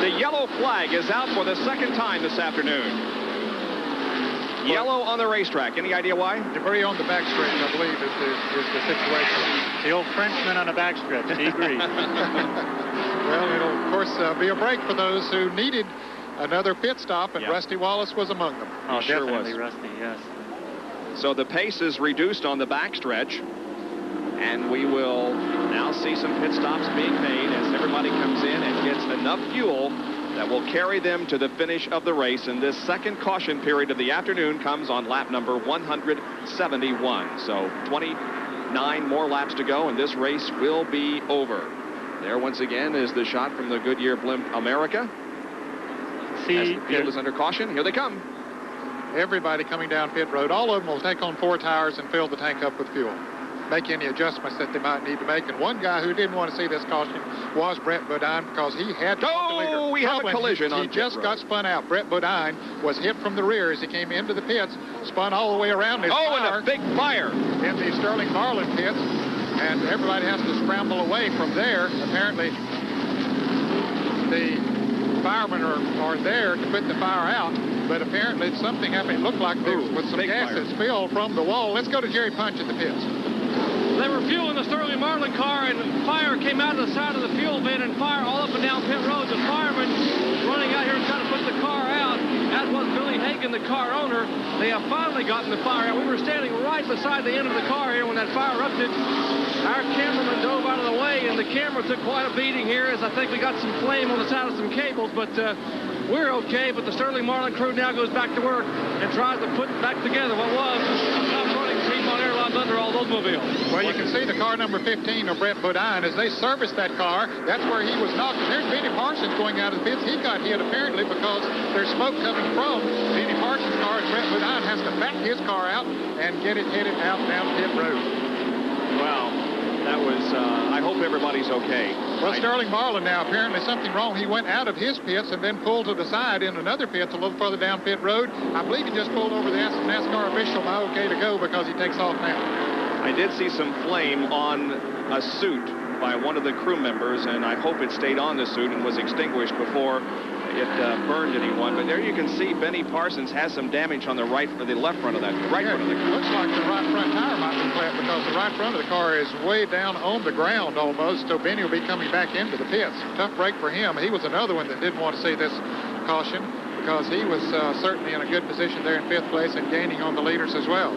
The yellow flag is out for the second time this afternoon. Yellow on the racetrack. Any idea why? Debris on the backstretch, I believe, is the situation. The old Frenchman on the backstretch. He agrees. Well, it'll, of course, be a break for those who needed another pit stop, and Rusty Wallace was among them. Oh, sure definitely was. Rusty, yes. So the pace is reduced on the backstretch, and we will now see some pit stops being made as everybody comes in and gets enough fuel that will carry them to the finish of the race. And this second caution period of the afternoon comes on lap number 171. So 29 more laps to go, and this race will be over. There once again is the shot from the Goodyear Blimp America. See, as the field is under caution. Here they come. Everybody coming down pit road. All of them will take on 4 tires and fill the tank up with fuel. Make any adjustments that they might need to make. And one guy who didn't want to see this caution was Brett Bodine, because he had to the leader. Oh, we have a collision on He just got spun out. Brett Bodine was hit from the rear as he came into the pits, spun all the way around his and a big fire in the Sterling Marlin pits, and everybody has to scramble away from there. Apparently, the firemen are there to put the fire out, but apparently something happened. It looked like there was some gas that spilled from the wall. Let's go to Jerry Punch at the pits. They were fueling the Sterling Marlin car, and fire came out of the side of the fuel bin, and fire all up and down pit road. The firemen running out here trying to put the car out, as was Billy Hagan, the car owner. They have finally gotten the fire out. We were standing right beside the end of the car here when that fire erupted. Our cameraman dove out of the way, and the camera took quite a beating here, as I think we got some flame on the side of some cables, but we're okay. But the Sterling Marlin crew now goes back to work and tries to put back together what was a top-running team on Airlines under all those mobiles. Well, you can see the car number 15 of Brett Bodine as they serviced that car. That's where he was knocked. And there's Benny Parsons going out of the pits. He got hit apparently because there's smoke coming from Benny Parsons' car, and Brett Bodine has to back his car out and get it headed out down pit road. Wow. That was, I hope everybody's okay. Well, Sterling Marlin now, apparently something wrong. He went out of his pits and then pulled to the side in another pit a little further down pit road. I believe he just pulled over the NASCAR official by okay to go, because he takes off now. I did see some flame on a suit by one of the crew members, and I hope it stayed on the suit and was extinguished before it burned anyone. But there you can see Benny Parsons has some damage on the left front of that front of the car. It looks like the right front tire might be flat, because the right front of the car is way down on the ground almost, so Benny will be coming back into the pits. Tough break for him. He was another one that didn't want to see this caution, because he was certainly in a good position there in 5th place and gaining on the leaders as well.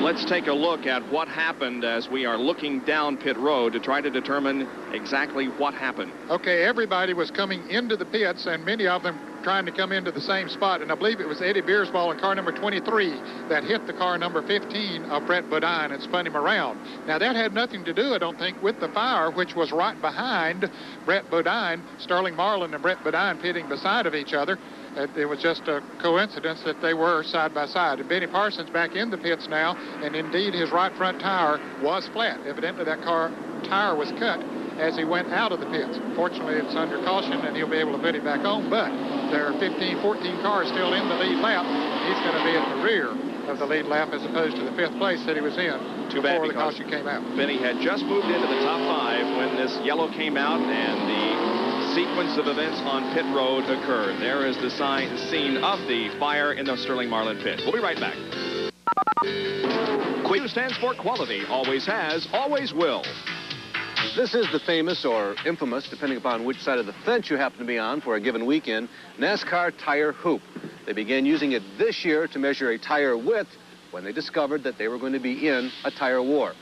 Let's take a look at what happened as we are looking down pit road to try to determine exactly what happened. Okay, everybody was coming into the pits, and many of them trying to come into the same spot. And I believe it was Eddie Beersball in car number 23 that hit the car number 15 of Brett Bodine and spun him around. Now, that had nothing to do, I don't think, with the fire, which was right behind Brett Bodine. Sterling Marlin and Brett Bodine pitting beside of each other. It was just a coincidence that they were side by side. And Benny Parsons back in the pits now, and indeed his right front tire was flat. Evidently that car tire was cut as he went out of the pits. Fortunately, it's under caution, and he'll be able to put it back on, but there are 15, 14 cars still in the lead lap. He's going to be at the rear of the lead lap as opposed to the 5th place that he was in before the caution came out. Benny had just moved into the top 5 when this yellow came out, and the sequence of events on pit road occurred. There is the scene of the fire in the Sterling Marlin pit. We'll be right back. Q stands for quality, always has, always will. This is the famous or infamous, depending upon which side of the fence you happen to be on for a given weekend, NASCAR tire hoop. They began using it this year to measure a tire width when they discovered that they were going to be in a tire war.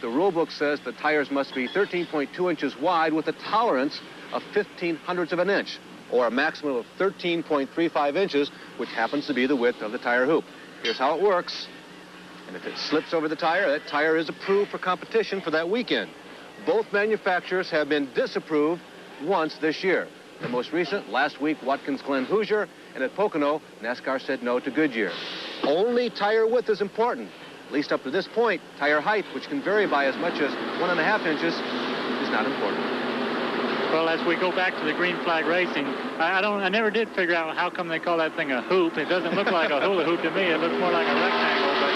The rule book says the tires must be 13.2 inches wide with a tolerance of 0.15 of an inch, or a maximum of 13.35 inches, which happens to be the width of the tire hoop. Here's how it works. And if it slips over the tire, that tire is approved for competition for that weekend. Both manufacturers have been disapproved once this year. The most recent, last week, Watkins Glen Hoosier, and at Pocono, NASCAR said no to Goodyear. Only tire width is important. At least up to this point, tire height, which can vary by as much as 1.5 inches, is not important. Well, as we go back to the green flag racing, I never did figure out how come they call that thing a hoop. It doesn't look like a hula hoop to me. It looks more like a rectangle, but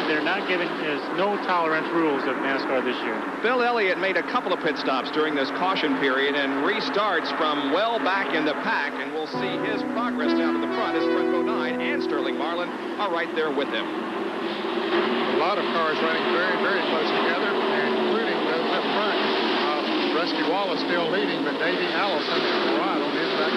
they're not giving us no tolerance rules of NASCAR this year. Bill Elliott made a couple of pit stops during this caution period and restarts from well back in the pack, and we'll see his progress down to the front as Brett Bodine and Sterling Marlin are right there with him. A lot of cars running very, very close together, including those up front. Rusty Wallace still leading, but Davey Allison is right on his back.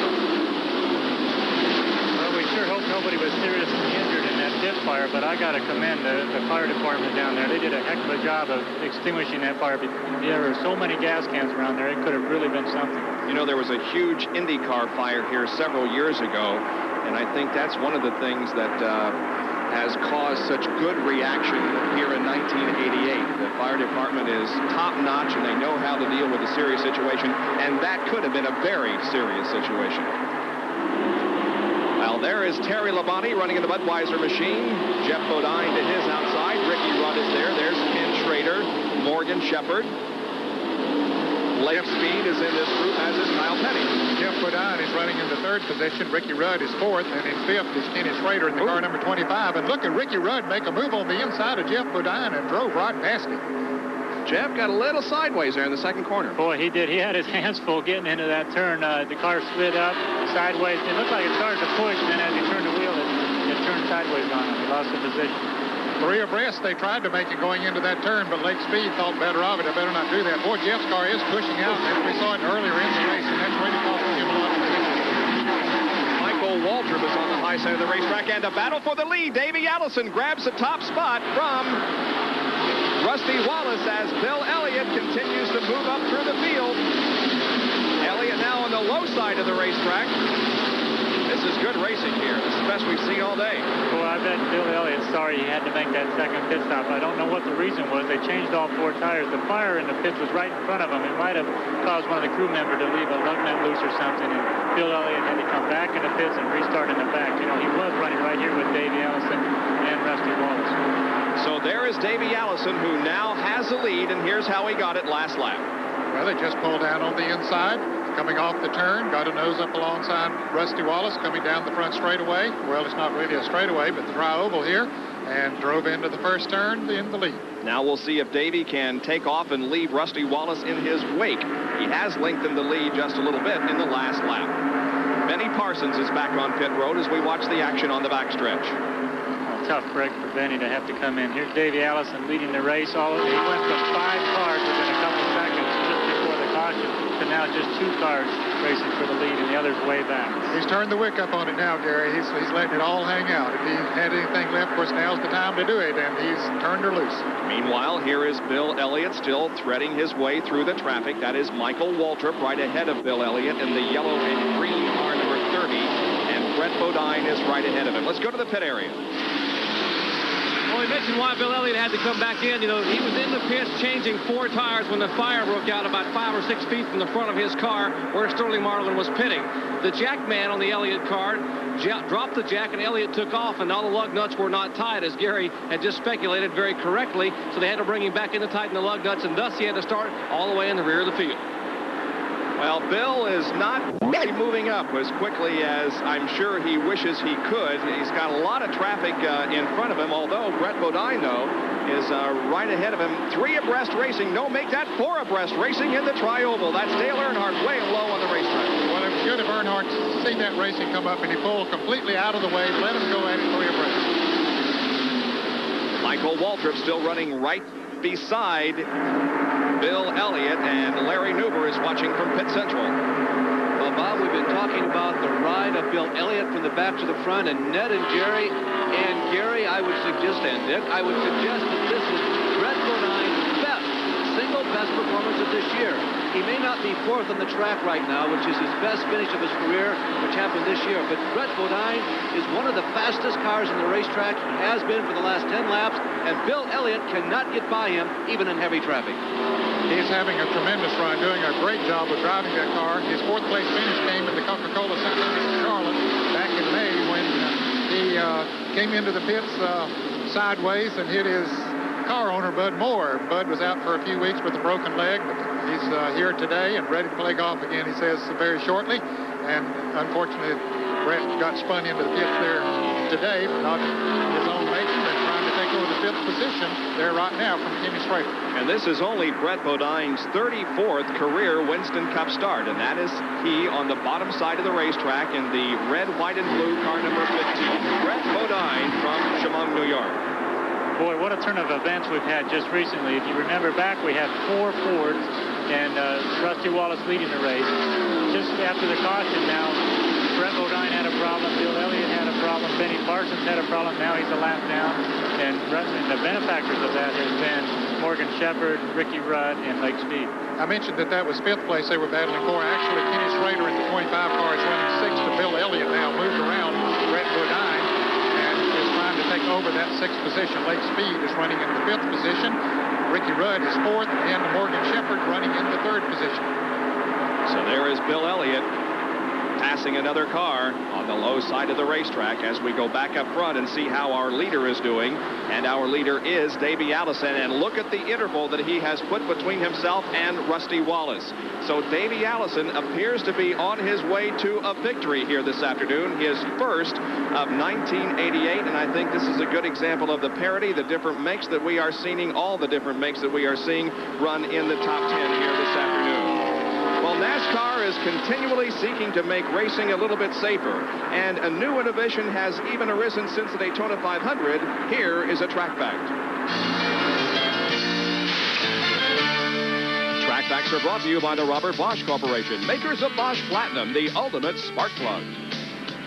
Well, we sure hope nobody was seriously injured in that pit fire, but I got to commend the fire department down there. They did a heck of a job of extinguishing that fire. There were so many gas cans around there, it could have really been something. You know, there was a huge IndyCar fire here several years ago, and I think that's one of the things that has caused such good reaction here in 1988. The fire department is top-notch, and they know how to deal with a serious situation, and that could have been a very serious situation. Well, there is Terry Labonte running in the Budweiser machine. Jeff Bodine to his outside. Ricky Rudd is there. There's Ken Schrader, Morgan Shepherd. Lake Speed is in this group, as is Kyle Petty. Jeff Bodine is running in the 3rd position. Ricky Rudd is 4th, and in 5th is Kenny Schrader in the car number 25. And look at Ricky Rudd make a move on the inside of Jeff Bodine and drove right past him. Jeff got a little sideways there in the 2nd corner. Boy, he did. He had his hands full getting into that turn. The car slid up sideways. It looked like it started to push, and then as he turned the wheel, it turned sideways on him. He lost the position. 3 abreast, they tried to make it going into that turn, but Lake Speed thought better of it. I better not do that. Boy, Jeff's car is pushing out, as we saw it earlier in the race, and that's really costing him a lot of position. Michael Waltrip is on the high side of the racetrack, and a battle for the lead. Davey Allison grabs the top spot from Rusty Wallace as Bill Elliott continues to move up through the field. Elliott now on the low side of the racetrack. This is good racing here. This is the best we've seen all day. Well, I bet Bill Elliott's sorry he had to make that 2nd pit stop. I don't know what the reason was. They changed all 4 tires. The fire in the pits was right in front of him. It might have caused one of the crew members to leave a lug nut loose or something, and Bill Elliott had to come back in the pits and restart in the back. You know, he was running right here with Davey Allison and Rusty Wallace. So there is Davey Allison, who now has the lead, and here's how he got it last lap. Well, they just pulled out on the inside, coming off the turn, got a nose up alongside Rusty Wallace, coming down the front straightaway. Well, it's not really a straightaway, but the dry oval here, and drove into the 1st turn in the lead. Now we'll see if Davey can take off and leave Rusty Wallace in his wake. He has lengthened the lead just a little bit in the last lap. Benny Parsons is back on pit road as we watch the action on the backstretch. Tough break for Benny to have to come in. Here's Davey Allison leading the race. He went from 5 cars within a couple seconds just before the caution to now about just 2 cars racing for the lead and the others way back. He's turned the wick up on it now, Gary. He's letting it all hang out. If he had anything left, of course, now's the time to do it, and he's turned her loose. Meanwhile, here is Bill Elliott still threading his way through the traffic. That is Michael Waltrip right ahead of Bill Elliott in the yellow and green car number 30, and Brett Bodine is right ahead of him. Let's go to the pit area. Well, we mentioned why Bill Elliott had to come back in. You know, he was in the pits changing 4 tires when the fire broke out about 5 or 6 feet from the front of his car where Sterling Marlin was pitting. The jack man on the Elliott car dropped the jack, and Elliott took off, and all the lug nuts were not tied, as Gary had just speculated very correctly. So they had to bring him back in to tighten the lug nuts, and thus he had to start all the way in the rear of the field. Well, Bill is not really moving up as quickly as I'm sure he wishes he could. He's got a lot of traffic in front of him, although Brett Bodine, though, is right ahead of him. 3 abreast racing. No, make that 4 abreast racing in the tri-oval. That's Dale Earnhardt way low on the racetrack. Well, it was good of Earnhardt to see that racing come up, and he pulled completely out of the way, let him go at it 3 abreast. Michael Waltrip still running right beside Bill Elliott, and Larry Newber is watching from Pit Central. Well, Bob, we've been talking about the ride of Bill Elliott from the back to the front, and Ned and Jerry, I would suggest, and Dick, I would suggest that this is Brett Bodine's single best performance of this year. He may not be 4th on the track right now, which is his best finish of his career, which happened this year, but Brett Bodine is one of the fastest cars in the racetrack. He has been for the last 10 laps, and Bill Elliott cannot get by him, even in heavy traffic. He's having a tremendous run, doing a great job of driving that car. His 4th place finish came in the Coca-Cola St. Louis in Charlotte back in May when he came into the pits sideways and hit his car owner, Bud Moore. Bud was out for a few weeks with a broken leg, but he's here today and ready to play golf again, he says, very shortly. And unfortunately, Brett got spun into the pits there today, not his own making, and trying to take over the 5th position there right now from Kenny Schrader. And this is only Brett Bodine's 34th career Winston Cup start, and that is he on the bottom side of the racetrack in the red, white, and blue car number 15. Brett Bodine from Chemung, New York. Boy, what a turn of events we've had just recently. If you remember back, we had 4 Fords and Rusty Wallace leading the race. Just after the caution now, Brett Bodine had a problem, Bill Elliott had a problem, Benny Parsons had a problem, now he's a lap down. And the benefactors of that has been Morgan Shepherd, Ricky Rudd, and Lake Speed. I mentioned that was 5th place they were battling for. Actually, Kenny Schrader in the 25 car is running 6th to Bill Elliott now, moved around Brett Bodine, and is trying to take over that 6th position. Lake Speed is running in the 5th position. Ricky Rudd is 4th, and Morgan Shepherd running in the 3rd position. So there is Bill Elliott passing another car on the low side of the racetrack as we go back up front and see how our leader is doing. And our leader is Davey Allison. And look at the interval that he has put between himself and Rusty Wallace. So Davey Allison appears to be on his way to a victory here this afternoon, his first of 1988. And I think this is a good example of the parity, the different makes that we are seeing, all the different makes that we are seeing run in the top 10 here this afternoon. Well, NASCAR is continually seeking to make racing a little bit safer, and a new innovation has even arisen since the Daytona 500. Here is a track fact. Track facts are brought to you by the Robert Bosch Corporation, makers of Bosch Platinum, the ultimate spark plug.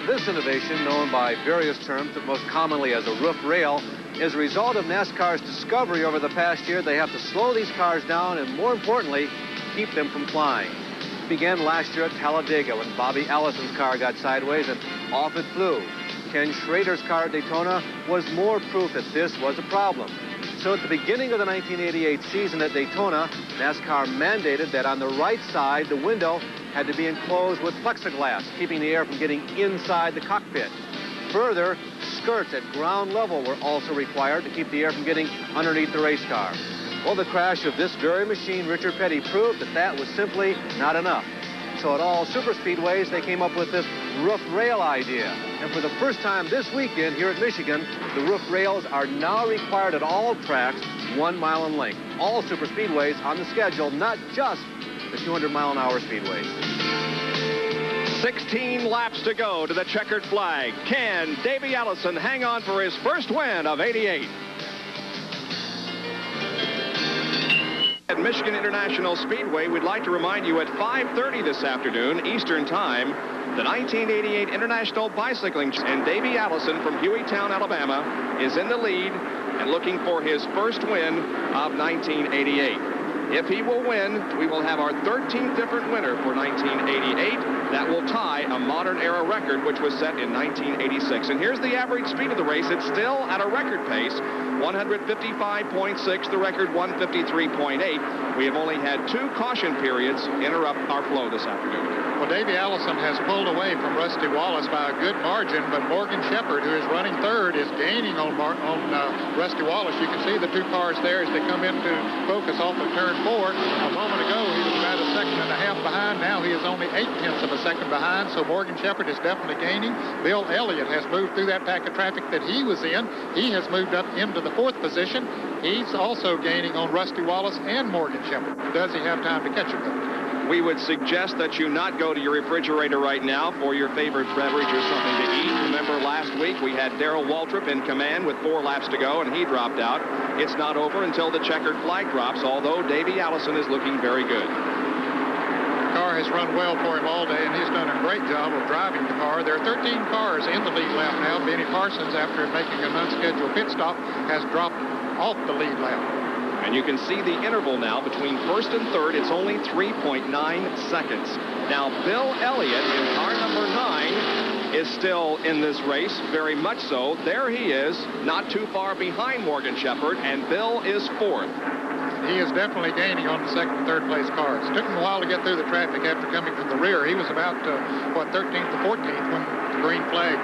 This innovation, known by various terms, but most commonly as a roof rail, is a result of NASCAR's discovery over the past year. They have to slow these cars down and, more importantly, keep them from flying. It began last year at Talladega when Bobby Allison's car got sideways and off it flew. Ken Schrader's car at Daytona was more proof that this was a problem. So at the beginning of the 1988 season at Daytona, NASCAR mandated that on the right side, the window had to be enclosed with plexiglass, keeping the air from getting inside the cockpit. Further, skirts at ground level were also required to keep the air from getting underneath the race car. Well, the crash of this very machine, Richard Petty, proved that that was simply not enough. So at all super speedways, they came up with this roof rail idea. And for the first time this weekend here at Michigan, the roof rails are now required at all tracks 1 mile in length. All super speedways on the schedule, not just the 200-mile-an-hour speedways. 16 laps to go to the checkered flag. Can Davey Allison hang on for his first win of '88? At Michigan International Speedway, we'd like to remind you at 5:30 this afternoon, Eastern Time, the 1988 International Bicycling and Davey Allison from Hueytown, Alabama, is in the lead and looking for his first win of 1988. If he will win, we will have our 13th different winner for 1988. That will tie a modern era record, which was set in 1986. And here's the average speed of the race. It's still at a record pace, 155.6, the record 153.8. We have only had 2 caution periods interrupt our flow this afternoon. Well, Davey Allison has pulled away from Rusty Wallace by a good margin, but Morgan Shepherd, who is running third, is gaining on Rusty Wallace. You can see the 2 cars there as they come into focus off of turn 4. A moment ago, he was about a second and a half behind. Now he is only 0.8 of a second behind, so Morgan Shepherd is definitely gaining. Bill Elliott has moved through that pack of traffic that he was in. He has moved up into the 4th position. He's also gaining on Rusty Wallace and Morgan Shepherd. Does he have time to catch him, though? We would suggest that you not go to your refrigerator right now for your favorite beverage or something to eat. Remember last week we had Darrell Waltrip in command with 4 laps to go, and he dropped out. It's not over until the checkered flag drops, although Davey Allison is looking very good. The car has run well for him all day, and he's done a great job of driving the car. There are 13 cars in the lead lap now. Benny Parsons, after making an unscheduled pit stop, has dropped off the lead lap. And you can see the interval now between first and third. It's only 3.9 seconds. Now, Bill Elliott in car number 9 is still in this race, very much so. There he is, not too far behind Morgan Shepherd, and Bill is 4th. He is definitely gaining on the 2nd and 3rd place cars. It took him a while to get through the traffic after coming from the rear. He was about, 13th to 14th when the green flag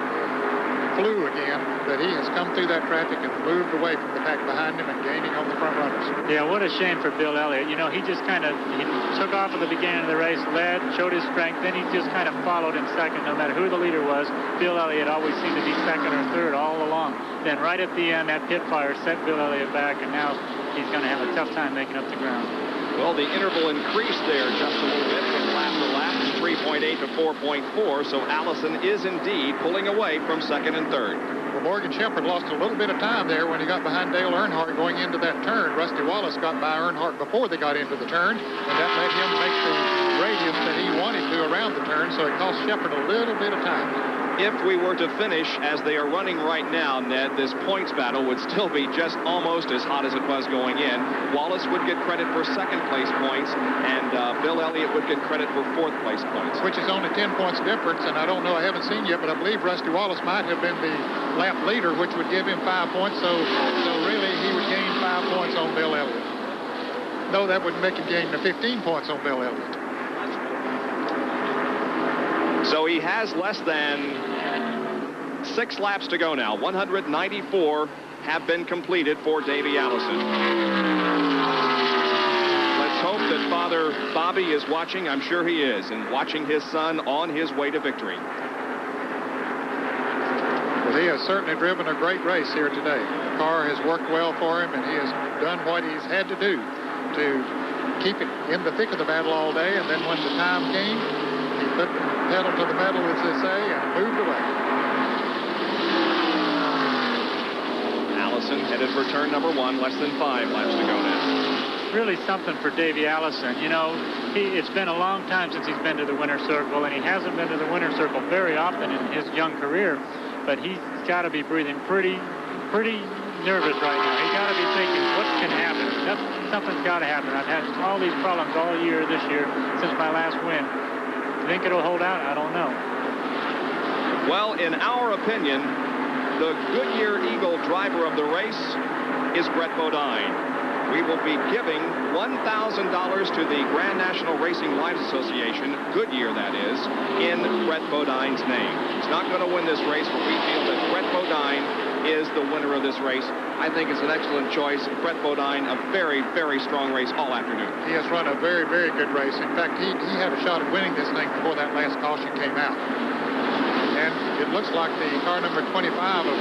flew again, but he has come through that traffic and moved away from the pack behind him and gaining on the front runners. Yeah, what a shame for Bill Elliott. You know, he just kind of took off at the beginning of the race, led, showed his strength, then he just kind of followed in second. No matter who the leader was, Bill Elliott always seemed to be second or third all along. Then right at the end, that pit fire set Bill Elliott back, and now he's going to have a tough time making up the ground. Well, the interval increased there just a little bit from lap to lap, 3.8 to 4.4, so Allison is indeed pulling away from 2nd and 3rd. Well, Morgan Shepherd lost a little bit of time there when he got behind Dale Earnhardt going into that turn. Rusty Wallace got by Earnhardt before they got into the turn, and that let him make the radius that he wanted to around the turn, so it cost Shepherd a little bit of time. If we were to finish as they are running right now, Ned, this points battle would still be just almost as hot as it was going in. Wallace would get credit for 2nd place points, and Bill Elliott would get credit for 4th place points. Which is only 10 points difference, and I don't know, I haven't seen yet, but I believe Rusty Wallace might have been the lap leader, which would give him 5 points, so really he would gain 5 points on Bill Elliott. No, that would make him gain the 15 points on Bill Elliott. So he has less than 6 laps to go now. 194 have been completed for Davey Allison. Let's hope that Father Bobby is watching. I'm sure he is, and watching his son on his way to victory. Well, he has certainly driven a great race here today. The car has worked well for him, and he has done what he's had to do to keep it in the thick of the battle all day, and then when the time came, he put the pedal to the metal, as they say, and moved away. Allison headed for turn number 1, less than 5 laps to go now. Really something for Davey Allison. You know, it's been a long time since he's been to the winner's circle, and he hasn't been to the winner's circle very often in his young career, but he's got to be breathing pretty nervous right now. He's got to be thinking, what can happen? Something's got to happen. I've had all these problems all year this year since my last win. Think it'll hold out? I don't know. Well, in our opinion, the Goodyear Eagle driver of the race is Brett Bodine. We will be giving $1,000 to the Grand National Racing Lives Association, Goodyear that is, in Brett Bodine's name. He's not going to win this race, but we feel that Brett Bodine is the winner of this race. I think it's an excellent choice. Brett Bodine, a very, very strong race all afternoon. He has run a very, very good race. In fact, he had a shot at winning this thing before that last caution came out. And it looks like the car number 25 of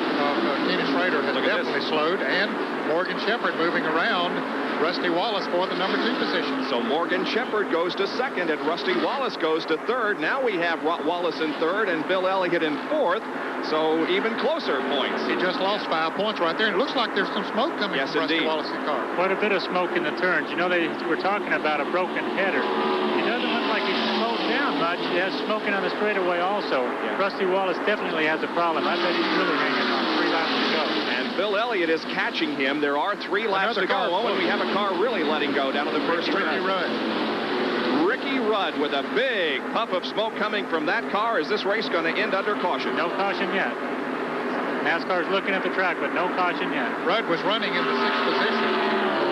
Kenny Schrader has definitely slowed, and Morgan Shepherd moving around Rusty Wallace for the number 2 position. So Morgan Shepherd goes to second and Rusty Wallace goes to third. Now we have Wallace in third and Bill Elliott in fourth. So even closer points. He just lost 5 points right there. And it looks like there's some smoke coming from Rusty Wallace's car. Quite a bit of smoke in the turns. You know, they were talking about a broken header. It doesn't look like he's slowed down much. He has smoking on the straightaway also. Yeah. Rusty Wallace definitely has a problem. I bet he's really hanging on. 3 laps to go. And Bill Elliott is catching him. There are 3 laps to go. Oh, and we have a car really letting go down to the first turn. Ricky Rudd with a big puff of smoke coming from that car. Is this race going to end under caution? No caution yet. NASCAR's looking at the track, but no caution yet. Rudd was running in the 6th position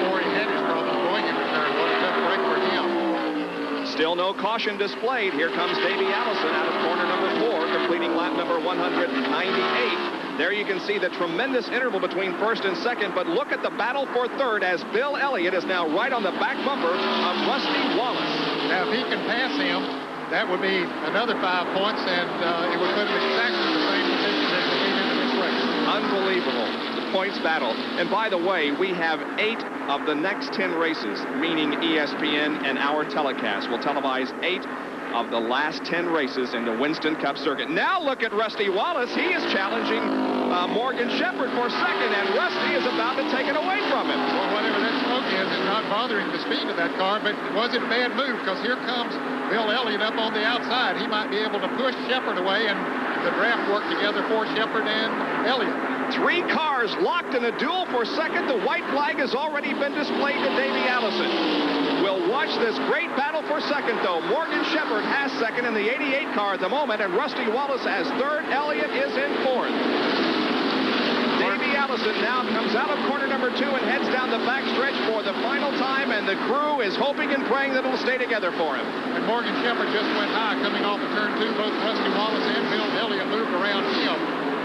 before he had his problem going into turn. What a tough break for him. Still no caution displayed. Here comes Davey Allison out of corner number 4, completing lap number 198. There you can see the tremendous interval between first and second, but look at the battle for third as Bill Elliott is now right on the back bumper of Rusty Wallace. Now, if he can pass him, that would be another 5 points, and it would put him exactly the same position as he came into this race. Unbelievable. The points battle. And by the way, we have 8 of the next 10 races, meaning ESPN and our telecast will televise 8 of the last 10 races in the Winston Cup circuit. Now look at Rusty Wallace. He is challenging Morgan Shepherd for second, and Rusty is about to take it away from him. Well, whatever that smoke is not bothering the speed of that car, but was it a bad move? Because here comes Bill Elliott up on the outside. He might be able to push Shepherd away, and the draft worked together for Shepherd and Elliott. 3 cars locked in a duel for second. The white flag has already been displayed to Davey Allison. We'll watch this great battle for second, though. Morgan Shepherd has second in the 88 car at the moment, and Rusty Wallace has third. Elliott is in fourth. Davey Allison now comes out of corner number 2 and heads down the backstretch for the final time, and the crew is hoping and praying that it'll stay together for him. And Morgan Shepherd just went high coming off of turn 2. Both Rusty Wallace and Bill Elliott moved around him.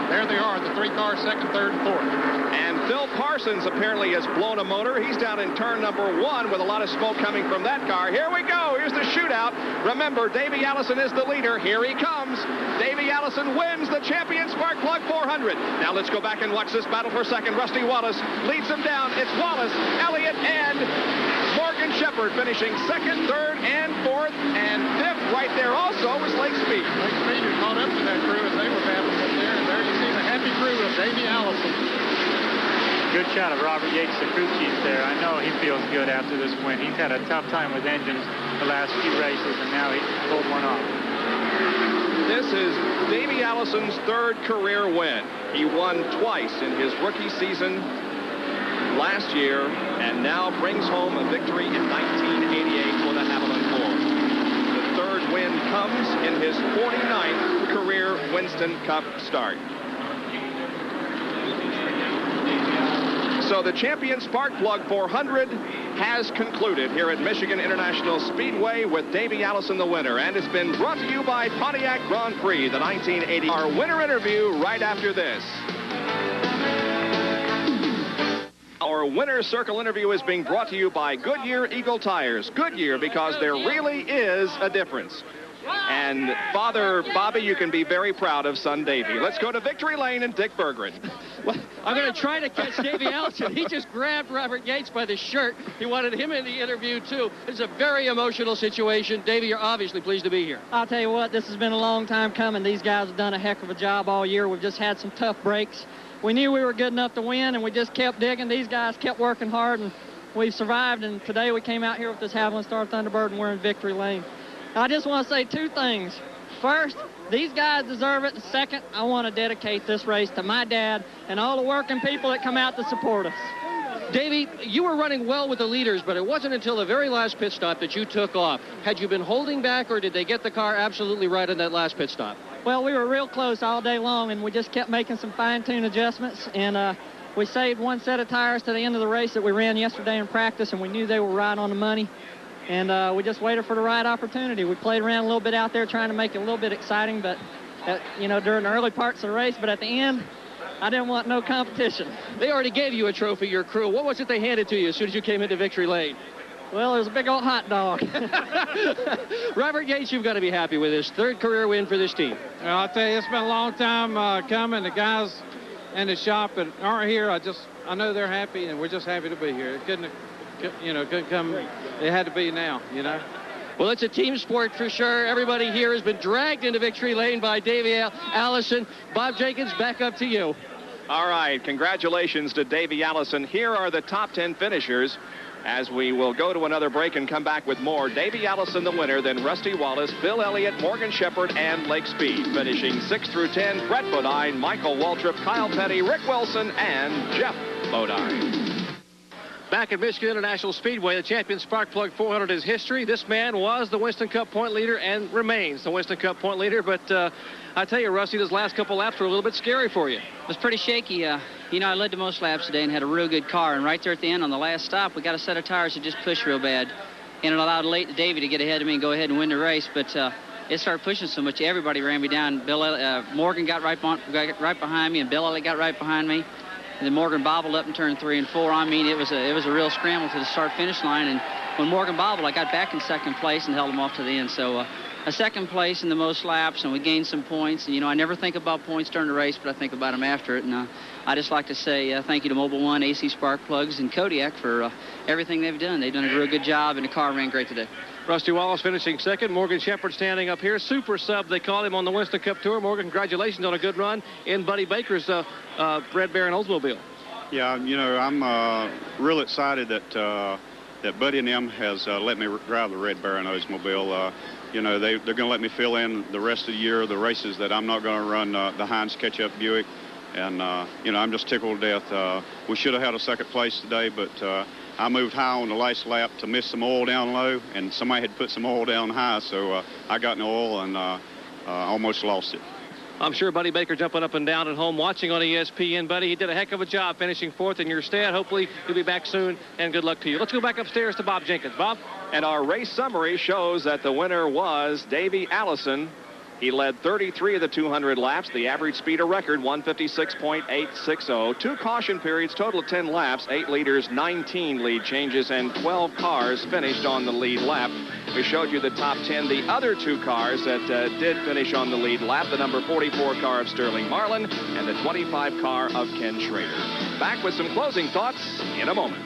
There they are, the 3 cars, second, third, and fourth. And Phil Parsons apparently has blown a motor. He's down in turn number 1 with a lot of smoke coming from that car. Here we go. Here's the shootout. Remember, Davey Allison is the leader. Here he comes. Davey Allison wins the Champion Spark Plug 400. Now let's go back and watch this battle for second. Rusty Wallace leads him down. It's Wallace, Elliott, and Morgan Shepherd finishing second, third, and fourth. And fifth right there also was Lake Speed. Lake Speed had caught up to that crew as they were battling up there. And there you see the happy crew of Davey Allison. Good shot of Robert Yates, the crew chief there. I know he feels good after this win. He's had a tough time with engines the last few races, and now he pulled one off. This is Davey Allison's 3rd career win. He won twice in his rookie season last year, and now brings home a victory in 1988 for the Haviland Ford. The 3rd win comes in his 49th career Winston Cup start. So the Champion Spark Plug 400 has concluded here at Michigan International Speedway with Davey Allison the winner. And it's been brought to you by Pontiac Grand Prix, the 1980. Our winner interview right after this. Our winner's circle interview is being brought to you by Goodyear Eagle Tires. Goodyear, because there really is a difference. And Father Bobby, you can be very proud of son Davey. Let's go to Victory Lane and Dick Berggren. Well, I'm going to try to catch Davey Allison. He just grabbed Robert Yates by the shirt. He wanted him in the interview, too. It's a very emotional situation. Davey, you're obviously pleased to be here. I'll tell you what, this has been a long time coming. These guys have done a heck of a job all year. We've just had some tough breaks. We knew we were good enough to win, and we just kept digging. These guys kept working hard, and we've survived. And today we came out here with this Haviland Star Thunderbird, and we're in Victory Lane. I just want to say 2 things. First, these guys deserve it. And second, I want to dedicate this race to my dad and all the working people that come out to support us. Davey, you were running well with the leaders, but it wasn't until the very last pit stop that you took off. Had you been holding back, or did they get the car absolutely right on that last pit stop? Well, we were real close all day long, and we just kept making some fine-tune adjustments. And we saved 1 set of tires to the end of the race that we ran yesterday in practice, and we knew they were right on the money. And we just waited for the right opportunity. We played around a little bit out there trying to make it a little bit exciting, but, you know, during the early parts of the race. But at the end, I didn't want no competition. They already gave you a trophy, your crew. What was it they handed to you as soon as you came into Victory Lane? Well, it was a big old hot dog. Robert Yates, you've got to be happy with this 3rd career win for this team. Well, I'll tell you, it's been a long time coming. The guys in the shop that aren't here, I know they're happy, and we're just happy to be here. could come. It had to be now, Well, it's a team sport for sure. Everybody here has been dragged into victory lane by Davey Allison. Bob Jenkins, back up to you. All right, congratulations to Davey Allison. Here are the top 10 finishers as we will go to another break and come back with more. Davey Allison the winner, then Rusty Wallace, Bill Elliott, Morgan Shepherd, and Lake Speed. Finishing 6 through 10, Brett Bodine, Michael Waltrip, Kyle Petty, Rick Wilson, and Jeff Bodine. Back at Michigan International Speedway, the champion Sparkplug 400 is history. This man was the Winston Cup point leader and remains the Winston Cup point leader. But I tell you, Rusty, those last couple laps were a little bit scary for you. It was pretty shaky. I led the most laps today and had a real good car. And right there at the end on the last stop, we got a set of tires that just pushed real bad. And it allowed Davey to get ahead of me and go ahead and win the race. But it started pushing so much, everybody ran me down. Morgan got right behind me, and Bill Elliott got right behind me. And then Morgan bobbled up in turn 3 and 4. I mean, it was a real scramble to the start-finish line. And when Morgan bobbled, I got back in second place and held him off to the end. So a second place in the most laps, and we gained some points. And, I never think about points during the race, but I think about them after it. And I just like to say thank you to Mobil 1, AC Spark Plugs, and Kodiak for everything they've done. They've done a real good job, and the car ran great today. Rusty Wallace finishing second. Morgan Shepherd standing up here. Super sub, they call him on the Winston Cup Tour. Morgan, congratulations on a good run in Buddy Baker's Red Baron Oldsmobile. Yeah, I'm real excited that Buddy and them has let me drive the Red Baron Oldsmobile. They're going to let me fill in the rest of the year the races that I'm not going to run the Heinz Ketchup Buick. And, I'm just tickled to death. We should have had a second place today, but I moved high on the last lap to miss some oil down low, and somebody had put some oil down high, so I got in the oil and almost lost it. I'm sure Buddy Baker jumping up and down at home watching on ESPN. Buddy, he did a heck of a job finishing 4th in your stead. Hopefully you'll be back soon, and good luck to you. Let's go back upstairs to Bob Jenkins. Bob? And our race summary shows that the winner was Davey Allison. He led 33 of the 200 laps. The average speed of record, 156.860. 2 caution periods, total of 10 laps, 8 leaders, 19 lead changes, and 12 cars finished on the lead lap. We showed you the top 10. The other 2 cars that did finish on the lead lap, the number 44 car of Sterling Marlin and the 25 car of Ken Schrader. Back with some closing thoughts in a moment.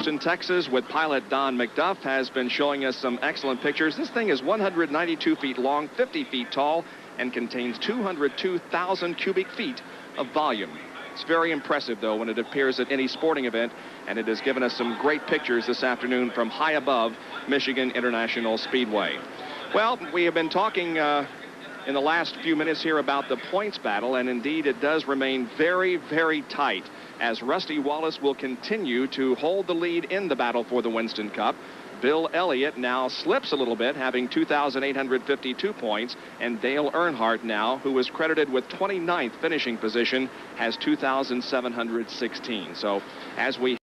In Texas with pilot Don McDuff has been showing us some excellent pictures. This thing is 192 feet long, 50 feet tall, and contains 202,000 cubic feet of volume. It's very impressive, though, when it appears at any sporting event, and it has given us some great pictures this afternoon from high above Michigan International Speedway. Well, we have been talking in the last few minutes here about the points battle, and indeed it does remain very, very tight as Rusty Wallace will continue to hold the lead in the battle for the Winston Cup. Bill Elliott now slips a little bit, having 2,852 points, and Dale Earnhardt now, who was credited with 29th finishing position, has 2,716. So as we